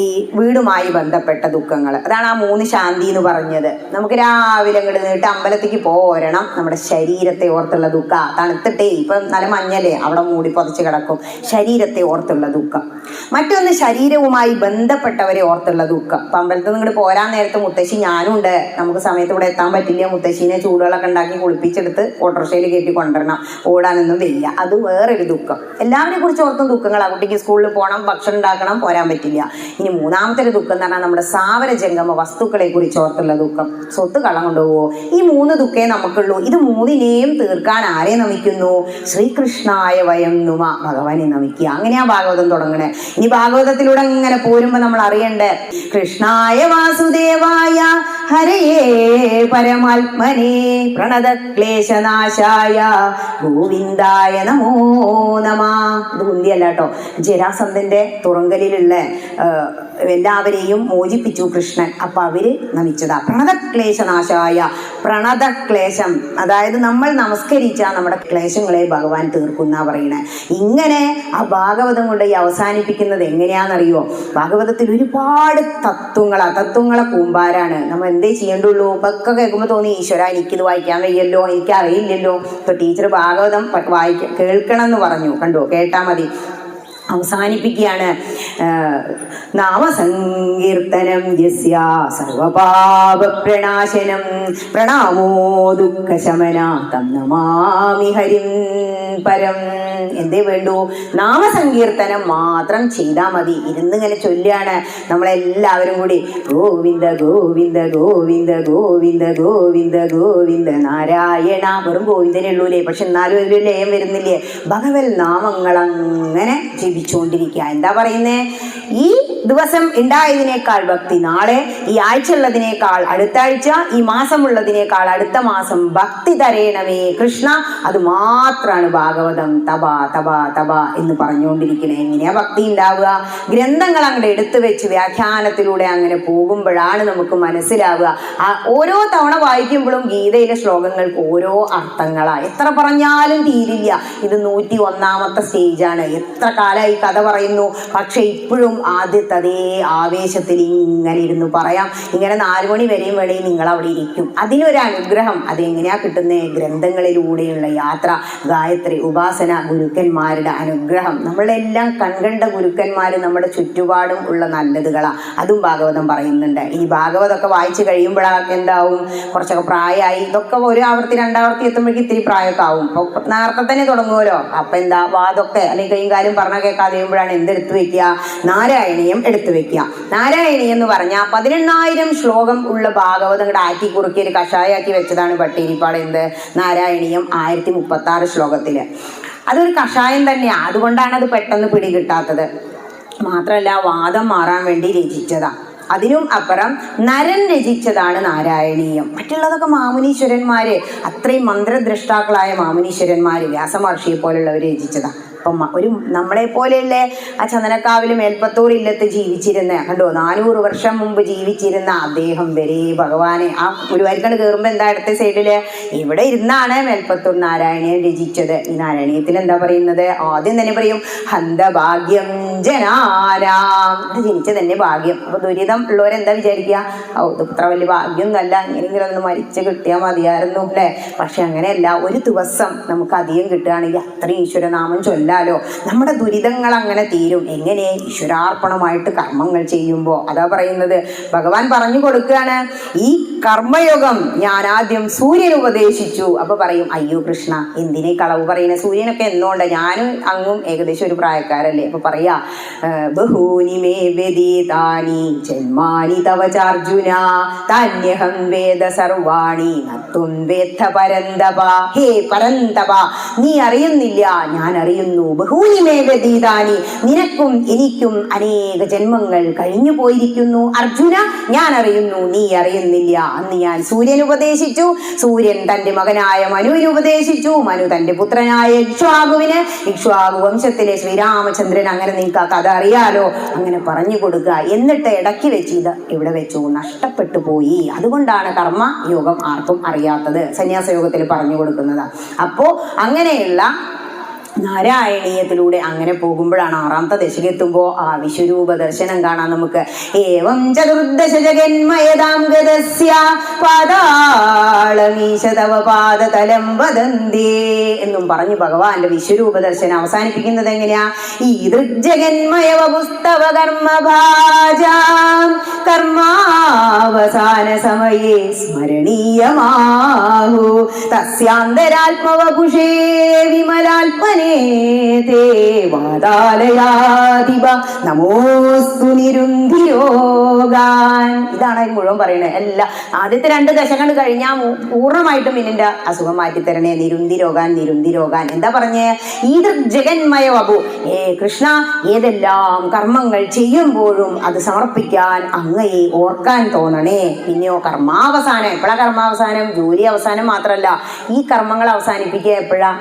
ഈ വീടുമായി ബന്ധപ്പെട്ട ദുഃഖങ്ങൾ. അതാണ് ആ 3 ശാന്തി എന്ന് പറഞ്ഞത്. നമുക്ക് രാവിലെ അങ്ങോട്ട് നീട്ട് അമ്പലത്തേക്ക് പോരണം, നമ്മുടെ ശരീരത്തെ ഓർത്തുള്ള ദുഃഖം. തണുത്തിട്ടേ ഇപ്പം നല്ല മഞ്ഞല്ലേ, അവിടെ മൂടി പൊതച്ച് കിടക്കും. ശരീരത്തെ ഓർത്തുള്ള ദുഃഖം. മറ്റൊന്ന് ശരീരവുമായി ബന്ധപ്പെട്ടവരെ ഓർത്തുള്ള ദുഃഖം. ഇപ്പം അമ്പലത്തിൽ നിന്ന് ഇങ്ങോട്ട് പോരാൻ നേരത്ത് മുത്തശ്ശി ഞാനും ഉണ്ട്, നമുക്ക് സമയത്ത് ഇവിടെ എത്താൻ പറ്റില്ല, മുത്തശ്ശീനെ ചൂടുകളൊക്കെ ഉണ്ടാക്കി കുളിപ്പിച്ചെടുത്ത് ഓട്ടോറിക്ഷയിൽ കയറ്റി കൊണ്ടുവരണം, ഓടാനൊന്നും വരില്ല. അത് വേറൊരു ദുഃഖം. എല്ലാവരെ കുറിച്ച് ഓർത്തും ദുഃഖങ്ങളാണ്. കുട്ടിക്ക് സ്കൂളിൽ പോകണം, ഭക്ഷണം ഉണ്ടാക്കണം, പോരാൻ പറ്റില്ല. ഇനി മൂന്നാമത്തെ ഒരു ദുഃഖം എന്ന് പറഞ്ഞാൽ നമ്മുടെ സാവര ജംഗമ വസ്തുക്കളെ കുറിച്ച് ഓർത്തുള്ള ദുഃഖം. സ്വത്ത് കള്ളം കൊണ്ടുപോവോ? ഈ 3 ദുഃഖേ നമുക്കുള്ളൂ. ഇത് 3നെയും തീർക്കാൻ ആരെ നമിക്കുന്നു? ശ്രീകൃഷ്ണായ വയം നുമ, ഭഗവാനെ നമിക്കുക. അങ്ങനെയാ ഭാഗവതം തുടങ്ങണേ. ഇനി ഭാഗവതത്തിലൂടെ ഇങ്ങനെ പോരുമ്പോ നമ്മൾ അറിയണ്ടേ, കൃഷ്ണായ വാസുദേവായ ഹരയേ പരമാത്മനേ പ്രണത ക്ലേശനാശായ ഗോവിന്ദായ നമോ നമ. ഇത് കുന്തിയല്ല കേട്ടോ, ജരാസന്ധന്റെ തുറങ്കലിലുള്ള എല്ലാവരെയും മോചിപ്പിച്ചു കൃഷ്ണൻ. അപ്പൊ അവര് നമിച്ചതാ പ്രണതക്ലേശനാശായ. പ്രണതക്ലേശം അതായത് നമ്മൾ നമസ്കരിച്ചാൽ നമ്മുടെ ക്ലേശങ്ങളെ ഭഗവാൻ തീർക്കുന്ന പറയണേ. ഇങ്ങനെ ആ ഭാഗവതം കൊണ്ട് ഈ അവസാനിപ്പിക്കുന്നത് എങ്ങനെയാണെന്നറിയോ? ഭാഗവതത്തിൽ ഒരുപാട് തത്വങ്ങളെ കൂമ്പാരാണ്. നമ്മൾ എന്തേ ചെയ്യേണ്ടുള്ളൂ? ഒക്കെ കേൾക്കുമ്പോൾ തോന്നി, ഈശ്വര എനിക്കിത് വായിക്കാൻ വയ്യല്ലോ, എനിക്കറിയില്ലല്ലോ. ഇപ്പൊ ടീച്ചർ ഭാഗവതം കേൾക്കണം എന്ന് പറഞ്ഞു, കണ്ടോ? കേട്ടാ മതി. അവസാനിപ്പിക്കുകയാണ്, നാമസങ്കീർത്തനം യസ്യ സർവപാപ പ്രണാശനം പ്രണാമോ ദുഃഖശമന തം നമാമി ഹരിം പരം. എന്തേ വേണ്ടു? നാമസങ്കീർത്തനം മാത്രം ചെയ്താൽ മതി. ഇരുന്നിങ്ങനെ ചൊല്ലുകയാണ് നമ്മളെല്ലാവരും കൂടി, ഗോവിന്ദ ഗോവിന്ദ ഗോവിന്ദ ഗോവിന്ദ ഗോവിന്ദ ഗോവിന്ദ നാരായണ. വെറും ഗോവിന്ദനെ ഉള്ളൂലേ, പക്ഷെ എന്നാലും ഒരു ലയം വരുന്നില്ലേ? ഭഗവത് നാമങ്ങൾ അങ്ങനെ ജപിച്ചുകൊണ്ടിരിക്കുക. എന്താ പറയുന്നേ? ഈ ദിവസം ഉണ്ടായതിനേക്കാൾ ഭക്തി നാളെ, ഈ ആഴ്ച ഉള്ളതിനേക്കാൾ അടുത്ത ആഴ്ച, ഈ മാസം ഉള്ളതിനേക്കാൾ അടുത്ത മാസം ഭക്തി തരേണമേ കൃഷ്ണ. അത് മാത്രമാണ് ഭാഗവതം. തപ തപ തപ എന്ന് പറഞ്ഞുകൊണ്ടിരിക്കണേ. എങ്ങനെയാ ഭക്തി ഉണ്ടാവുക? ഗ്രന്ഥങ്ങൾ അങ്ങോട്ട് എടുത്തു വെച്ച് വ്യാഖ്യാനത്തിലൂടെ അങ്ങനെ പോകുമ്പോഴാണ് നമുക്ക് മനസ്സിലാവുക. ഓരോ തവണ വായിക്കുമ്പോഴും ഗീതയിലെ ശ്ലോകങ്ങൾക്ക് ഓരോ അർത്ഥങ്ങളാ. എത്ര പറഞ്ഞാലും തീരില്ല. ഇത് 101ാമത്തെ സ്റ്റേജാണ്. എത്ര കാലമായി കഥ പറയുന്നു, പക്ഷെ ഇപ്പോഴും ആദ്യത്തെ അതേ ആവേശത്തിൽ ഇങ്ങനെ ഇരുന്ന് പറയാം. ഇങ്ങനെ 4 മണി വരെയും വേണമെങ്കിൽ നിങ്ങൾ അവിടെ ഇരിക്കും. അതിനൊരു അനുഗ്രഹം അതെങ്ങനെയാ കിട്ടുന്നത്? ഗ്രന്ഥങ്ങളിലൂടെയുള്ള യാത്ര, ഗായത്രി ഉപാസന, ഗുരുക്കന്മാരുടെ അനുഗ്രഹം. നമ്മളെല്ലാം കൺകണ്ട ഗുരുക്കന്മാർ നമ്മുടെ ചുറ്റുപാടും ഉള്ള നല്ലതുകളാ. അതും ഭാഗവതം പറയുന്നുണ്ട്. ഇനി ഭാഗവതമൊക്കെ വായിച്ചു കഴിയുമ്പോഴാണ് എന്താവും? കുറച്ചൊക്കെ പ്രായമായി. ഇതൊക്കെ ഒരു ആവർത്തി 2ആവർത്തി എത്തുമ്പോഴേക്കും ഇത്തിരി പ്രായമൊക്കെ ആവും. അപ്പോൾ നേരത്തെ തന്നെ തുടങ്ങുമല്ലോ. അപ്പൊ എന്താ വാതൊക്കെ അല്ലെങ്കിൽ കൈയും കാര്യം പറഞ്ഞാൽ കേൾക്കാതെ ചെയ്യുമ്പോഴാണ് എന്തെടുത്ത് വെക്കുക? നാരായണീയം എടുത്തു വെക്കുക. നാരായണീയം എന്ന് പറഞ്ഞാൽ 18,000 ശ്ലോകം ഉള്ള ഭാഗവതം കൂടെ ആക്കി കുറുക്കി ഒരു കഷായാക്കി വെച്ചതാണ് ഭട്ടീരിപ്പാട്. എന്ത്? നാരായണീയം 1036 ശ്ലോകത്തില്. അതൊരു കഷായം തന്നെയാണ്. അതുകൊണ്ടാണ് അത് പെട്ടെന്ന് പിടികിട്ടാത്തത്. മാത്രമല്ല വാദം മാറാൻ വേണ്ടി രചിച്ചതാ. അതിനും അപ്പുറം നരൻ രചിച്ചതാണ് നാരായണീയം. മറ്റുള്ളതൊക്കെ മാമുനീശ്വരന്മാര്, അത്രയും മന്ത്രദ്രഷ്ടാക്കളായ മാമുനീശ്വരന്മാര്, വ്യാസമഹർഷിയെ പോലുള്ളവർ രചിച്ചതാ. അപ്പം ഒരു നമ്മളെ പോലെയുള്ള ആ ചന്ദനക്കാവിൽ മേൽപ്പത്തൂർ ഇല്ലത്ത് ജീവിച്ചിരുന്ന, കണ്ടോ, 400 വർഷം മുമ്പ് ജീവിച്ചിരുന്ന അദ്ദേഹം വരെ ഭഗവാനെ ആ ഗുരുവായൂരിക്കണ്ട് കയറുമ്പോൾ എന്താ അടുത്ത സൈഡില് ഇവിടെ ഇരുന്നാണ് മേൽപ്പത്തൂർ നാരായണീയം രചിച്ചത്. ഈ നാരായണീയത്തിൽ എന്താ പറയുന്നത്? ആദ്യം തന്നെ പറയും ഹന്തഭാഗ്യം ജനാനാം. ഇത് ജനിച്ച തന്നെ ഭാഗ്യം. അപ്പൊ ദുരിതം ഉള്ളവരെന്താ വിചാരിക്കുക? ഇത് ഇത്ര വലിയ ഭാഗ്യമൊന്നുമല്ല, എങ്ങനെയെങ്കിലും ഒന്ന് മരിച്ച് കിട്ടിയാൽ മതിയായിരുന്നു അല്ലേ? പക്ഷെ അങ്ങനെയല്ല. ഒരു ദിവസം നമുക്ക് അധികം കിട്ടുകയാണെങ്കിൽ അത്രയും ഈശ്വരനാമം ചൊല്ലാം. നമ്മുടെ ദുരിതങ്ങൾ അങ്ങനെ തീരും. എങ്ങനെ? ഈശ്വരാർപ്പണമായിട്ട് കർമ്മങ്ങൾ ചെയ്യുമ്പോൾ. അതാ പറയുന്നത്. ഭഗവാൻ പറഞ്ഞു കൊടുക്കുകയാണ്, ഈ കർമ്മയോഗം ഞാൻ ആദ്യം സൂര്യൻ ഉപദേശിച്ചു. അപ്പൊ പറയും, അയ്യോ കൃഷ്ണ എന്തിനെ കളവ് പറയുന്നത്? സൂര്യനൊക്കെ എന്തുകൊണ്ട്? ഞാനും അങ്ങും ഏകദേശം ഒരു പ്രായക്കാരല്ലേ. അപ്പൊ പറയാ, ബഹൂനി മേ വേദീതാനി ജന്മാനി തവ ചാർജുന താന്യഹം വേദ സർവാണി നത്വം വേദ പരന്തപ. ഹേ പരന്തപ, നീ അറിയുന്നില്ല, ഞാൻ അറിയുന്നു. ബഹൂനി മേ വേദീതാനി, നിനക്കും എനിക്കും അനേക ജന്മങ്ങൾ കഴിഞ്ഞു പോയിരിക്കുന്നു. അർജുന, ഞാൻ അറിയുന്നു, നീ അറിയുന്നില്ല. അന്ന് ഞാൻ സൂര്യൻ ഉപദേശിച്ചു, സൂര്യൻ തന്റെ മകനായ മനുവിന് ഉപദേശിച്ചു, മനു തന്റെ പുത്രനായ ഇക്ഷ്വാകുവിന്, ഇക്ഷ്വാകു വംശത്തിലെ ശ്രീരാമചന്ദ്രൻ. അങ്ങനെ നിങ്ങൾക്ക് ആ കഥ അറിയാലോ. അങ്ങനെ പറഞ്ഞു കൊടുക്കുക. എന്നിട്ട് ഇടയ്ക്ക് വെച്ച് ഇത് ഇവിടെ വെച്ചു നഷ്ടപ്പെട്ടു പോയി. അതുകൊണ്ടാണ് കർമ്മ യോഗം ആർക്കും അറിയാത്തത്. സന്യാസയോഗത്തിൽ പറഞ്ഞു കൊടുക്കുന്നത്. അപ്പോ അങ്ങനെയുള്ള നാരായണീയത്തിലൂടെ അങ്ങനെ പോകുമ്പോഴാണ് 6ാമത്തെ ദശകം എത്തുമ്പോൾ ആ വിശ്വരൂപ ദർശനം കാണാൻ നമുക്ക്. ഏവം ചതുർദശ ജഗന്മയതാം ഗതസ്യ പാതാളമീശ തവ പാദതലം വദന്തേ എന്നും പറഞ്ഞ് ഭഗവാന്റെ വിശ്വരൂപ ദർശനം അവസാനിപ്പിക്കുന്നത് എങ്ങനെയാ? ഈ ദൃഗ്ജഗന്മയവ പുസ്തവ കർമ്മഭാജാം കർമാവസാന സമയേ സ്മരണീയമാഹു തസ്യാന്തരാത്മവപുഷേ വിമലാത്മനെ ശിവനേ ദേവാദാലയാധിപ നമോസ്തു നിരുന്ധിരോഗാൻ. ഇതാണ് അതിന് മുഴുവൻ പറയണത്. എല്ലാ ആദ്യത്തെ 2 ദശകങ്ങൾ കഴിഞ്ഞാൽ പൂർണ്ണമായിട്ടും ഇതിന്റെ അസുഖം മാറ്റിത്തരണേ. നിരുന്ധിരോഗാൻ നിരുന്ധിരോഗാൻ. എന്താ പറഞ്ഞേ? ഈത് ജഗന്മയ വപു. കൃഷ്ണ, ഏതെല്ലാം കർമ്മങ്ങൾ ചെയ്യുമ്പോഴും അത് സമർപ്പിക്കാൻ അങ്ങയെ ഓർക്കാൻ തോന്നണേ. പിന്നെയോ കർമാവസാനം. എപ്പോഴാ കർമാവസാനം? ജോലി അവസാനം മാത്രല്ല, ഈ കർമ്മങ്ങൾ അവസാനിപ്പിക്കുക എപ്പോഴാ?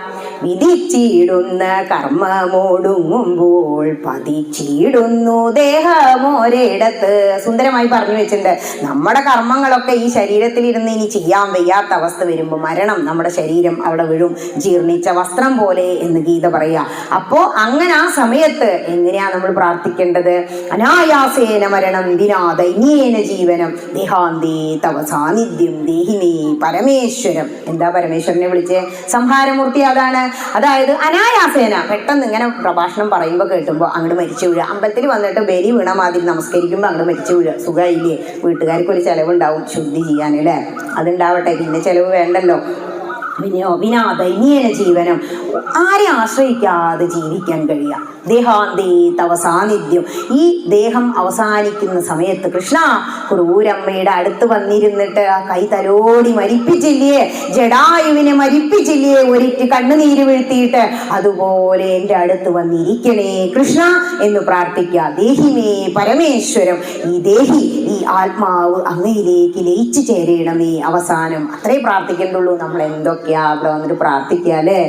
വിധിച്ചിടുന്ന കർമ്മമോടുങ്ങുമ്പോൾ പതിച്ചിടുന്നു ദേഹമോരിടത്ത്. സുന്ദരമായി പറഞ്ഞു വെച്ചിട്ടുണ്ട്. നമ്മുടെ കർമ്മങ്ങളൊക്കെ ഈ ശരീരത്തിലിരുന്ന് ഇനി ചെയ്യാൻ വയ്യാത്ത അവസ്ഥ വരുമ്പോൾ മരണം നമ്മുടെ ശരീരം അവിടെ വീഴും, ജീർണിച്ച വസ്ത്രം പോലെ എന്ന് ഗീത പറയാ. അപ്പോ അങ്ങനെ ആ സമയത്ത് എങ്ങനെയാ നമ്മൾ പ്രാർത്ഥിക്കേണ്ടത്? അനായാസേന മരണം വിനാ ദൈന്യേന ജീവനം ദേഹാന്തേ തവ സാന്നിധ്യം ദേഹിമേ പരമേശ്വരം. എന്താ പരമേശ്വരനെ വിളിച്ച്? സംഹാരമൂർത്തി അതാണ്. അതായത് അനായാസേന, പെട്ടെന്ന് ഇങ്ങനെ പ്രഭാഷണം പറയുമ്പോൾ കേട്ടുമ്പോൾ അങ്ങോട്ട് മരിച്ചു വീഴുക. അമ്പലത്തിൽ വന്നിട്ട് ബലി വീണ മാതിരി നമസ്കരിക്കുമ്പോൾ അങ്ങോട്ട് മരിച്ചു വീഴുക. സുഖമായില്ലേ? വീട്ടുകാർക്ക് ഒരു ചെലവുണ്ടാവും ശുദ്ധി ചെയ്യാനല്ലേ, അതുണ്ടാവട്ടെ, പിന്നെ ചെലവ് വേണ്ടല്ലോ. പിന്നെയോ വിനാ ദൈന്യേന ജീവനം, ആരെ ആശ്രയിക്കാതെ ജീവിക്കാൻ കഴിയാം. ദേഹാന്തേ തവ സാന്നിധ്യം. ഈ ദേഹം അവസാനിക്കുന്ന സമയത്ത് കൃഷ്ണ, ക്രൂരമ്മയുടെ അടുത്ത് വന്നിരുന്നിട്ട് ആ കൈ തലോടി മരിപ്പിച്ചില്ലേ, ജടായുവിനെ മരിപ്പിച്ചില്ലേ ഒരിറ്റ് കണ്ണുനീര് വീഴ്ത്തിയിട്ട്, അതുപോലെ എൻ്റെ അടുത്ത് വന്നിരിക്കണേ കൃഷ്ണ എന്ന് പ്രാർത്ഥിക്കുക. ദേഹിമേ പരമേശ്വരം. ഈ ദേഹി, ഈ ആത്മാവ് അങ്ങയിലേക്ക് ലയിച്ചു ചേരണമേ. അവസാനം അത്രേ പ്രാർത്ഥിക്കേണ്ടുള്ളൂ. നമ്മൾ എന്തൊക്കെയാ അവിടെ വന്നിട്ട് പ്രാർത്ഥിക്കുക അല്ലേ?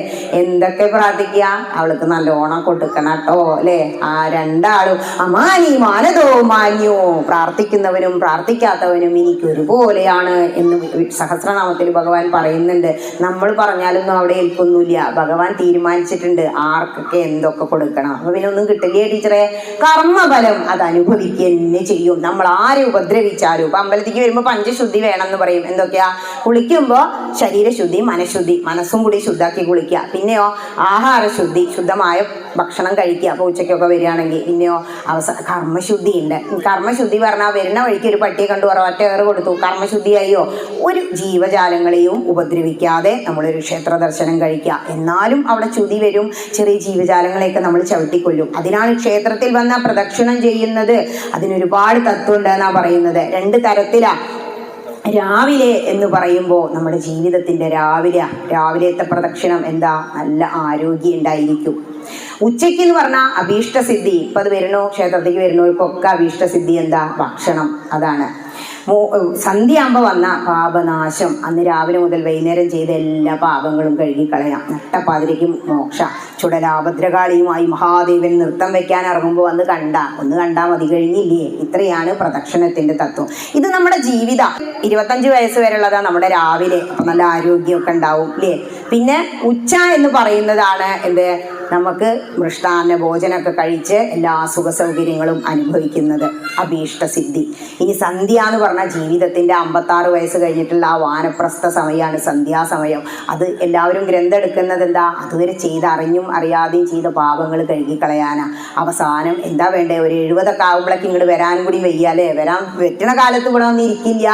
എന്തൊക്കെ പ്രാർത്ഥിക്കുക? അവൾക്ക് നല്ലോണം കൊടുക്കണം കേട്ടോ അല്ലേ? ആ 2 ആളും അമാനി മാനതോ മാന്യോ. പ്രാർത്ഥിക്കുന്നവനും പ്രാർത്ഥിക്കാത്തവനും എനിക്ക് ഒരുപോലെയാണ് എന്ന് സഹസ്രനാമത്തിൽ ഭഗവാൻ പറയുന്നുണ്ട്. നമ്മൾ പറഞ്ഞാലൊന്നും അവിടെ ഏൽക്കൊന്നുമില്ല. ഭഗവാൻ തീരുമാനിച്ചിട്ടുണ്ട് ആർക്കൊക്കെ എന്തൊക്കെ കൊടുക്കണം. അപ്പൊ പിന്നെ ഒന്നും കിട്ടില്ലേ ടീച്ചറെ? കർമ്മഫലം അത് അനുഭവിക്കുക തന്നെ ചെയ്യും. നമ്മൾ ആരെ ഉപദ്രവിച്ചാലും. ഇപ്പൊ അമ്പലത്തിലേക്ക് വരുമ്പോ പഞ്ചശുദ്ധി വേണമെന്ന് പറയും. എന്തൊക്കെയാ? കുളിക്കുമ്പോ ശരീരശുദ്ധി, മനഃശുദ്ധി, മനസ്സും കൂടി ശുദ്ധാക്കി കുളിക്കുക. പിന്നെയോ ആഹാരശുദ്ധി, ശുദ്ധമായ ഭക്ഷണം കഴിക്കുക. അപ്പോൾ ഉച്ചയ്ക്കൊക്കെ വരികയാണെങ്കിൽ. പിന്നെയോ കർമ്മശുദ്ധി ഉണ്ട്. കർമ്മശുദ്ധി പറഞ്ഞാൽ വരുന്ന വഴിക്ക് ഒരു പട്ടിയെ കണ്ടു ഒറ്റയേറ് കൊടുത്തു, കർമ്മശുദ്ധിയായോ? ഒരു ജീവജാലങ്ങളെയും ഉപദ്രവിക്കാതെ നമ്മളൊരു ക്ഷേത്ര ദർശനം കഴിക്കുക. എന്നാലും അവിടെ ചുതി വരും, ചെറിയ ജീവജാലങ്ങളെയൊക്കെ നമ്മൾ ചവിട്ടിക്കൊല്ലും. അതിനാണ് ക്ഷേത്രത്തിൽ വന്ന പ്രദക്ഷിണം ചെയ്യുന്നത്. അതിനൊരുപാട് തത്വമുണ്ട് എന്നാണ് പറയുന്നത്. 2 തരത്തിലാണ്. രാവിലെ എന്ന് പറയുമ്പോൾ നമ്മുടെ ജീവിതത്തിൻ്റെ രാവിലത്തെ പ്രദക്ഷിണം എന്താ? നല്ല ആരോഗ്യം ഉണ്ടായിരിക്കും. ഉച്ചയ്ക്ക് എന്ന് പറഞ്ഞാൽ അഭീഷ്ടസിദ്ധി. ഇപ്പം അത് വരണോ, ക്ഷേത്രത്തിലേക്ക് വരുന്നവർക്കൊക്കെ അഭീഷ്ടസിദ്ധി എന്താ? ഭക്ഷണം. അതാണ്. സന്ധ്യയാകുമ്പോൾ വന്ന പാപനാശം. അന്ന് രാവിലെ മുതൽ വൈകുന്നേരം ചെയ്ത എല്ലാ പാപങ്ങളും കഴുകിക്കളയാം. നട്ടപ്പാതിരയ്ക്ക് മോക്ഷ. ചുടലാഭദ്രകാളിയുമായി മഹാദേവൻ നൃത്തം വെക്കാൻ ഇറങ്ങുമ്പോൾ ഒന്ന് കണ്ടാൽ മതി, കഴിഞ്ഞില്ലേ? ഇത്രയാണ് പ്രദക്ഷിണത്തിന്റെ തത്വം. ഇത് നമ്മുടെ ജീവിതം. 25 വയസ്സ് വരെയുള്ളതാണ് നമ്മുടെ രാവിലെ. അപ്പം നല്ല ആരോഗ്യമൊക്കെ ഉണ്ടാവും അല്ലേ? പിന്നെ ഉച്ച എന്ന് പറയുന്നതാണ് എന്ത്? നമുക്ക് മൃഷ്ടാന്ന ഭോജനമൊക്കെ കഴിച്ച് എല്ലാ സുഖ സൗകര്യങ്ങളും അനുഭവിക്കുന്നത്, അഭീഷ്ടസിദ്ധി. ഇനി സന്ധ്യ എന്ന് പറഞ്ഞാൽ ജീവിതത്തിൻ്റെ 56 വയസ്സ് കഴിഞ്ഞിട്ടുള്ള ആ വാനപ്രസ്ഥ സമയമാണ് സന്ധ്യാസമയം. അത് എല്ലാവരും ഗ്രന്ഥം എടുക്കുന്നത് എന്താ? അതുവരെ അറിഞ്ഞും അറിയാതെയും ചെയ്ത പാപങ്ങൾ കഴുകിക്കളയാനാ. അവസാനം എന്താ വേണ്ടേ? ഒരു 70 ആകുമ്പോഴേക്ക് ഇങ്ങോട്ട് വരാനും കൂടി വയ്യാലേ? വരാൻ പറ്റണ കാലത്ത് ഇവിടെ ഒന്നും ഇരിക്കില്ല,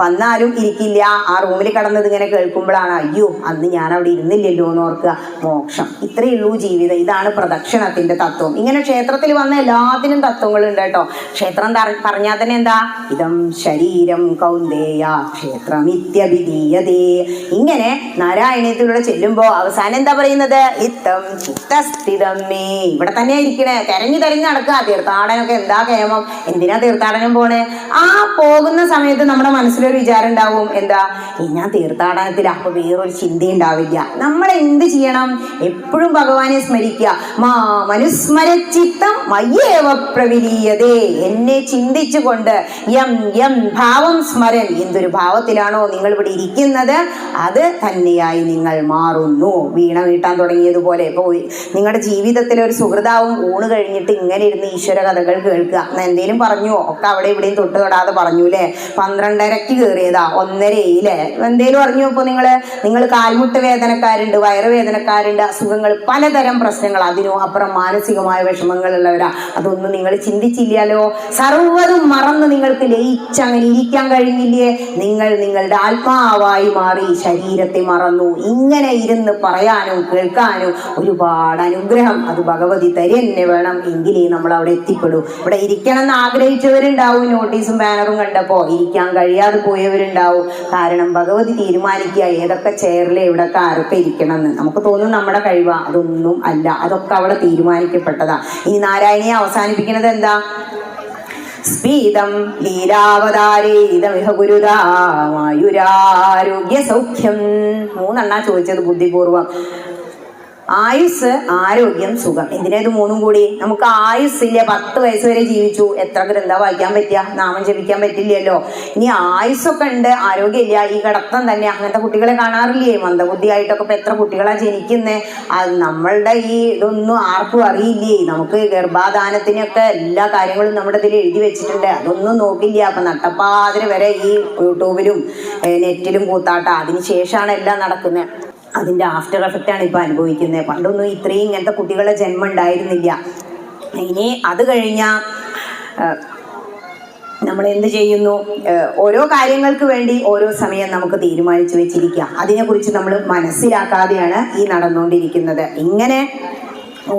വന്നാലും ഇരിക്കില്ല. ആ റൂമിൽ കിടന്നത് ഇങ്ങനെ കേൾക്കുമ്പോഴാണ് അയ്യോ അന്ന് ഞാൻ അവിടെ ഇരുന്നില്ലല്ലോ എന്ന് ഓർക്കുക. മോക്ഷം. ഇത്രയേ ഉള്ളൂ ജീവിതം. ഇതാണ് പ്രദക്ഷിണത്തിന്റെ തത്വം. ഇങ്ങനെ ക്ഷേത്രത്തിൽ വന്ന എല്ലാത്തിനും തത്വങ്ങളുണ്ട് കേട്ടോ. ക്ഷേത്രം പറഞ്ഞാൽ തന്നെ എന്താ? ഇതം ശരീരം കൗന്ദേയ ക്ഷേത്രമിത്യഭിധീയതേ. ഇങ്ങനെ നാരായണീയത്തിലൂടെ ചെല്ലുമ്പോൾ അവസാനം എന്താ പറയുന്നത്? ഇത്തം ചിത്തസ്ഥിതം മേ. ഇവിടെ തന്നെ ഇരിക്കണേ, തെരഞ്ഞു നടക്കുക. തീർത്ഥാടനമൊക്കെ എന്താ കേമം? എന്തിനാ തീർത്ഥാടനം പോണേ? ആ പോകുന്ന സമയത്ത് നമ്മുടെ മനസ്സിലൊരു വിചാരം ഉണ്ടാവും. എന്താ? ഞാൻ തീർത്ഥാടനത്തിൽ. അപ്പൊ വേറൊരു ചിന്ത ഉണ്ടാവില്ല. നമ്മൾ എന്ത് ചെയ്യണം? എപ്പോഴും ഭഗവാനെ സ്മരിക്കുക. മനുസ്മരച്ചിത്തം മയ്യേവ പ്രവിലീയതേ. എന്നെ ചിന്തിച്ചുകൊണ്ട് യം ഭാവം സ്മരൻ. എന്തൊരു ഭാവത്തിലാണോ നിങ്ങൾ ഇവിടെ ഇരിക്കുന്നത് അത് തന്നെയായി നിങ്ങൾ മാറുന്നു. വീണ വീട്ടാൻ തുടങ്ങിയതുപോലെ പോയി നിങ്ങളുടെ ജീവിതത്തിൽ ഒരു സുഹൃതാവും ഊണ് കഴിഞ്ഞിട്ട് ഇങ്ങനെ ഇരുന്ന് ഈശ്വര കഥകൾ കേൾക്കുക. എന്തേലും പറഞ്ഞോ? ഒക്കെ അവിടെ ഇവിടെയും തൊട്ട് തൊടാതെ പറഞ്ഞു അല്ലേ? 12:30 കയറിയതാ, 1:30 എന്തേലും അറിഞ്ഞു? ഇപ്പോൾ നിങ്ങൾ കാൽമുട്ട് വേദനക്കാരുണ്ട്, വയറ് വേദനക്കാരുണ്ട്, അസുഖങ്ങൾ പലതരം പ്രശ്നങ്ങൾ, അതിനോ അപ്പുറം മാനസികമായ വിഷമങ്ങളുള്ളവരാ. അതൊന്നും നിങ്ങൾ ചിന്തിച്ചില്ലല്ലോ. സർവ്വതും മറന്ന് നിങ്ങൾക്ക് ലയിച്ചങ്ങനെ ഇരിക്കാൻ കഴിഞ്ഞില്ലേ? നിങ്ങൾ നിങ്ങളുടെ ആത്മാവായി മാറി ശരീരത്തെ മറന്നു. ഇങ്ങനെ ഇരുന്ന് പറയാനും കേൾക്കാനും ഒരുപാട് അനുഗ്രഹം അത് ഭഗവതി തരുന്നെ വേണം, എങ്കിലേ നമ്മൾ അവിടെ എത്തിപ്പെടൂ. ഇവിടെ ഇരിക്കണം എന്ന് ആഗ്രഹിച്ചവരുണ്ടാവും, നോട്ടീസും ബാനറും കണ്ടപ്പോ ഇരിക്കാൻ കഴിയാതെ പോയവരുണ്ടാവും. കാരണം ഭഗവതി തീരുമാനിക്കുക ഏതൊക്കെ ചെയറിൽ എവിടൊക്കെ ആരൊക്കെ ഇരിക്കണം എന്ന്. നമുക്ക് തോന്നും നമ്മുടെ കഴിവാ, അതൊന്നും അല്ല, അതൊക്കെ അവിടെ തീരുമാനിക്കപ്പെട്ടതാ. ഇനി നാരായണിയെ അവസാനിപ്പിക്കുന്നത് എന്താ? സ്പീതം ലീലാവതാരേതമിഹ ഗുരുദാ മായുരാരോഗ്യ സൗഖ്യം. 3 ചോദിച്ചത് ബുദ്ധിപൂർവം. ആയുസ്, ആരോഗ്യം, സുഖം. എന്തിനേത് 3 കൂടി? നമുക്ക് ആയുസ്സില്ല, 10 വയസ്സ് വരെ ജീവിച്ചു, എത്ര ഗ്രന്ഥം വായിക്കാൻ പറ്റുക? നാമം ജപിക്കാൻ പറ്റില്ലല്ലോ. ഇനി ആയുസ്സൊക്കെ ഉണ്ട്, ആരോഗ്യമില്ല, ഈ കിടത്തം തന്നെ. അങ്ങനത്തെ കുട്ടികളെ കാണാറില്ലേ? മന്ദബുദ്ധിയായിട്ടൊക്കെ ഇപ്പൊ എത്ര കുട്ടികളാ ജനിക്കുന്നേ? അത് നമ്മളുടെ ഈ ഇതൊന്നും ആർക്കും അറിയില്ലേ. നമുക്ക് ഗർഭാധാനത്തിനൊക്കെ എല്ലാ കാര്യങ്ങളും നമ്മുടെ ഇതിൽ എഴുതി വെച്ചിട്ടുണ്ട്, അതൊന്നും നോക്കില്ല. അപ്പൊ നട്ടപ്പാതിന് വരെ ഈ യൂട്യൂബിലും നെറ്റിലും കൂത്താട്ട. അതിന് ശേഷമാണ് എല്ലാം നടക്കുന്നത്. അതിൻ്റെ ആഫ്റ്റർ എഫക്റ്റാണ് ഇപ്പോൾ അനുഭവിക്കുന്നത്. പണ്ടൊന്നും ഇത്രയും ഇങ്ങനത്തെ കുട്ടികളുടെ ജന്മം ഉണ്ടായിരുന്നില്ല. ഇനി അത് കഴിഞ്ഞാൽ നമ്മൾ എന്ത് ചെയ്യുന്നു? ഓരോ കാര്യങ്ങൾക്ക് വേണ്ടി ഓരോ സമയം നമുക്ക് തീരുമാനിച്ചു വെച്ചിരിക്കുക. അതിനെക്കുറിച്ച് നമ്മൾ മനസ്സിലാക്കാതെയാണ് ഈ നടന്നുകൊണ്ടിരിക്കുന്നത്. ഇങ്ങനെ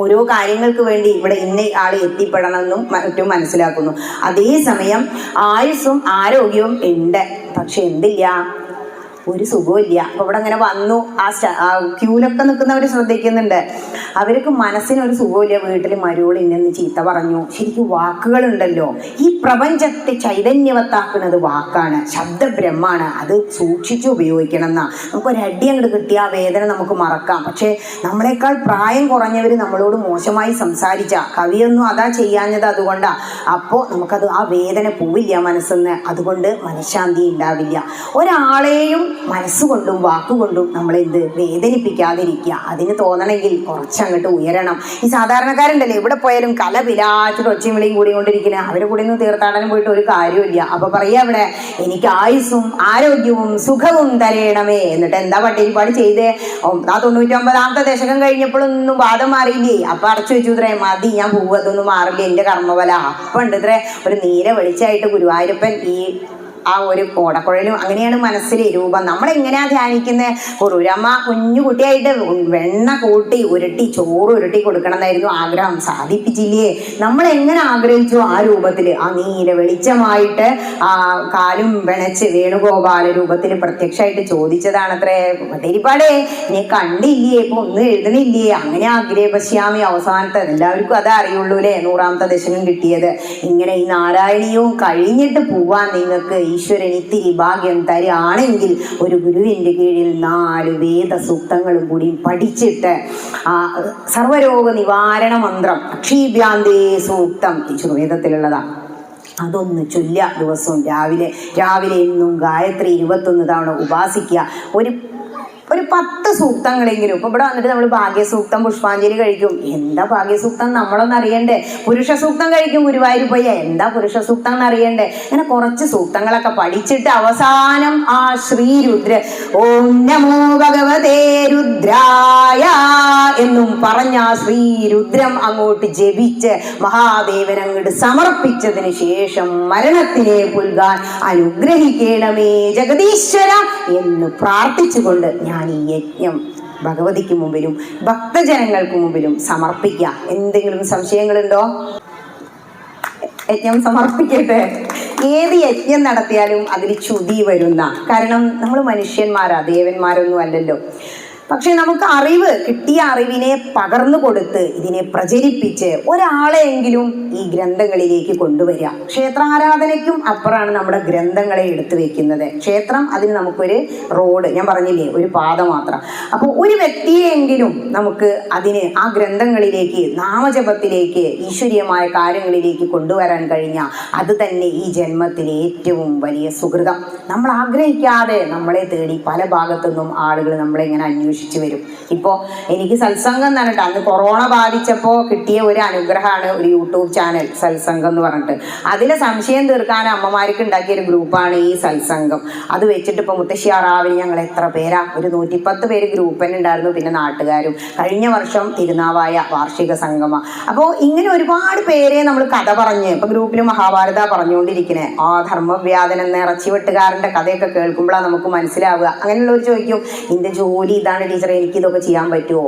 ഓരോ കാര്യങ്ങൾക്ക് വേണ്ടി ഇവിടെ ഇന്ന ആൾ എത്തിപ്പെടണമെന്നും മറ്റും മനസ്സിലാക്കുന്നു. അതേസമയം ആയുസ്സും ആരോഗ്യവും ഉണ്ട്, പക്ഷെ എന്തില്ല, ഒരു സുഖമില്ല. അപ്പൊ ഇവിടെ അങ്ങനെ വന്നു ആ ക്യൂലൊക്കെ നിൽക്കുന്നവർ ശ്രദ്ധിക്കുന്നുണ്ട്. അവർക്ക് മനസ്സിനൊരു സുഖമില്ല. വീട്ടിൽ മരുവൾ ഇന്നെന്ന് ചീത്ത പറഞ്ഞു. ശരിക്കും വാക്കുകളുണ്ടല്ലോ, ഈ പ്രപഞ്ചത്തെ ചൈതന്യവത്താക്കുന്നത് വാക്കാണ്, ശബ്ദബ്രഹ്മാണ്. അത് സൂക്ഷിച്ച് ഉപയോഗിക്കണം എന്നാ. നമുക്കൊരടി അങ്ങോട്ട് കിട്ടിയ ആ വേദന നമുക്ക് മറക്കാം. പക്ഷെ നമ്മളെക്കാൾ പ്രായം കുറഞ്ഞവർ നമ്മളോട് മോശമായി സംസാരിച്ച കവിയൊന്നും അതാ ചെയ്യാഞ്ഞത്, അതുകൊണ്ടാ. അപ്പോൾ നമുക്കത് ആ വേദന പോവില്ല മനസ്സെന്ന്. അതുകൊണ്ട് മനഃശാന്തി ഉണ്ടാവില്ല. ഒരാളെയും മനസ്സുകൊണ്ടും വാക്കുകൊണ്ടും നമ്മളെന്ത് വേദനിപ്പിക്കാതിരിക്കുക. അതിന് തോന്നണമെങ്കിൽ കുറച്ചങ്ങോട്ട് ഉയരണം. ഈ സാധാരണക്കാരുണ്ടല്ലേ, ഇവിടെ പോയാലും കല പിലാച്ചിട്ട് ഒച്ചയും വിളിയും കൂടിക്കൊണ്ടിരിക്കുന്നത്, അവരെ കൂടെ ഒന്നും തീർത്ഥാടനം പോയിട്ട് ഒരു കാര്യമില്ല. അപ്പൊ പറയാ ഇവിടെ, എനിക്ക് ആയുസ്സും ആരോഗ്യവും സുഖവും തരയണമേ. എന്നിട്ട് എന്താ പട്ടിരിപ്പാട് ചെയ്തേ? ആ 99ാമത്തെ ദശകം കഴിഞ്ഞപ്പോഴൊന്നും വാദം മാറിയില്ലേ? അപ്പൊ അടച്ചു വെച്ചു ഇത്രേ, മതി ഞാൻ പോവുക, അതൊന്നും മാറില്ല, എന്റെ കർമ്മഫല. അപ്പൊ ഉണ്ട് ഇത്രേ ഒരു നീല വെളിച്ചായിട്ട് ഗുരുവായൂരപ്പൻ ഈ ആ ഒരു ഓടക്കുഴലും. അങ്ങനെയാണ് മനസ്സിലെ രൂപം. നമ്മളെങ്ങനെയാ ധ്യാനിക്കുന്നത്? കുറൂരമ്മ കുഞ്ഞു കുട്ടിയായിട്ട് വെണ്ണ കൂട്ടി ഉരുട്ടി ചോറ് ഉരുട്ടി കൊടുക്കണം എന്നായിരുന്നു ആഗ്രഹം. സാധിപ്പിച്ചില്ലേ? നമ്മളെങ്ങനെ ആഗ്രഹിച്ചു ആ രൂപത്തിൽ, ആ നീല വെളിച്ചമായിട്ട് ആ കാലും പിണച്ച് വേണുഗോപാല രൂപത്തിൽ പ്രത്യക്ഷമായിട്ട് ചോദിച്ചതാണത്രേ, പട്ടേരിപ്പാടേ നീ കണ്ടില്ലേ, ഇപ്പൊ ഒന്നും എഴുതണില്ലേ? അങ്ങനെ ആഗ്രഹപശ്യാമി. അവസാനത്തെ എല്ലാവർക്കും അതേ അറിയുള്ളൂ അല്ലേ, 100ാമത്തെ ദശകം കിട്ടിയത്. ഇങ്ങനെ ഈ നാരായണീയവും കഴിഞ്ഞിട്ട് പോവാൻ നിങ്ങൾക്ക് ഈശ്വരൻ ഇത്തിരി ഭാഗ്യം തരുകയാണെങ്കിൽ ഒരു ഗുരുവിൻ്റെ കീഴിൽ 4 വേദസൂക്തങ്ങളും കൂടി പഠിച്ചിട്ട് സർവരോഗ നിവാരണ മന്ത്രം അക്ഷീഭ്യാന്തേ സൂക്തം യജുർവേദത്തിലുള്ളതാണ്, അതൊന്ന് ചൊല്ല ദിവസവും രാവിലെ എന്നും ഗായത്രി 21 തവണ ഉപാസിക്കുക. ഒരു 10 സൂക്തങ്ങളെങ്കിലും. ഇപ്പൊ ഇവിടെ വന്നിട്ട് നമ്മൾ ഭാഗ്യസൂക്തം പുഷ്പാഞ്ജലി കഴിക്കും. എന്താ ഭാഗ്യസൂക്തം നമ്മളൊന്നും അറിയണ്ടേ? പുരുഷ സൂക്തം കഴിക്കും ഗുരുവായൂർ പോയി, എന്താ പുരുഷ സൂക്തം എന്ന് അറിയണ്ടേ? അങ്ങനെ കുറച്ച് സൂക്തങ്ങളൊക്കെ പഠിച്ചിട്ട് അവസാനം ആ ശ്രീരുദ്ര ഓം നമോ ഭഗവതേ രുദ്രായ എന്നും പറഞ്ഞ ശ്രീരുദ്രം അങ്ങോട്ട് ജപിച്ച് മഹാദേവൻ അങ്ങോട്ട് സമർപ്പിച്ചതിന് ശേഷം മരണത്തിനെ പുൽകാൻ അനുഗ്രഹിക്കണമേ ജഗദീശ്വര എന്ന് പ്രാർത്ഥിച്ചുകൊണ്ട് ഞാൻ ഈ യജ്ഞം ഭഗവതിക്ക് മുമ്പിലും ഭക്തജനങ്ങൾക്ക് മുമ്പിലും സമർപ്പിക്കാം. എന്തെങ്കിലും സംശയങ്ങളുണ്ടോ? യജ്ഞം സമർപ്പിക്കട്ടെ. ഏത് യജ്ഞം നടത്തിയാലും അതിൽ ചുതി വരുന്ന, കാരണം നമ്മൾ മനുഷ്യന്മാരാ, ദേവന്മാരൊന്നും അല്ലല്ലോ. പക്ഷെ നമുക്ക് അറിവ്, കിട്ടിയ അറിവിനെ പകർന്നു കൊടുത്ത് ഇതിനെ പ്രചരിപ്പിച്ച് ഒരാളെയെങ്കിലും ഈ ഗ്രന്ഥങ്ങളിലേക്ക് കൊണ്ടുവരിക. ക്ഷേത്രാരാധനയ്ക്കും അപ്പുറമാണ് നമ്മുടെ ഗ്രന്ഥങ്ങളെ എടുത്തു വെക്കുന്നത്. ക്ഷേത്രം അതിന് നമുക്കൊരു റോഡ്, ഞാൻ പറഞ്ഞില്ലേ, ഒരു പാത മാത്രം. അപ്പോൾ ഒരു വ്യക്തിയെങ്കിലും നമുക്ക് അതിന് ആ ഗ്രന്ഥങ്ങളിലേക്ക്, നാമജപത്തിലേക്ക്, ഈശ്വരീയമായ കാര്യങ്ങളിലേക്ക് കൊണ്ടുവരാൻ കഴിഞ്ഞാൽ അത് തന്നെ ഈ ജന്മത്തിലെ ഏറ്റവും വലിയ സുഹൃതം. നമ്മൾ ആഗ്രഹിക്കാതെ നമ്മളെ തേടി പല ഭാഗത്തുനിന്നും ആളുകൾ നമ്മളെ ഇങ്ങനെ അന്വേഷിക്കും. അന്വേഷിച്ചു വരും. ഇപ്പോൾ എനിക്ക് സത്സംഗം എന്ന് പറഞ്ഞിട്ട് അന്ന് കൊറോണ ബാധിച്ചപ്പോൾ കിട്ടിയ ഒരു അനുഗ്രഹമാണ് ഒരു യൂട്യൂബ് ചാനൽ സത്സംഗം എന്ന് പറഞ്ഞിട്ട്. അതിലെ സംശയം തീർക്കാൻ അമ്മമാർക്ക് ഉണ്ടാക്കിയ ഒരു ഗ്രൂപ്പാണ് ഈ സത്സംഗം. അത് വെച്ചിട്ട് ഇപ്പോൾ മുത്തശ്ശിയാറാവിൽ ഞങ്ങൾ എത്ര പേരാ, ഒരു 110 പേര് ഗ്രൂപ്പ് തന്നെ ഉണ്ടായിരുന്നു. പിന്നെ നാട്ടുകാരും. കഴിഞ്ഞ വർഷം തിരുനാവായ വാർഷിക സംഗമ. അപ്പോൾ ഇങ്ങനെ ഒരുപാട് പേരെ നമ്മൾ കഥ പറഞ്ഞ് ഇപ്പൊ ഗ്രൂപ്പിൽ മഹാഭാരത പറഞ്ഞുകൊണ്ടിരിക്കണേ. ആ ധർമ്മവ്യാധൻ എന്ന ഇറച്ചിവെട്ടുകാരന്റെ കഥയൊക്കെ കേൾക്കുമ്പോഴാണ് നമുക്ക് മനസ്സിലാവുക. അങ്ങനെയുള്ളവർ ചോദിക്കും, നിന്റെ ജോലി ഇതാണ് ടീച്ചറെ, എനിക്ക് ഇതൊക്കെ ചെയ്യാൻ പറ്റുമോ?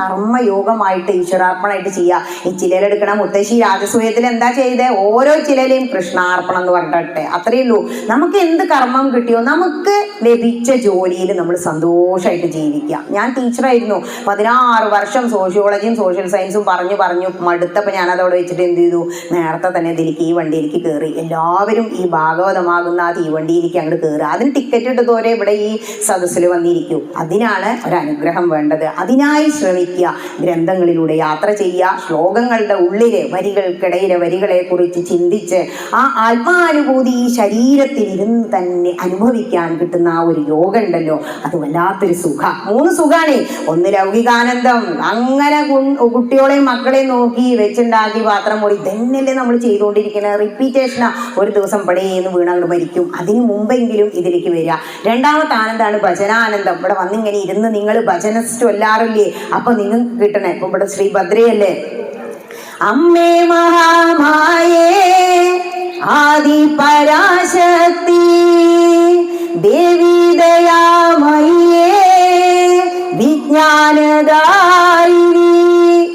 കർമ്മയോഗമായിട്ട് ഈശ്വരാർപ്പണമായിട്ട് ചെയ്യുക. ഈ ചിലരെടുക്കണ മുത്തശ്ശി രാജസൂയത്തിൽ എന്താ ചെയ്തേ? ഓരോ ചിലയിലെയും കൃഷ്ണാർപ്പണം എന്ന് പറഞ്ഞിട്ടെ. അത്രയേ ഉള്ളൂ. നമുക്ക് എന്ത് കർമ്മം കിട്ടിയോ നമുക്ക് ലഭിച്ച ജോലിയിൽ നമ്മൾ സന്തോഷമായിട്ട് ജീവിക്കുക. ഞാൻ ടീച്ചറായിരുന്നു 16 വർഷം. സോഷ്യോളജിയും സോഷ്യൽ സയൻസും പറഞ്ഞു മടുത്തപ്പോൾ ഞാൻ അതോടെ വെച്ചിട്ട് എന്ത് ചെയ്തു, നേരത്തെ തന്നെ ഇതിലേക്ക് ഈ വണ്ടിയിലേക്ക് കയറി. എല്ലാവരും ഈ ഭാഗവതമാകുന്ന ആ തീവണ്ടിയിലേക്ക് അങ്ങോട്ട് കയറുക. അതിന് ടിക്കറ്റ് ഇട്ടതോടെ ഇവിടെ ഈ സദസ്സിൽ വന്നിരിക്കൂ. അതിനാണ് ഒരനുഗ്രഹം വേണ്ടത്. അതിനായി ശ്രമിക്കുക. ഗ്രന്ഥങ്ങളിലൂടെ യാത്ര ചെയ്യുക. ശ്ലോകങ്ങളുടെ ഉള്ളിലെ വരികൾക്കിടയിലെ വരികളെ കുറിച്ച് ചിന്തിച്ച് ആ ആത്മാനുഭൂതി ഈ ശരീരത്തിൽ ഇരുന്ന് തന്നെ അനുഭവിക്കാൻ കിട്ടുന്ന ആ ഒരു യോഗ ഉണ്ടല്ലോ, അത് വല്ലാത്തൊരു സുഖം. 3 സുഖാണ്. ഒന്ന് ലൗകികാനന്ദം. അങ്ങനെ കുട്ടികളെയും മക്കളെയും നോക്കി വെച്ചുണ്ടാക്കി പാത്രം മൂടി ഇതന്നെയല്ലേ നമ്മൾ ചെയ്തുകൊണ്ടിരിക്കുന്നത്. റിപ്പീറ്റേഷനാ. ഒരു ദിവസം പടേന്ന് വീണങ്ങോട്ട് മരിക്കും. അതിന് മുമ്പെങ്കിലും ഇതിലേക്ക് വരിക. രണ്ടാമത്തെ ആനന്ദമാണ് ഭജനാനന്ദം. ഇവിടെ വന്നിങ്ങനെ ഇരുന്ന് നിങ്ങൾ ഭജനസ്റ്റ് അല്ലാറില്ലേ, അപ്പൊ നിങ്ങൾക്ക് കിട്ടണേ. ഇപ്പൊ ഇവിടെ ശ്രീഭദ്രയല്ലേ, അമ്മേ മഹാമായേ ആദി പരാശക്തി ദേവി ദയാമയേ വിജ്ഞാനദായിനി,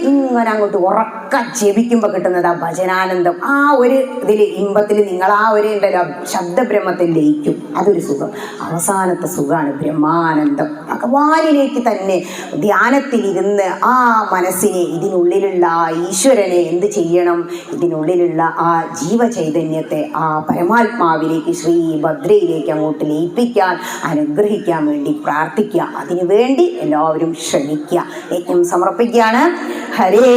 ഇങ്ങനെ അങ്ങോട്ട് ഉറക്ക ജപിക്കുമ്പോൾ കിട്ടുന്നത് ആ ഭജനാനന്ദം. ആ ഒരു ഇതിൽ ഇമ്പത്തിൽ നിങ്ങൾ ആ ഒരു ഉണ്ടല്ലോ ശബ്ദബ്രഹ്മത്തിൽ ലയിക്കും. അതൊരു സുഖം. അവസാനത്തെ സുഖമാണ് ബ്രഹ്മാനന്ദം. ഭഗവാനിലേക്ക് തന്നെ ധ്യാനത്തിലിരുന്ന് ആ മനസ്സിനെ, ഇതിനുള്ളിലുള്ള ആ ഈശ്വരനെ എന്ത് ചെയ്യണം, ഇതിനുള്ളിലുള്ള ആ ജീവചൈതന്യത്തെ ആ പരമാത്മാവിലേക്ക് ശ്രീഭദ്രയിലേക്ക് അങ്ങോട്ട് ലയിപ്പിക്കാൻ, അനുഗ്രഹിക്കാൻ വേണ്ടി പ്രാർത്ഥിക്കുക. അതിനുവേണ്ടി എല്ലാവരും ശ്രമിക്കുക. യജ്ഞം സമർപ്പിക്കുകയാണ്. ഹരേ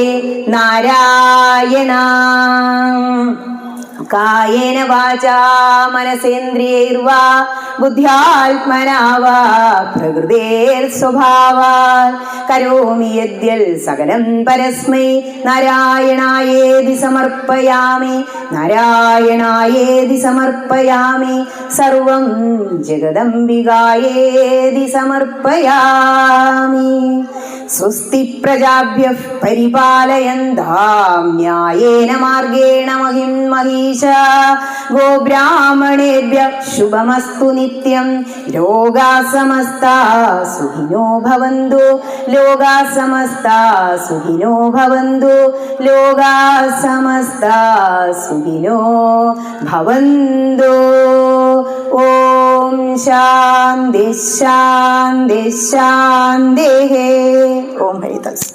നാരായണ. കായേന വാചാ മനസേന്ദ്രിയൈർവാ ബുദ്ധ്യാത്മനാ വാ പ്രകൃതേർസ്വഭാവാത് കരോമി യദ്യൽ സകലം പരസ്മൈ നാരായണായേതി സമർപ്പയാമി. നാരായണായേതി സമർപ്പയാമി. സർവം ജഗദംബികായേതി സമർപ്പയാമി. സ്വസ്തി പ്രജാഭ്യഃ പരിപാലയന്താം ന്യായേന മാർഗേണ മഹിം മഹീശാ. ഗോബ്രാഹ്മണേഭ്യഃ ശുഭമസ്തു നിത്യം. ലോകാ സമസ്താ സുഖിനോ ഭവന്തു. ലോകാ സമസ്താ സുഖിനോ ഭവന്തു. ലോകാ സമസ്താ സുഖിനോ ഭവന്തു. ഓം ശാന്തി ശാന്തി ശാന്തി. ഓം ഹരി തത്സത്.